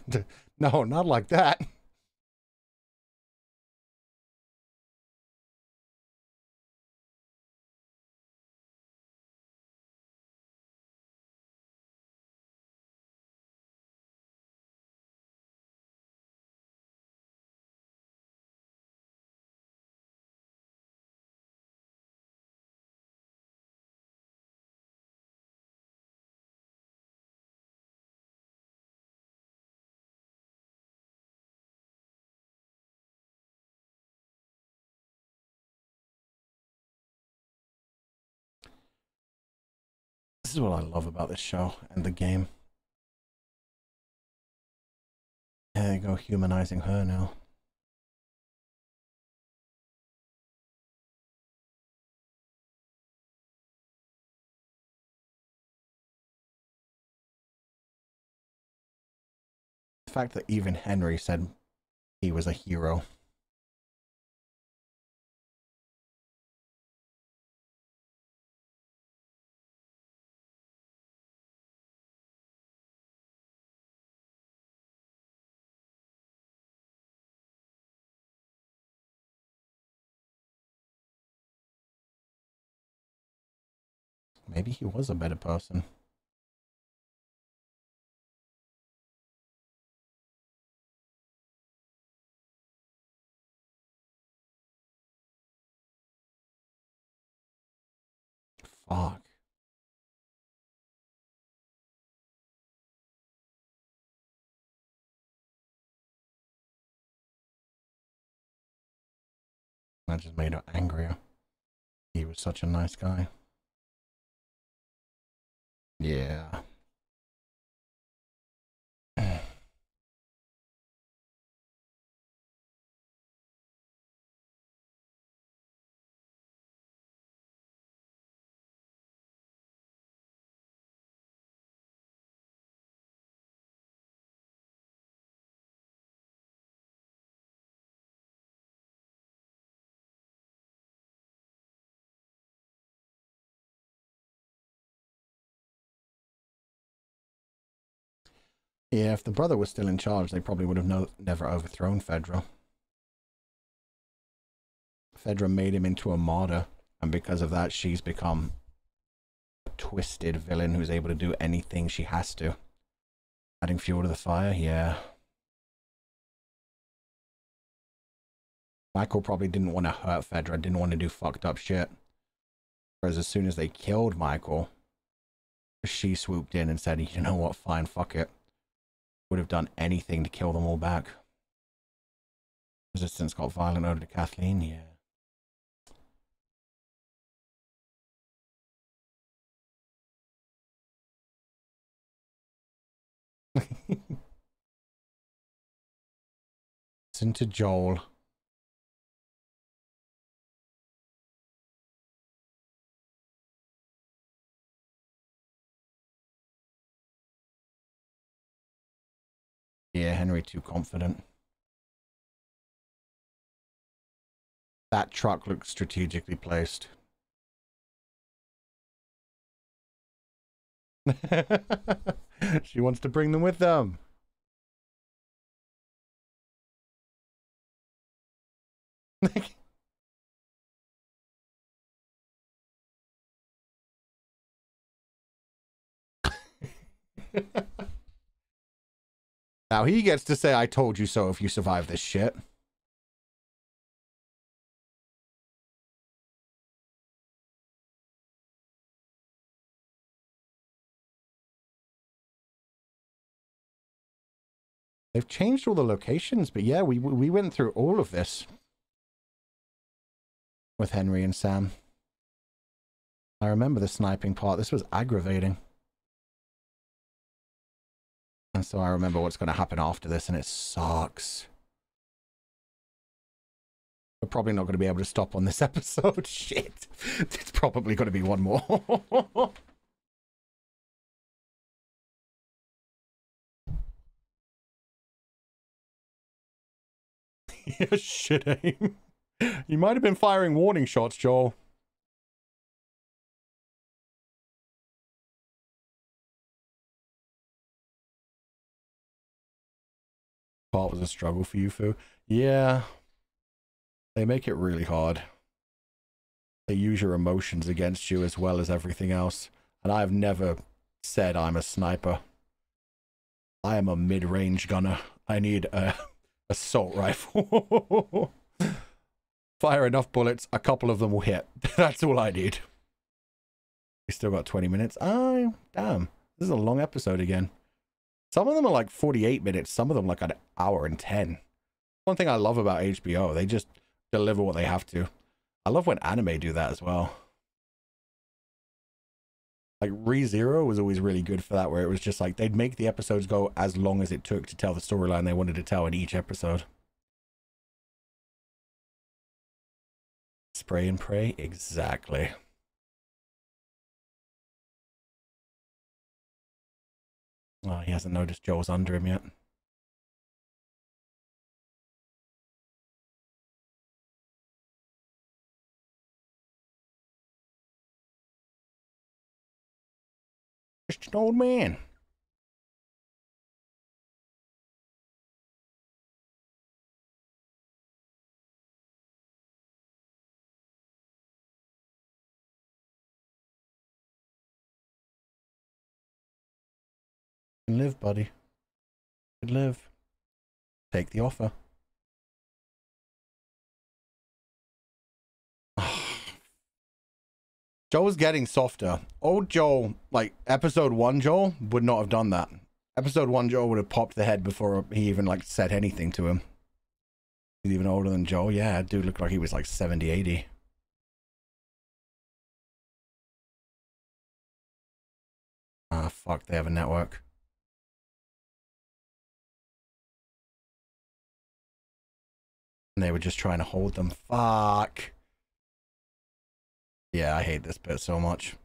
No, not like that. This is what I love about this show and the game. There you go, humanizing her now. The fact that even Henry said he was a hero. Maybe he was a better person. Fuck. That just made her angrier. He was such a nice guy. Yeah. Yeah, if the brother was still in charge, they probably would have never overthrown Fedra. Fedra made him into a martyr, and because of that, she's become a twisted villain who's able to do anything she has to. Adding fuel to the fire, yeah. Michael probably didn't want to hurt Fedra, didn't want to do fucked up shit. Whereas as soon as they killed Michael, she swooped in and said, you know what, fine, fuck it. would have done anything to kill them all back. Resistance got violent over to Kathleen, yeah. Listen to Joel. Yeah, Henry too confident. That truck looks strategically placed. She wants to bring them with them. Now he gets to say, I told you so if you survive this shit. They've changed all the locations, but yeah, we went through all of this with Henry and Sam. I remember the sniping part. This was aggravating. And so I remember what's going to happen after this, and it sucks. We're probably not going to be able to stop on this episode. Shit. It's probably going to be one more. Yeah, shit aim. You might have been firing warning shots, Joel. Part was a struggle for you, Fu. Yeah. They make it really hard. They use your emotions against you as well as everything else. And I've never said I'm a sniper. I am a mid-range gunner. I need a assault rifle. Fire enough bullets, a couple of them will hit. That's all I need. We still got 20 minutes. Oh, damn. This is a long episode again. Some of them are like 48 minutes. Some of them like an hour and 10. One thing I love about HBO, they just deliver what they have to. I love when anime do that as well. Like ReZero was always really good for that, where it was just like they'd make the episodes go as long as it took to tell the storyline they wanted to tell in each episode. Spray and pray? Exactly. Oh, he hasn't noticed Joel's under him yet. Just an old man. You can live, buddy. You can live. Take the offer. Joel's getting softer. Old Joel, like episode 1 Joel, would not have done that. Episode 1 Joel would have popped the head before he even like said anything to him. He's even older than Joel. Yeah, dude looked like he was like 70, 80. Ah, fuck, they have a network. And they were just trying to hold them. Fuck. Yeah, I hate this bit so much.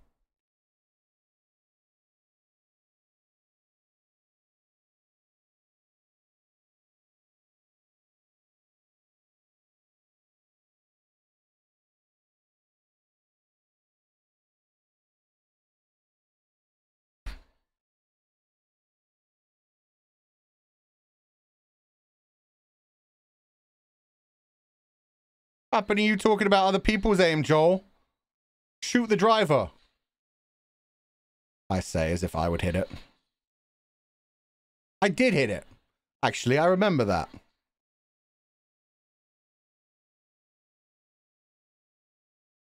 What happened to you talking about other people's aim, Joel? Shoot the driver. I say as if I would hit it. I did hit it. Actually, I remember that.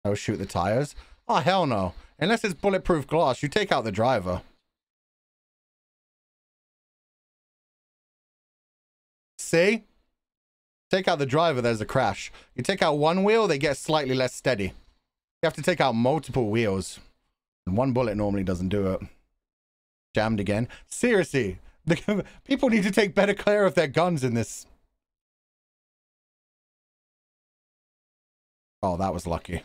Oh, shoot the tires? Oh, hell no. Unless it's bulletproof glass, you take out the driver. See? Take out the driver, there's a crash. You take out one wheel, they get slightly less steady. You have to take out multiple wheels. And one bullet normally doesn't do it. Jammed again. Seriously, people need to take better care of their guns in this. Oh, that was lucky.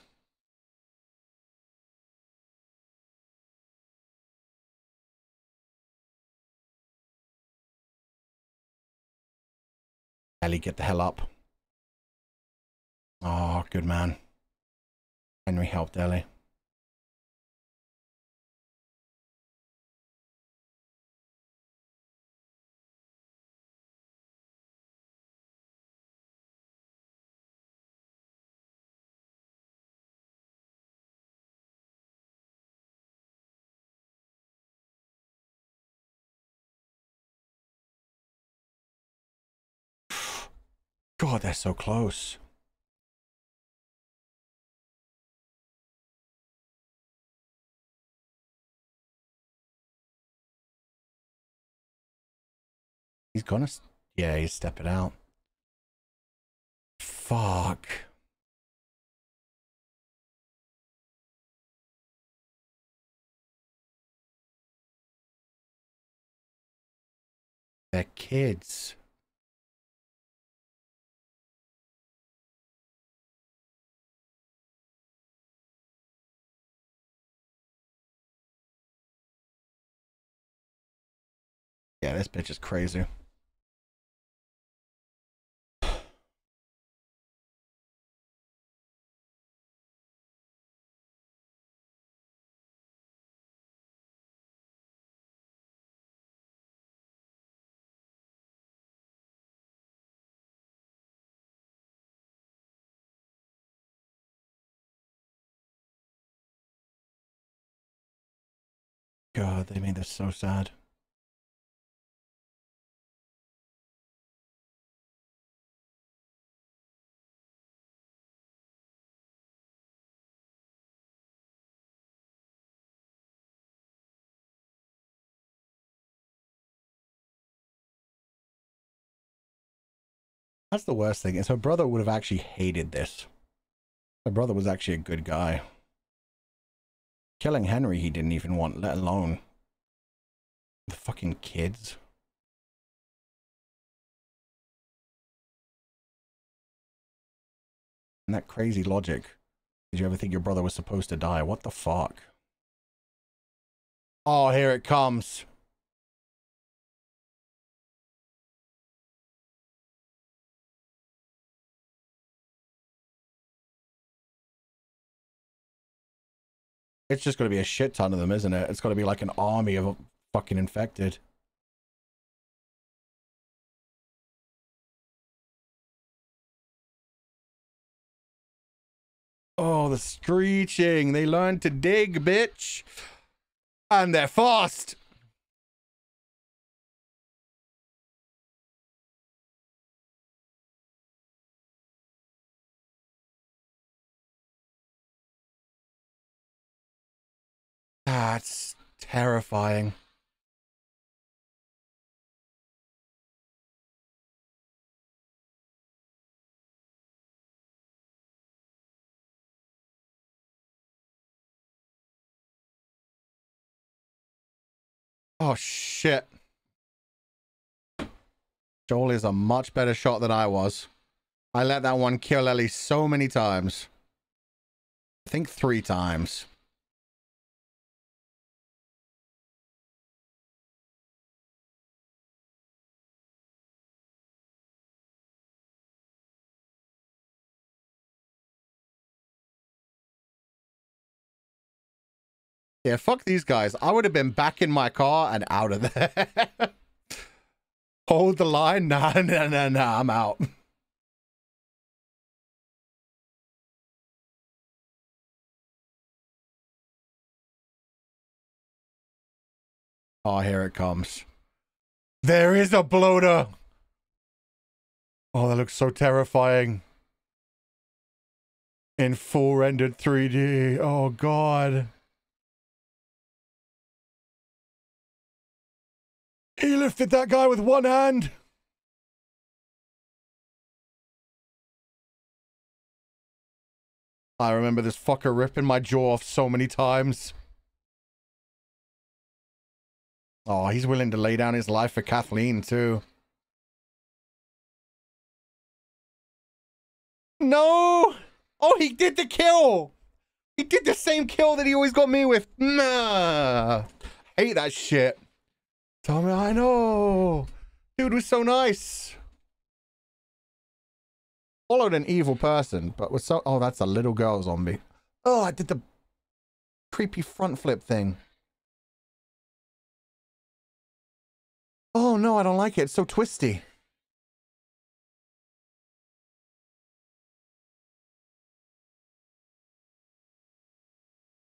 Ellie, get the hell up. Oh, good man. Henry helped Ellie. God, they're so close. He's gonna... Yeah, he's stepping out. Fuck. They're kids. Yeah, this bitch is crazy. God, they made this so sad. That's the worst thing, is her brother would have actually hated this. Her brother was actually a good guy. Killing Henry he didn't even want, let alone the fucking kids. And that crazy logic. Did you ever think your brother was supposed to die? What the fuck? Oh, here it comes. It's just going to be a shit ton of them, isn't it? It's going to be like an army of fucking infected. Oh, the screeching. They learned to dig, bitch. And they're fast. That's terrifying. Oh, shit. Joel is a much better shot than I was. I let that one kill Ellie so many times. I think 3 times. Yeah, fuck these guys. I would have been back in my car and out of there. Hold the line. Nah, I'm out. Oh, here it comes. There is a bloater. Oh, that looks so terrifying. In full rendered 3D. Oh, God. He lifted that guy with one hand. I remember this fucker ripping my jaw off so many times. Oh, he's willing to lay down his life for Kathleen, too. No! Oh, he did the kill! He did the same kill that he always got me with. Nah. Hate that shit. Tell me, I know. Dude was so nice. Followed an evil person, but was so... Oh, that's a little girl zombie. Oh, I did the creepy front flip thing. Oh, no, I don't like it. It's so twisty.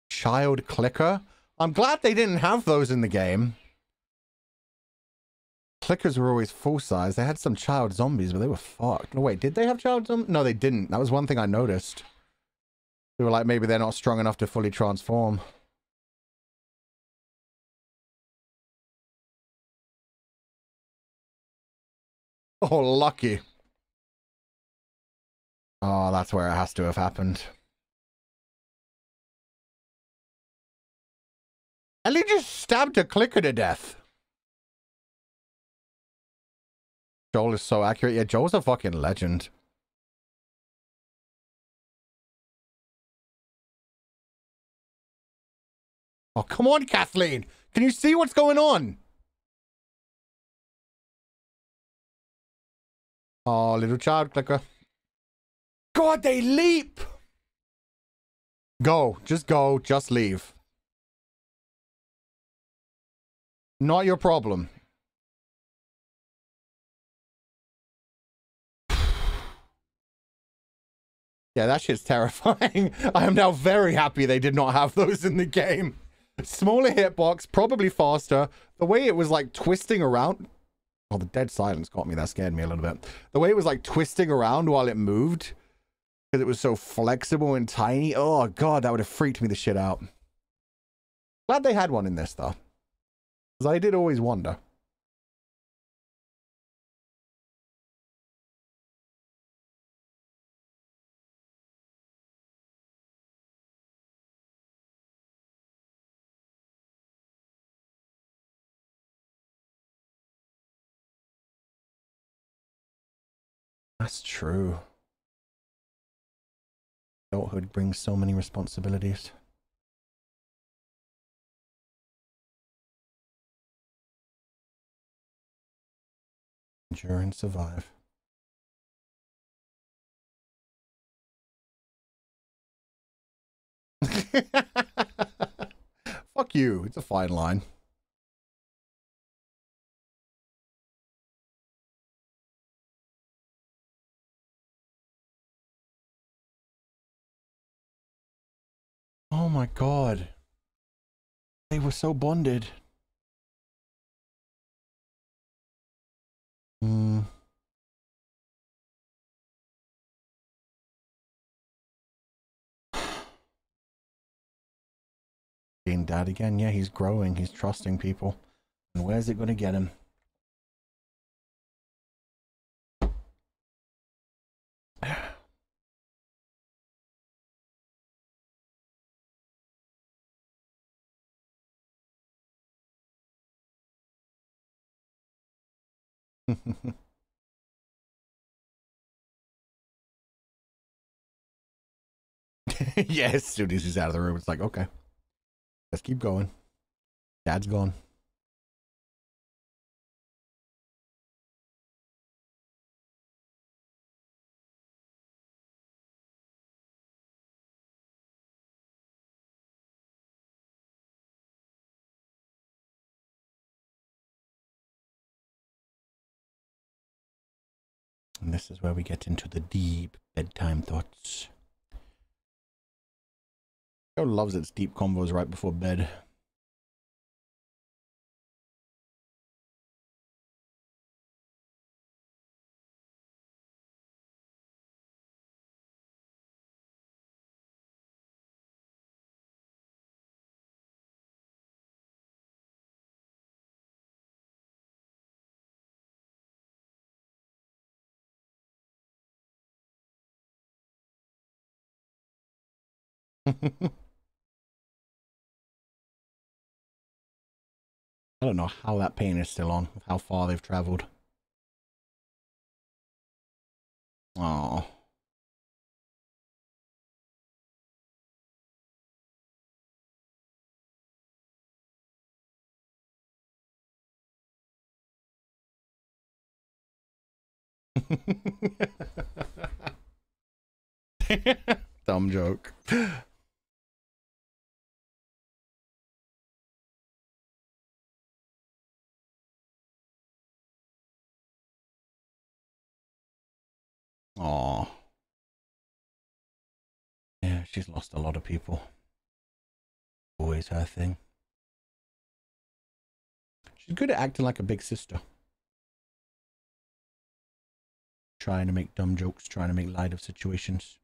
Child clicker? I'm glad they didn't have those in the game. Clickers were always full size. They had some child zombies, but they were fucked. No, wait, did they have child zombies? No, they didn't. That was one thing I noticed. They were like, maybe they're not strong enough to fully transform. Oh, lucky. Oh, that's where it has to have happened. Ellie just stabbed a clicker to death. Joel is so accurate. Yeah, Joel's a fucking legend. Oh, come on, Kathleen. Can you see what's going on? Oh, little child clicker. God, they leap. Go. Just go. Just leave. Not your problem. Yeah, that shit's terrifying. I am now very happy they did not have those in the game. Smaller hitbox, probably faster. The way it was like twisting around. Oh, the dead silence got me. That scared me a little bit. The way it was like twisting around while it moved. Because it was so flexible and tiny. Oh, God, that would have freaked me the shit out. Glad they had one in this, though. Because I did always wonder. That's true. Adulthood brings so many responsibilities. Endure and survive. Fuck you. It's a fine line. Oh my God. They were so bonded. Hmm. Being dad again? Yeah, he's growing. He's trusting people. And where's it going to get him? Yeah, as soon as he's out of the room, it's like, okay, let's keep going. Dad's gone. And this is where we get into the deep bedtime thoughts. Joe loves its deep combos right before bed. I don't know how that paint is still on, how far they've traveled. Oh. Dumb joke. Oh. Yeah, she's lost a lot of people. Always her thing. She's good at acting like a big sister. Trying to make dumb jokes, trying to make light of situations.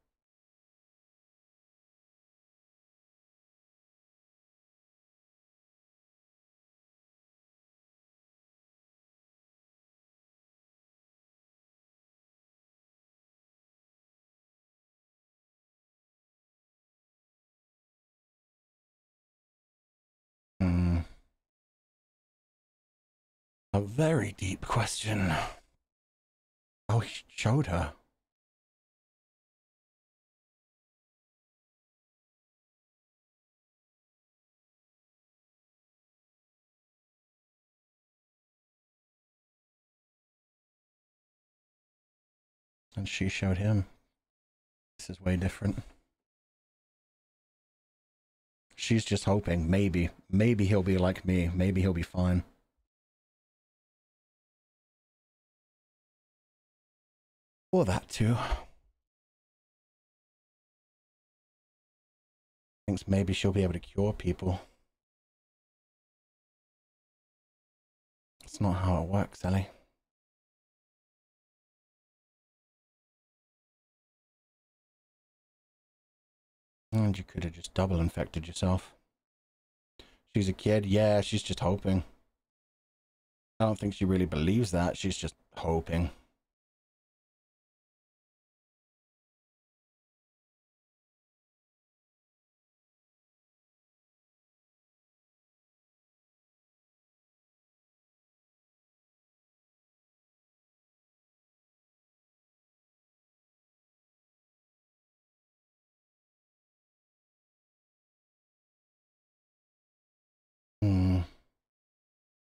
A very deep question. Oh, he showed her. And she showed him. This is way different. She's just hoping, maybe he'll be like me. Maybe he'll be fine. Or that too. Thinks maybe she'll be able to cure people. That's not how it works, Ellie. And you could have just double infected yourself. She's a kid. Yeah, she's just hoping. I don't think she really believes that. She's just hoping.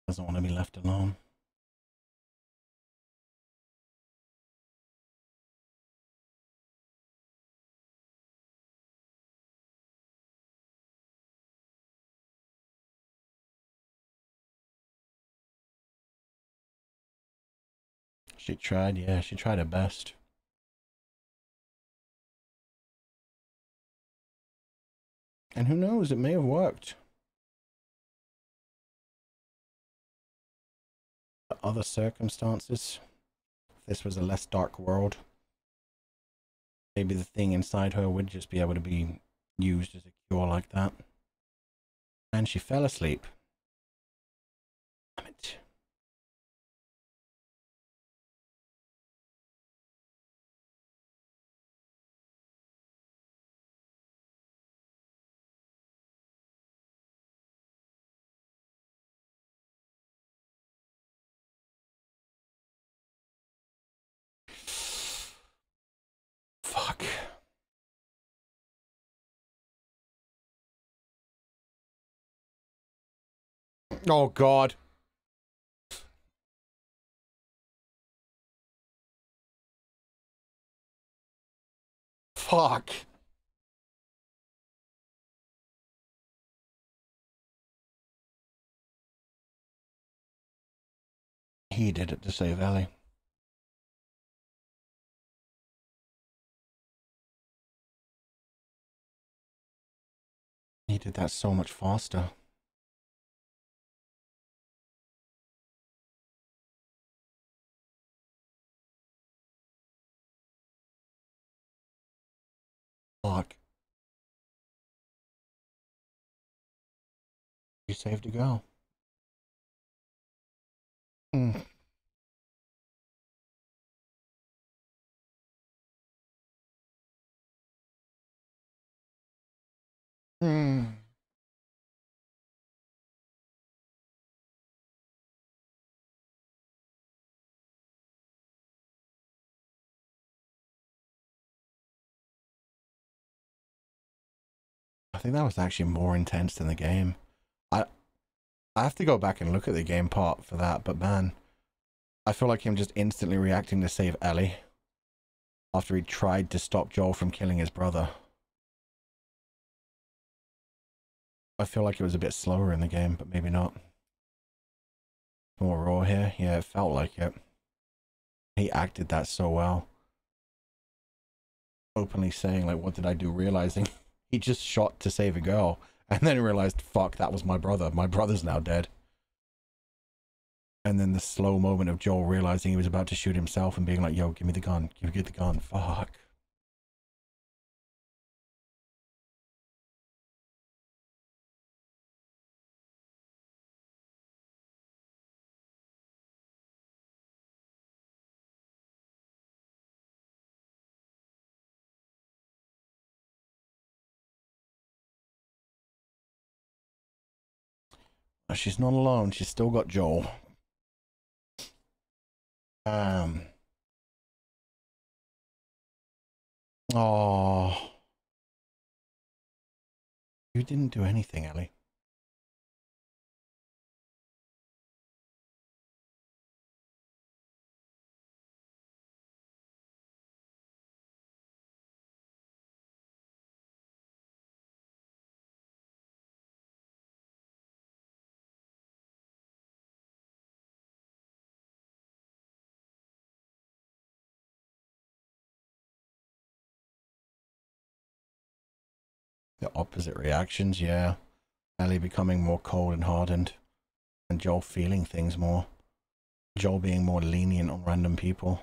Doesn't want to be left alone. She tried, yeah, she tried her best. And who knows, it may have worked. But other circumstances, if this was a less dark world, maybe the thing inside her would just be able to be used as a cure like that. And she fell asleep. Damn it. Fuck. Oh, God. Fuck. He did it to save Ellie. He did that so much faster. Fuck. You saved a girl. Mm. think that was actually more intense than the game. I have to go back and look at the game part for that, but man, I feel like him just instantly reacting to save Ellie after he tried to stop Joel from killing his brother. I feel like it was a bit slower in the game, but maybe not. More raw here. Yeah, it felt like it. He acted that so well. Openly saying, like, what did I do? Realizing he just shot to save a girl. And then realized, fuck, that was my brother. My brother's now dead. And then the slow moment of Joel realizing he was about to shoot himself and being like, yo, give me the gun. Give me the gun. Fuck. She's not alone. She's still got Joel. Oh. You didn't do anything, Ellie. The opposite reactions, yeah. Ellie becoming more cold and hardened, and Joel feeling things more. Joel being more lenient on random people.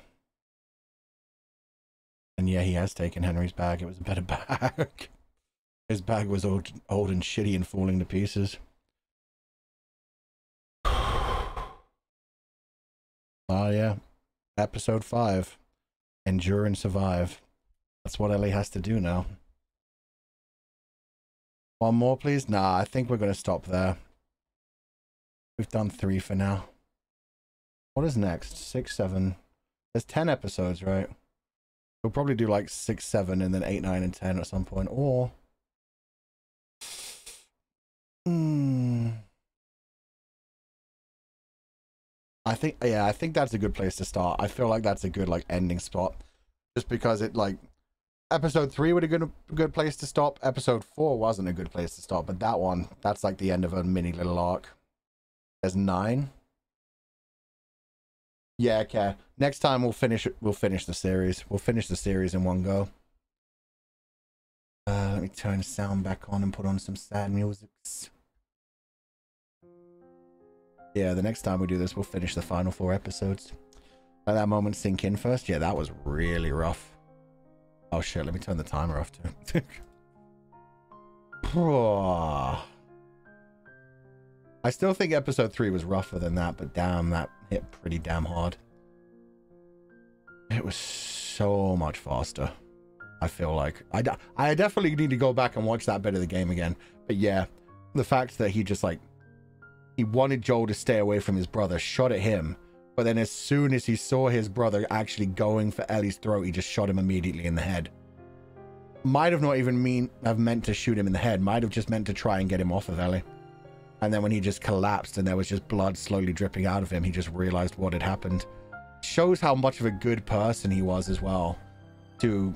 And yeah, he has taken Henry's bag. It was a better bag. His bag was old and shitty and falling to pieces. Oh yeah. Episode 5. Endure and survive. That's what Ellie has to do now. One more, please? Nah, I think we're going to stop there. We've done 3 for now. What is next? 6, 7. There's 10 episodes, right? We'll probably do like 6, 7, and then 8, 9, and 10 at some point. Or... I think that's a good place to start. I feel like that's a good, like, ending spot. Just because it, like... Episode 3 would have been a good place to stop. Episode 4 wasn't a good place to stop, but that one, that's like the end of a mini little arc. There's 9. Yeah, okay. Next time we'll finish the series. We'll finish the series in one go. Let me turn the sound back on and put on some sad music. Yeah, the next time we do this, we'll finish the final 4 episodes. Let that moment sink in first. Yeah, that was really rough. Oh shit, let me turn the timer off too. I still think episode 3 was rougher than that, but damn, that hit pretty damn hard. It was so much faster. I feel like I definitely need to go back and watch that bit of the game again. But yeah, the fact that he just like, he wanted Joel to stay away from his brother, shot at him. But then as soon as he saw his brother actually going for Ellie's throat, he just shot him immediately in the head. Might have not even have meant to shoot him in the head. Might have just meant to try and get him off of Ellie. And then when he just collapsed and there was just blood slowly dripping out of him, he just realized what had happened. Shows how much of a good person he was as well. To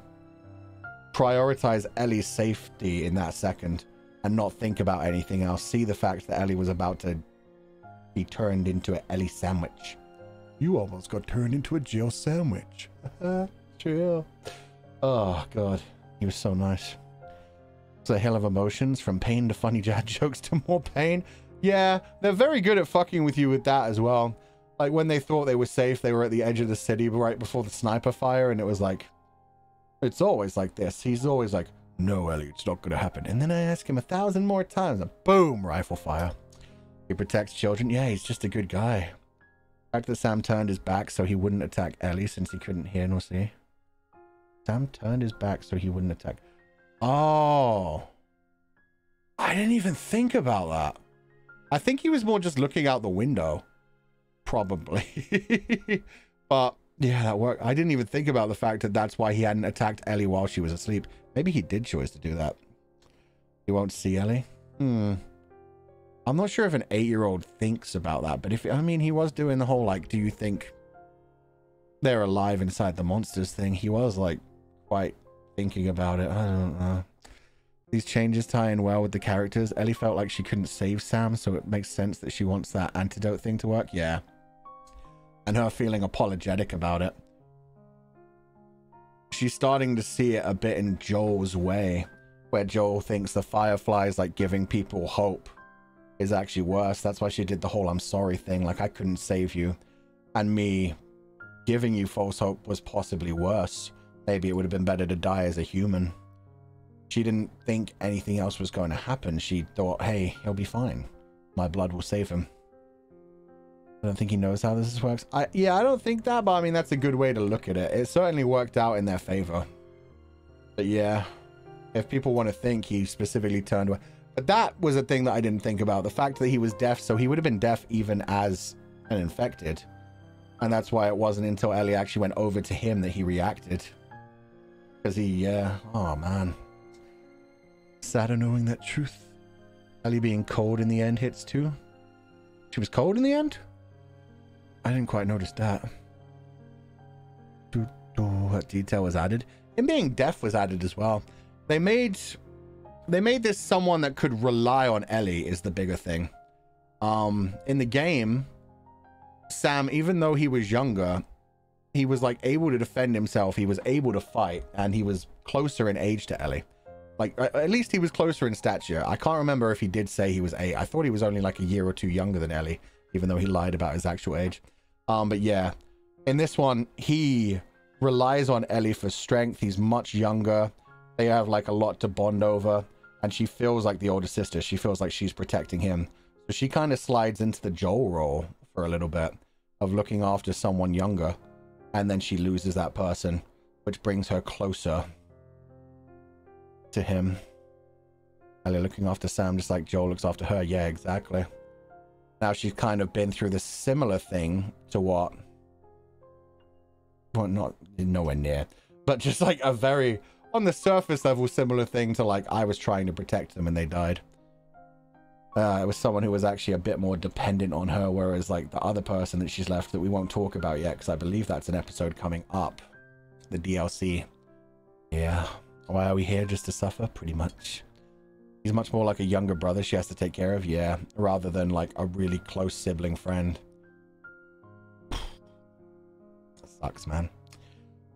prioritize Ellie's safety in that second and not think about anything else. See the fact that Ellie was about to be turned into an Ellie sandwich. You almost got turned into a Jill sandwich. Jill. Oh, God. He was so nice. It's a hell of emotions, from pain to funny dad jokes to more pain. Yeah, they're very good at fucking with you with that as well. Like, when they thought they were safe, they were at the edge of the city right before the sniper fire, and it was like, it's always like this. He's always like, no, Ellie, it's not going to happen. And then I ask him 1,000 more times, and boom, rifle fire. He protects children. Yeah, he's just a good guy. The fact that Sam turned his back so he wouldn't attack Ellie since he couldn't hear nor see. Sam turned his back so he wouldn't attack. Oh. I didn't even think about that. I think he was more just looking out the window. Probably. But, yeah, that worked. I didn't even think about the fact that that's why he hadn't attacked Ellie while she was asleep. Maybe he did choose to do that. He won't see Ellie. I'm not sure if an 8-year-old thinks about that, but if, I mean, he was doing the whole, like, do you think they're alive inside the monsters thing? He was, like, quite thinking about it. I don't know. These changes tie in well with the characters. Ellie felt like she couldn't save Sam, so it makes sense that she wants that antidote thing to work. Yeah. And her feeling apologetic about it. She's starting to see it a bit in Joel's way, where Joel thinks the Fireflies, like, giving people hope is actually worse. That's why she did the whole I'm sorry thing. Like, I couldn't save you. And me giving you false hope was possibly worse. Maybe it would have been better to die as a human. She didn't think anything else was going to happen. She thought, hey, he'll be fine. My blood will save him. I don't think he knows how this works. Yeah, I don't think that, but I mean, that's a good way to look at it. It certainly worked out in their favor. But yeah, if people want to think he specifically turned away. But that was a thing that I didn't think about. The fact that he was deaf, so he would have been deaf even as an infected. And that's why it wasn't until Ellie actually went over to him that he reacted. Because he, yeah, oh man. Sadder knowing that truth. Ellie being cold in the end hits too. She was cold in the end? I didn't quite notice that. What detail was added? Him being deaf was added as well. They made this someone that could rely on Ellie is the bigger thing. In the game, Sam, even though he was younger, he was like able to defend himself. He was able to fight, and he was closer in age to Ellie. Like, at least he was closer in stature. I can't remember if he did say he was 8. I thought he was only like a year or 2 younger than Ellie, even though he lied about his actual age. But yeah, in this one, he relies on Ellie for strength. He's much younger. They have like a lot to bond over, and she feels like the older sister. She feels like she's protecting him. So she kind of slides into the Joel role for a little bit of looking after someone younger, and then she loses that person, which brings her closer to him. Ellie looking after Sam just like Joel looks after her. Yeah, exactly. Now she's kind of been through this similar thing to what, well, not nowhere near, but just like a very on the surface level similar thing to like I was trying to protect them and they died. It was someone who was actually a bit more dependent on her, whereas like the other person that she's left that we won't talk about yet, because I believe that's an episode coming up, the DLC. Yeah. Why are we here? Just to suffer? Pretty much. He's much more like a younger brother she has to take care of, yeah, rather than like a really close sibling friend. That sucks, man.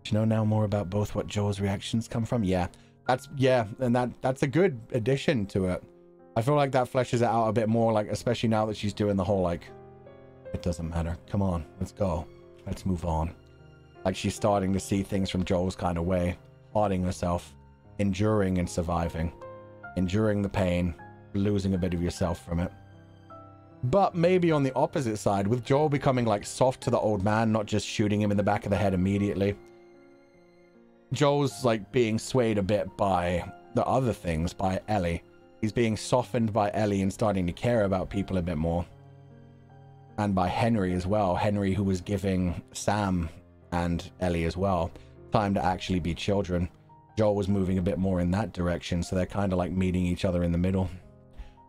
Do you know now more about both what Joel's reactions come from? Yeah. And that's a good addition to it. I feel like that fleshes it out a bit more, like, especially now that she's doing the whole, like, it doesn't matter. Come on, let's go. Let's move on. Like, she's starting to see things from Joel's kind of way. Hardening herself. Enduring and surviving. Enduring the pain. Losing a bit of yourself from it. But maybe on the opposite side, with Joel becoming, like, soft to the old man, not just shooting him in the back of the head immediately. Joel's, like, being swayed a bit by the other things, by Ellie. He's being softened by Ellie and starting to care about people a bit more. And by Henry as well. Henry, who was giving Sam and Ellie as well time to actually be children. Joel was moving a bit more in that direction, so they're kind of like meeting each other in the middle.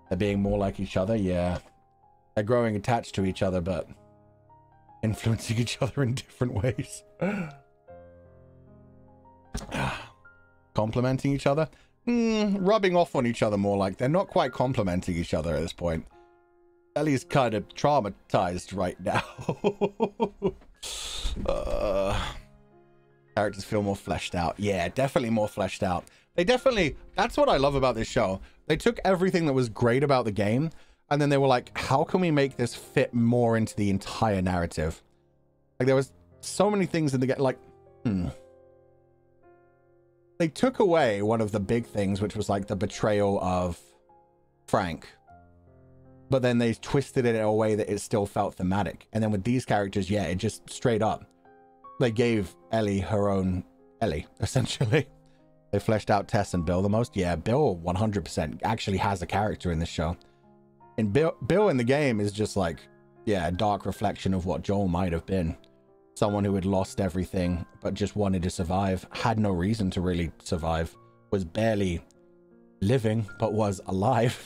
They're being more like each other, yeah. They're growing attached to each other, but influencing each other in different ways. Complimenting each other? Rubbing off on each other more, like they're not quite complimenting each other at this point. Ellie's kind of traumatized right now. Characters feel more fleshed out. Yeah, definitely more fleshed out. They definitely, that's what I love about this show. They took everything that was great about the game, and then they were like, how can we make this fit more into the entire narrative? Like, there was so many things in the game, like, They took away one of the big things, which was like the betrayal of Frank. But then they twisted it in a way that it still felt thematic. And then with these characters, yeah, it just straight up. They gave Ellie her own Ellie, essentially. They fleshed out Tess and Bill the most. Yeah, Bill 100% actually has a character in this show. And Bill in the game is just like, yeah, a dark reflection of what Joel might have been. Someone who had lost everything, but just wanted to survive, had no reason to really survive, was barely living, but was alive,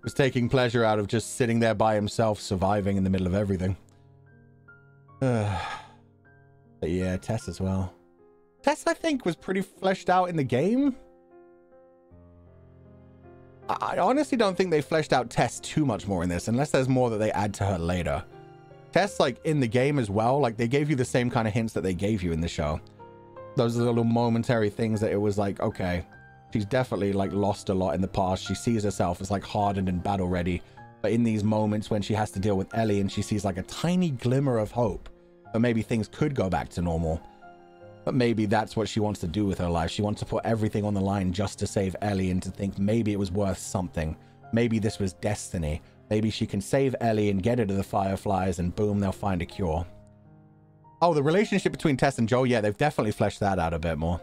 was taking pleasure out of just sitting there by himself, surviving in the middle of everything. But yeah, Tess as well. Tess, I think, was pretty fleshed out in the game. I honestly don't think they fleshed out Tess too much more in this, unless there's more that they add to her later. Tess, like, in the game as well, like, they gave you the same kind of hints that they gave you in the show. Those little momentary things that it was like, okay, she's definitely, like, lost a lot in the past. She sees herself as, like, hardened and battle ready. But in these moments when she has to deal with Ellie and she sees, like, a tiny glimmer of hope that maybe things could go back to normal. But maybe that's what she wants to do with her life. She wants to put everything on the line just to save Ellie and to think maybe it was worth something. Maybe this was destiny. Maybe she can save Ellie and get her to the Fireflies and boom, they'll find a cure. Oh, the relationship between Tess and Joel, yeah, they've definitely fleshed that out a bit more.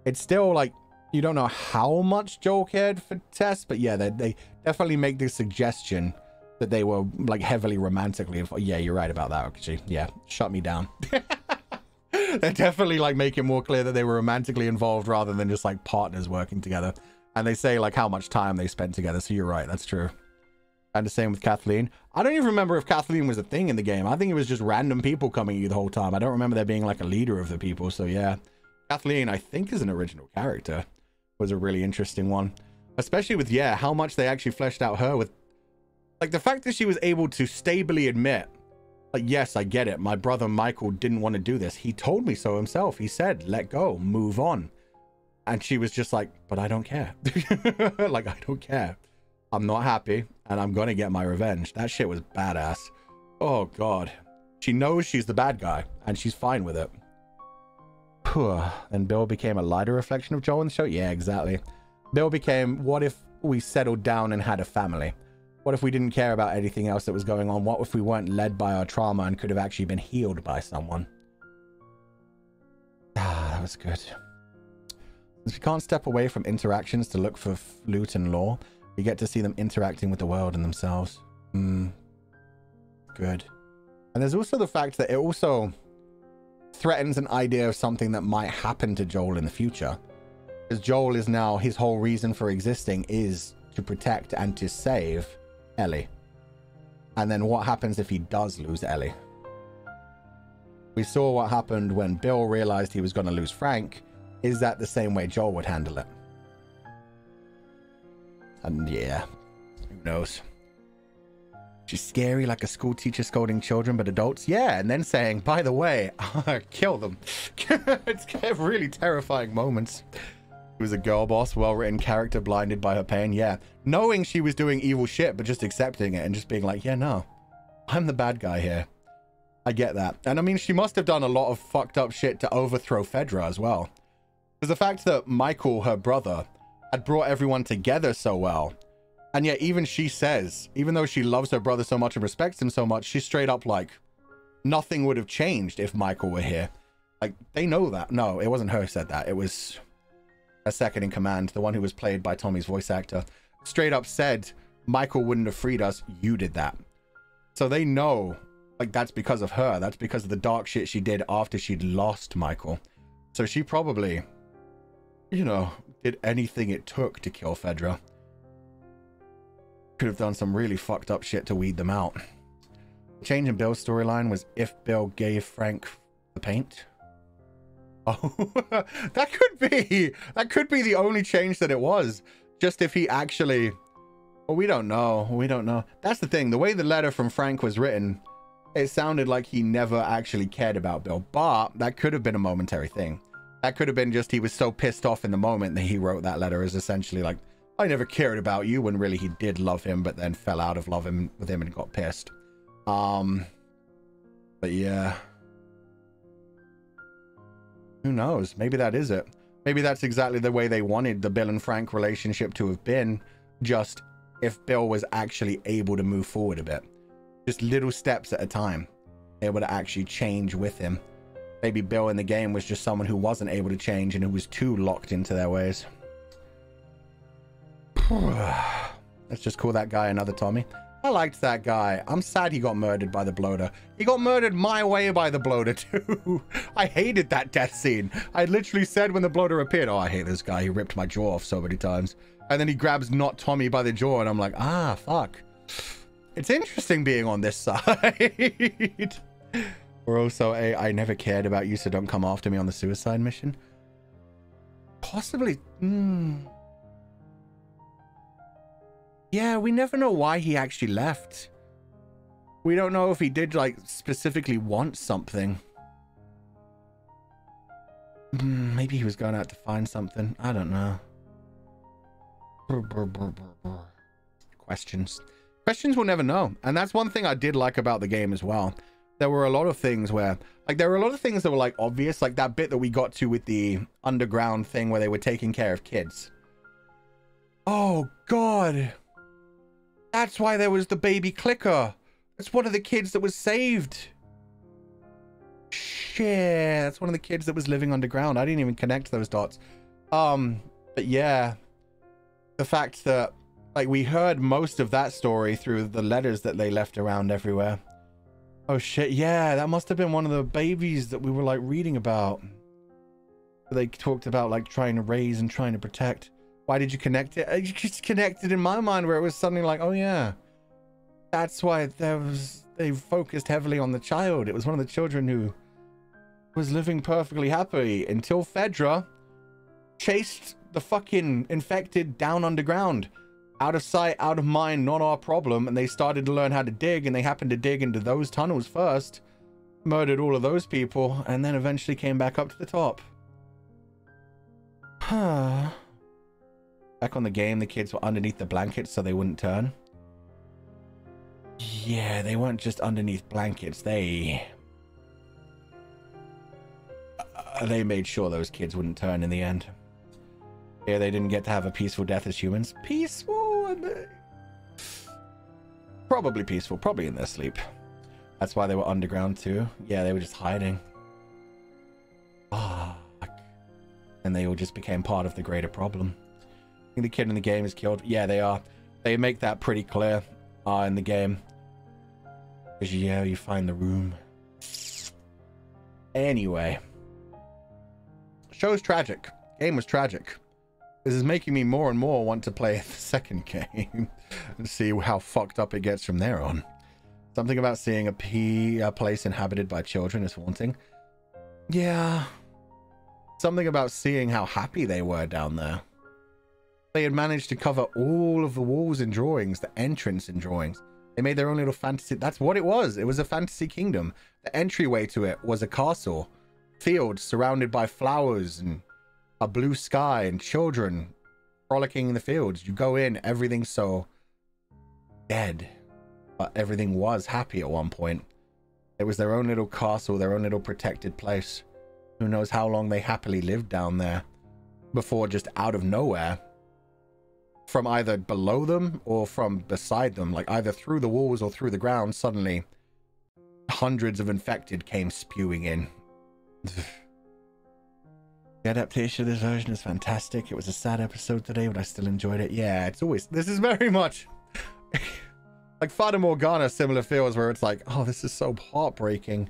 It's still like, you don't know how much Joel cared for Tess, but yeah, they definitely make the suggestion that they were like heavily romantically involved. Yeah, you're right about that, actually. Yeah, shut me down. They definitely like make it more clear that they were romantically involved rather than just like partners working together. And they say like how much time they spent together. So you're right. That's true. And the same with Kathleen. I don't even remember if Kathleen was a thing in the game. I think it was just random people coming at you the whole time. I don't remember there being like a leader of the people. So yeah, Kathleen, I think, is an original character. Was a really interesting one. Especially with, yeah, how much they actually fleshed out her with, like, the fact that she was able to stably admit, like, yes, I get it. My brother Michael didn't want to do this. He told me so himself. He said, let go, move on. And she was just like, but I don't care. Like, I don't care. I'm not happy and I'm going to get my revenge. That shit was badass. Oh, God. She knows she's the bad guy and she's fine with it. And Bill became a lighter reflection of Joel in the show? Yeah, exactly. Bill became, what if we settled down and had a family? What if we didn't care about anything else that was going on? What if we weren't led by our trauma and could have actually been healed by someone? Ah, that was good. Since we can't step away from interactions to look for loot and lore, we get to see them interacting with the world and themselves. Good. And there's also the fact that it also threatens an idea of something that might happen to Joel in the future. Because Joel is now, his whole reason for existing is to protect and to save Ellie. And then what happens if he does lose Ellie? We saw what happened when Bill realized he was going to lose Frank. Is that the same way Joel would handle it? And yeah, who knows? She's scary like a school teacher scolding children, but adults, yeah. And then saying, by the way, kill them. It's really terrifying moments. She was a girl boss, well-written character, blinded by her pain. Yeah, knowing she was doing evil shit, but just accepting it and just being like, yeah, no, I'm the bad guy here. I get that. And I mean, she must have done a lot of fucked up shit to overthrow Fedra as well. Because the fact that Michael, her brother, had brought everyone together so well. And yet even she says, even though she loves her brother so much and respects him so much, she's straight up like, nothing would have changed if Michael were here. Like, they know that. No, it wasn't her who said that. It was a second in command, the one who was played by Tommy's voice actor, straight up said, Michael wouldn't have freed us. You did that. So they know, like, that's because of her. That's because of the dark shit she did after she'd lost Michael. So she probably, you know, did anything it took to kill Fedra. Could have done some really fucked up shit to weed them out. The change in Bill's storyline was if Bill gave Frank the paint. Oh, that could be the only change that it was. Just if he actually, well, we don't know. We don't know. That's the thing. The way the letter from Frank was written, it sounded like he never actually cared about Bill, but that could have been a momentary thing. That could have been just he was so pissed off in the moment that he wrote that letter as essentially like, I never cared about you, when really he did love him, but then fell out of love with him and got pissed. But yeah. Who knows? Maybe that is it. Maybe that's exactly the way they wanted the Bill and Frank relationship to have been. Just if Bill was actually able to move forward a bit. Just little steps at a time. Able to actually change with him. Maybe Bill in the game was just someone who wasn't able to change and who was too locked into their ways. Let's just call that guy another Tommy. I liked that guy. I'm sad he got murdered by the bloater. He got murdered my way by the bloater too. I hated that death scene. I literally said when the bloater appeared, oh, I hate this guy. He ripped my jaw off so many times. And then he grabs not Tommy by the jaw, and I'm like, ah, fuck. It's interesting being on this side. Or also I never cared about you, so don't come after me on the suicide mission. Possibly. Yeah, we never know why he actually left. We don't know if he did, like, specifically want something. Maybe he was going out to find something. I don't know. Questions. Questions we'll never know. And that's one thing I did like about the game as well. There were a lot of things where, like, there were a lot of things that were, like, obvious. Like that bit that we got to with the underground thing where they were taking care of kids. Oh, God. That's why there was the baby clicker. That's one of the kids that was saved. Shit. That's one of the kids that was living underground. I didn't even connect those dots. But yeah. The fact that, like, we heard most of that story through the letters that they left around everywhere. Oh shit, yeah, that must have been one of the babies that we were, like, reading about. They talked about, like, trying to raise and trying to protect. Why did you connect it? You just connected in my mind where it was suddenly like, oh yeah. That's why they focused heavily on the child. It was one of the children who was living perfectly happy until Fedra chased the fucking infected down underground. Out of sight, out of mind, not our problem. And they started to learn how to dig, and they happened to dig into those tunnels first. Murdered all of those people, and then eventually came back up to the top. Huh. Back on the game, the kids were underneath the blankets so they wouldn't turn. Yeah, they weren't just underneath blankets. They made sure those kids wouldn't turn in the end. Yeah, they didn't get to have a peaceful death as humans. Peaceful? Probably peaceful. Probably in their sleep. That's why they were underground too. Yeah, they were just hiding. Ah. And they all just became part of the greater problem. I think the kid in the game is killed. Yeah, they are. They make that pretty clear in the game. Because, yeah, you find the room. Anyway. Show's tragic. Game was tragic. This is making me more and more want to play the second game and see how fucked up it gets from there on. Something about seeing a place inhabited by children is haunting. Yeah. Something about seeing how happy they were down there. They had managed to cover all of the walls in drawings, the entrance in drawings. They made their own little fantasy. That's what it was. It was a fantasy kingdom. The entryway to it was a castle. Fields surrounded by flowers and a blue sky and children frolicking in the fields. You go in, everything's so dead. But everything was happy at one point. It was their own little castle, their own little protected place. Who knows how long they happily lived down there before just out of nowhere, from either below them or from beside them, like either through the walls or through the ground, suddenly hundreds of infected came spewing in. The adaptation of this version is fantastic. It was a sad episode today, but I still enjoyed it. Yeah, it's always, this is very much like Fata Morgana, similar feels where it's like, oh, this is so heartbreaking.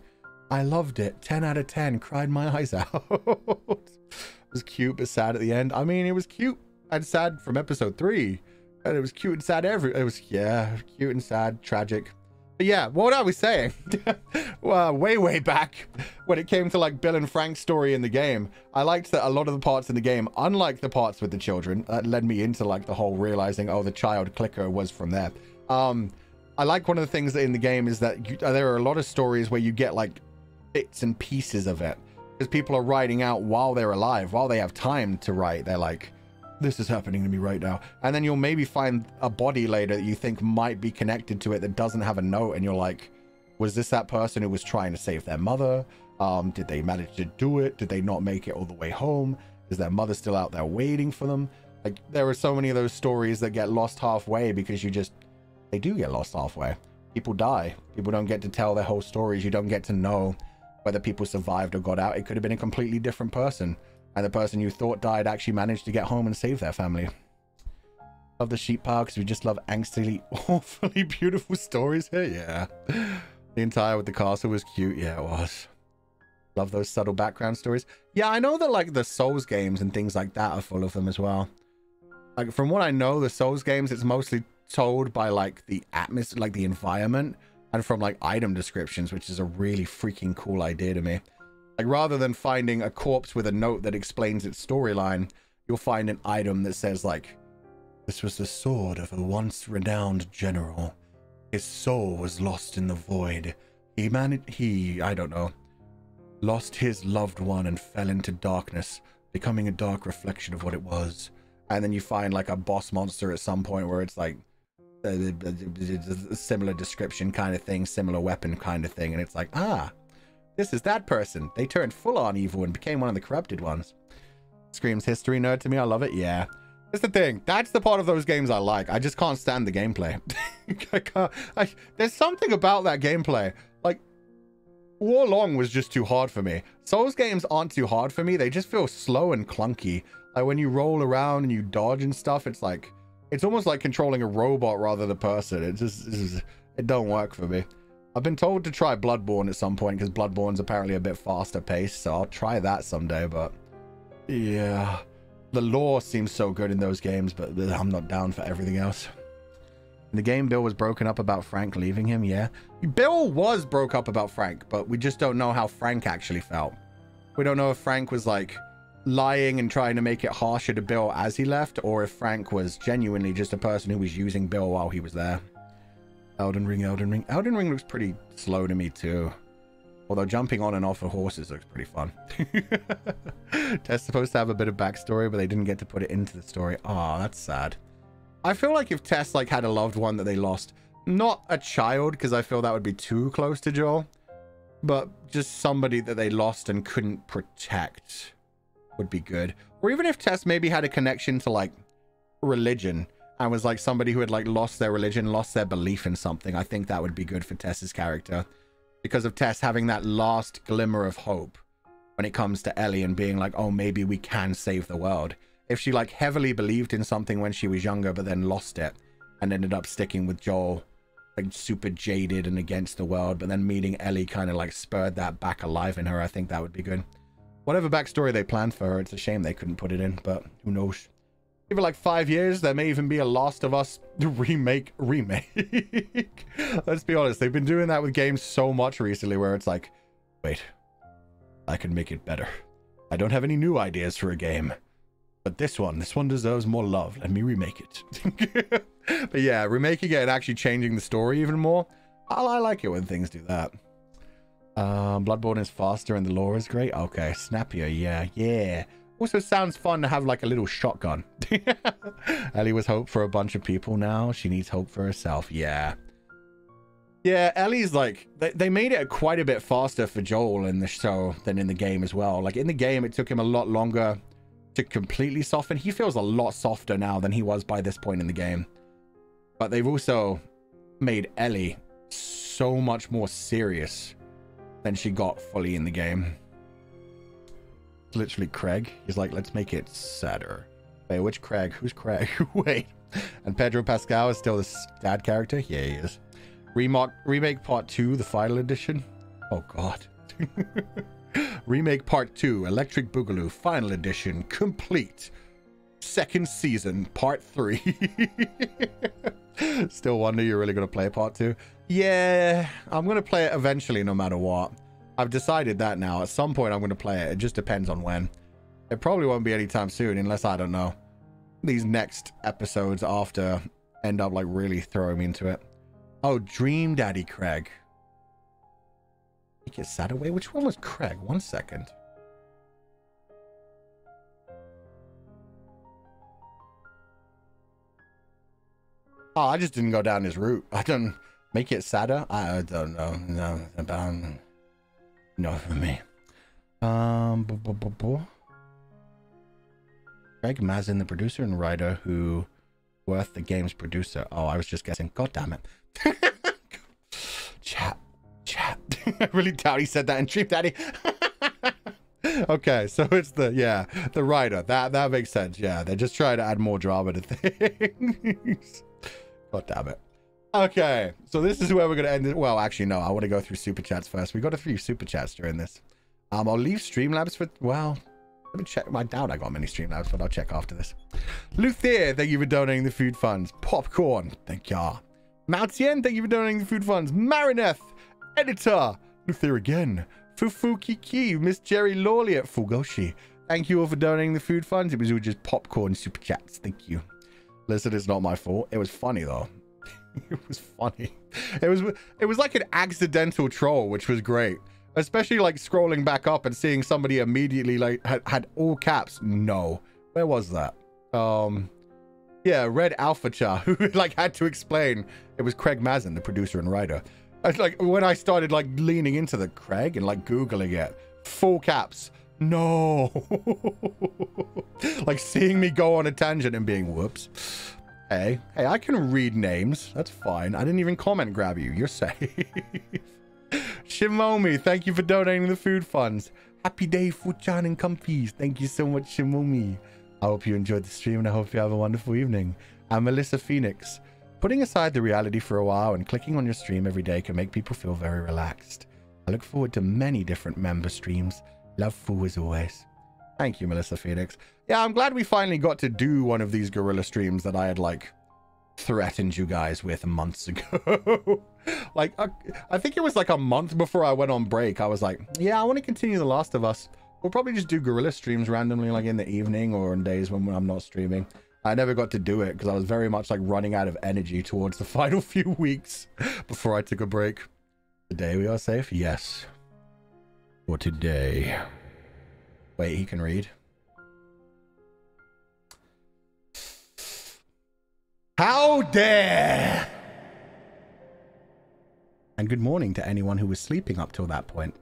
I loved it. 10 out of 10. Cried my eyes out. It was cute but sad at the end. I mean, it was cute and sad from episode 3. And it was cute and sad it was, yeah, cute and sad, tragic. But yeah, what are we saying? Well, way back when it came to like Bill and Frank's story in the game, I liked that a lot of the parts in the game, unlike the parts with the children, that led me into like the whole realizing, oh, the child clicker was from there. I like one of the things in the game is that there are a lot of stories where you get like bits and pieces of it because people are writing out while they're alive, while they have time to write. They're like, this is happening to me right now. And then you'll maybe find a body later that you think might be connected to it that doesn't have a note, and you're like, was this that person who was trying to save their mother? Did they manage to do it? Did they not make it all the way home? Is their mother still out there waiting for them? Like, there are so many of those stories that get lost halfway because they do get lost halfway. People die. People don't get to tell their whole stories. You don't get to know whether people survived or got out. It could have been a completely different person, and the person you thought died actually managed to get home and save their family. Love the sheep pile because we just love angstily, awfully beautiful stories here. Yeah. The entire with the castle was cute. Yeah, it was. Love those subtle background stories. Yeah, I know that like the Souls games and things like that are full of them as well. Like, from what I know, the Souls games, it's mostly told by, like, the atmosphere, like, the environment, and from, like, item descriptions, which is a really freaking cool idea to me. Like, rather than finding a corpse with a note that explains its storyline, you'll find an item that says, like, this was the sword of a once renowned general. His soul was lost in the void. I don't know, lost his loved one and fell into darkness, becoming a dark reflection of what it was. And then you find, like, a boss monster at some point where it's, like, a similar description kind of thing, similar weapon kind of thing. And it's like, ah, this is that person. They turned full-on evil and became one of the corrupted ones. Screams history nerd to me. I love it. Yeah. That's the thing. That's the part of those games I like. I just can't stand the gameplay. There's something about that gameplay. Like, Warlong was just too hard for me. Souls games aren't too hard for me. They just feel slow and clunky. Like, when you roll around and you dodge and stuff, it's like, it's almost like controlling a robot rather than a person. It don't work for me. I've been told to try Bloodborne at some point because Bloodborne's apparently a bit faster paced, so I'll try that someday, but yeah. The lore seems so good in those games, but I'm not down for everything else. In the game, Bill was broken up about Frank leaving him, yeah. Bill was broke up about Frank, but we just don't know how Frank actually felt. We don't know if Frank was, like, lying and trying to make it harsher to Bill as he left, or if Frank was genuinely just a person who was using Bill while he was there. Elden Ring, Elden Ring. Elden Ring looks pretty slow to me, too. Although jumping on and off of horses looks pretty fun. Tess supposed to have a bit of backstory, but they didn't get to put it into the story. Oh, that's sad. I feel like if Tess, like, had a loved one that they lost, not a child, because I feel that would be too close to Joel, but just somebody that they lost and couldn't protect would be good. Or even if Tess maybe had a connection to, like, religion and was, like, somebody who had, like, lost their religion, lost their belief in something. I think that would be good for Tess's character. Because of Tess having that last glimmer of hope when it comes to Ellie and being like, oh, maybe we can save the world. If she, like, heavily believed in something when she was younger, but then lost it and ended up sticking with Joel, like, super jaded and against the world, but then meeting Ellie kind of, like, spurred that back alive in her, I think that would be good. Whatever backstory they planned for her, it's a shame they couldn't put it in, but who knows. Give it like 5 years, there may even be a Last of Us remake. Let's be honest, they've been doing that with games so much recently where it's like, wait, I can make it better. I don't have any new ideas for a game, but this one deserves more love. Let me remake it. But yeah, remaking it and actually changing the story even more. I like it when things do that. Bloodborne is faster and the lore is great. Okay, snappier, yeah. Also sounds fun to have, like, a little shotgun. Ellie was hope for a bunch of people now. She needs hope for herself. Yeah. Yeah, Ellie's, like, they made it quite a bit faster for Joel in the show than in the game as well. Like, in the game, it took him a lot longer to completely soften. He feels a lot softer now than he was by this point in the game. But they've also made Ellie so much more serious than she got fully in the game. Literally Craig. He's like, let's make it sadder. Wait, which Craig? Who's Craig? Wait. And Pedro Pascal is still the dad character? Yeah, he is. Remake Part 2, the final edition. Oh, God. Remake Part 2, Electric Boogaloo, final edition, complete. Second season, Part 3. Still wonder you're really going to play Part 2? Yeah, I'm going to play it eventually no matter what. I've decided that now. At some point, I'm going to play it. It just depends on when. It probably won't be anytime soon, unless, I don't know, these next episodes after end up, like, really throwing me into it. Oh, Dream Daddy Craig. Make it sad away? Which one was Craig? 1 second. Oh, I just didn't go down his route. I don't... Make it sadder? I don't know. No, about... No, for me. Greg Mazin, the producer and writer who Worth, the game's producer. Oh, I was just guessing. God damn it. Chat. I really doubt he said that in Dream Daddy. Okay, so it's the writer. That makes sense. Yeah, they're just trying to add more drama to things. God damn it. Okay, so this is where we're gonna end it. Well, actually, no, I want to go through super chats first. We got a few super chats during this. I'll leave Streamlabs for, well, Let me check. I doubt I got many Streamlabs, but I'll check after this. Luthier, thank you for donating the food funds. Popcorn, thank ya. Mautien, thank you for donating the food funds. Marineth, Editor, Luthier again. Fufu Kiki, Miss Jerry Lawley at Fugoshi. Thank you all for donating the food funds. It was all just popcorn super chats. Thank you. Listen, it's not my fault. It was funny though. It was funny. It was like an accidental troll, which was great. Especially like scrolling back up and seeing somebody immediately like had all caps. No. Where was that? Yeah, Red Alpha Cha, who like had to explain. It was Craig Mazin, the producer and writer. Like when I started like leaning into the Craig and like Googling it, full caps. No. Like seeing me go on a tangent and being whoops. Hey, I can read names. That's fine. I didn't even comment grab you. You're safe. Shimomi, thank you for donating the food funds. Happy day, Fuchan and Comfies. Thank you so much, Shimomi. I hope you enjoyed the stream and I hope you have a wonderful evening. I'm Melissa Phoenix. Putting aside the reality for a while and clicking on your stream every day can make people feel very relaxed. I look forward to many different member streams. Love Fu as always. Thank you, Melissa Phoenix. Yeah, I'm glad we finally got to do one of these gorilla streams that I had like threatened you guys with months ago. Like, I think it was like a month before I went on break. I was like, yeah, I want to continue The Last of Us. We'll probably just do gorilla streams randomly, like in the evening or on days when I'm not streaming. I never got to do it because I was very much like running out of energy towards the final few weeks before I took a break. Today we are safe? Yes. For today. Wait, he can read. How dare! And good morning to anyone who was sleeping up till that point.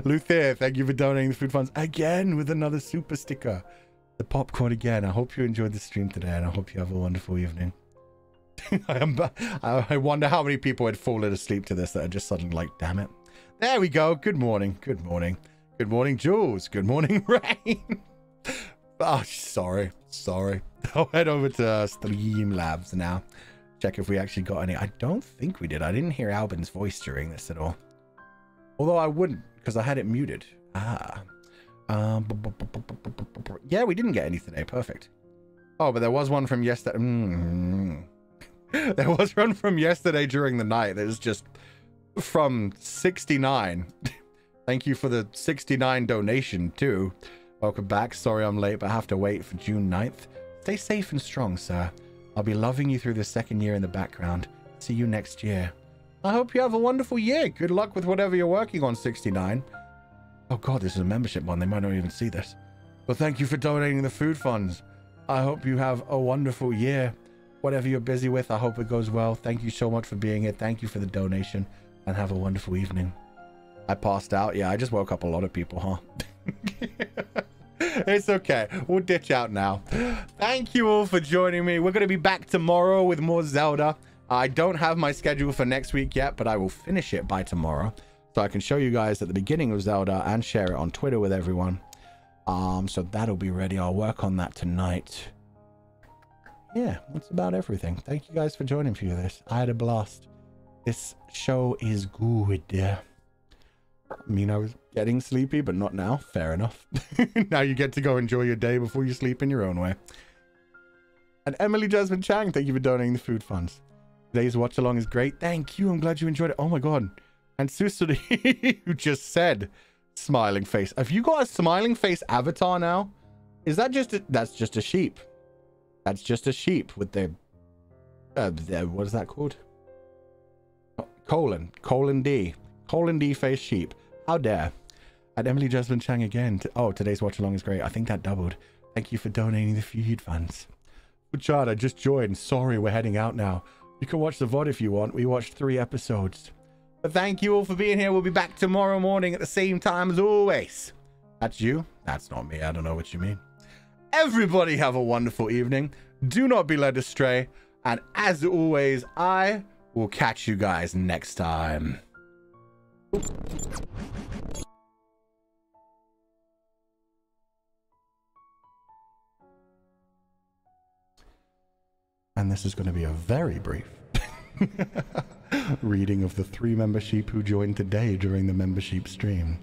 Luthier, thank you for donating the food funds again with another super sticker. The popcorn again. I hope you enjoyed the stream today and I hope you have a wonderful evening. I wonder how many people had fallen asleep to this that are just suddenly like, damn it. There we go. Good morning. Good morning. Good morning, Jules. Good morning, Rain. Oh, sorry. I'll head over to Streamlabs now. Check if we actually got any. I don't think we did. I didn't hear Albin's voice during this at all. Although I wouldn't, because I had it muted. Yeah, we didn't get any today. Perfect. Oh, but there was one from yesterday. There was one from yesterday during the night. That was just from 69. Thank you for the 69 donation too. Welcome back. Sorry I'm late, but I have to wait for June 9th. Stay safe and strong, sir. I'll be loving you through the second year in the background. See you next year. I hope you have a wonderful year. Good luck with whatever you're working on, 69. Oh god, this is a membership one. They might not even see this. Well, thank you for donating the food funds. I hope you have a wonderful year. Whatever you're busy with, I hope it goes well. Thank you so much for being here. Thank you for the donation and have a wonderful evening. I passed out. Yeah, I just woke up a lot of people, huh? It's okay. We'll ditch out now. Thank you all for joining me. We're going to be back tomorrow with more Zelda. I don't have my schedule for next week yet, but I will finish it by tomorrow. So I can show you guys at the beginning of Zelda and share it on Twitter with everyone. So that'll be ready. I'll work on that tonight. Yeah, that's about everything. Thank you guys for joining for this. I had a blast. This show is good. I mean, I was getting sleepy, but not now. Fair enough. Now you get to go enjoy your day before you sleep in your own way. And Emily Jasmine Chang, thank you for donating the food funds. Today's watch along is great. Thank you. I'm glad you enjoyed it. Oh my god. And Susuri, who just said smiling face. Have you got a smiling face avatar now? Is that just a, that's just a sheep? That's just a sheep with the what is that called? Colon D face sheep. How dare. And Emily Jasmine Chang again. Oh, today's watch along is great. I think that doubled. Thank you for donating the feed funds. Uchad, I just joined. Sorry, we're heading out now. You can watch the VOD if you want. We watched 3 episodes. But thank you all for being here. We'll be back tomorrow morning at the same time as always. That's you? That's not me. I don't know what you mean. Everybody have a wonderful evening. Do not be led astray. And as always, I will catch you guys next time. And this is going to be a very brief reading of the 3 member sheep who joined today during the membership stream.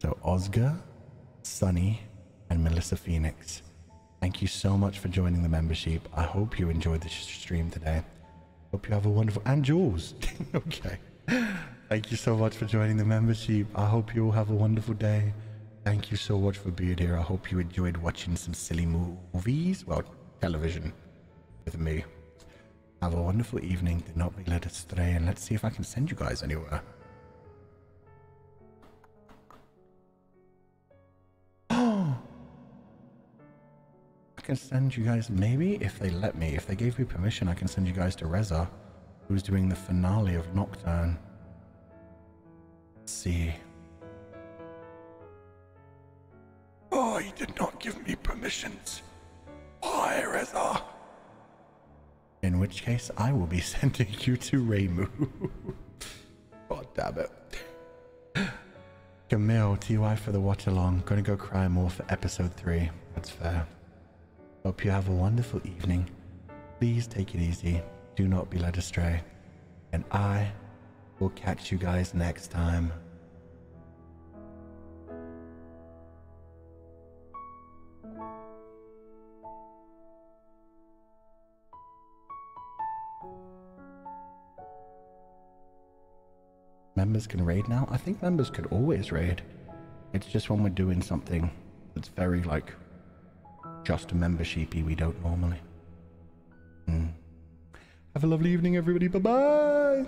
So Oscar, Sunny, and Melissa Phoenix. Thank you so much for joining the membership. I hope you enjoyed the stream today. Hope you have a wonderful... And Jules. Okay. Thank you so much for joining the membership. I hope you all have a wonderful day. Thank you so much for being here. I hope you enjoyed watching some silly movies. Well, television with me. Have a wonderful evening. Do not be led astray. And let's see if I can send you guys anywhere. Oh! I can send you guys, maybe if they let me, if they gave me permission, I can send you guys to Reza, who's doing the finale of Nocturne. Let's see. Oh, he did not give me permissions. Why, Reza? In which case, I will be sending you to Reimu. God damn it. Camille, TY for the watch along. Gonna go cry more for episode 3. That's fair. Hope you have a wonderful evening. Please take it easy. Do not be led astray. And I will catch you guys next time. Members can raid now? I think members could always raid. It's just when we're doing something that's very, like, just membershipy, we don't normally. Have a lovely evening, everybody. Bye-bye!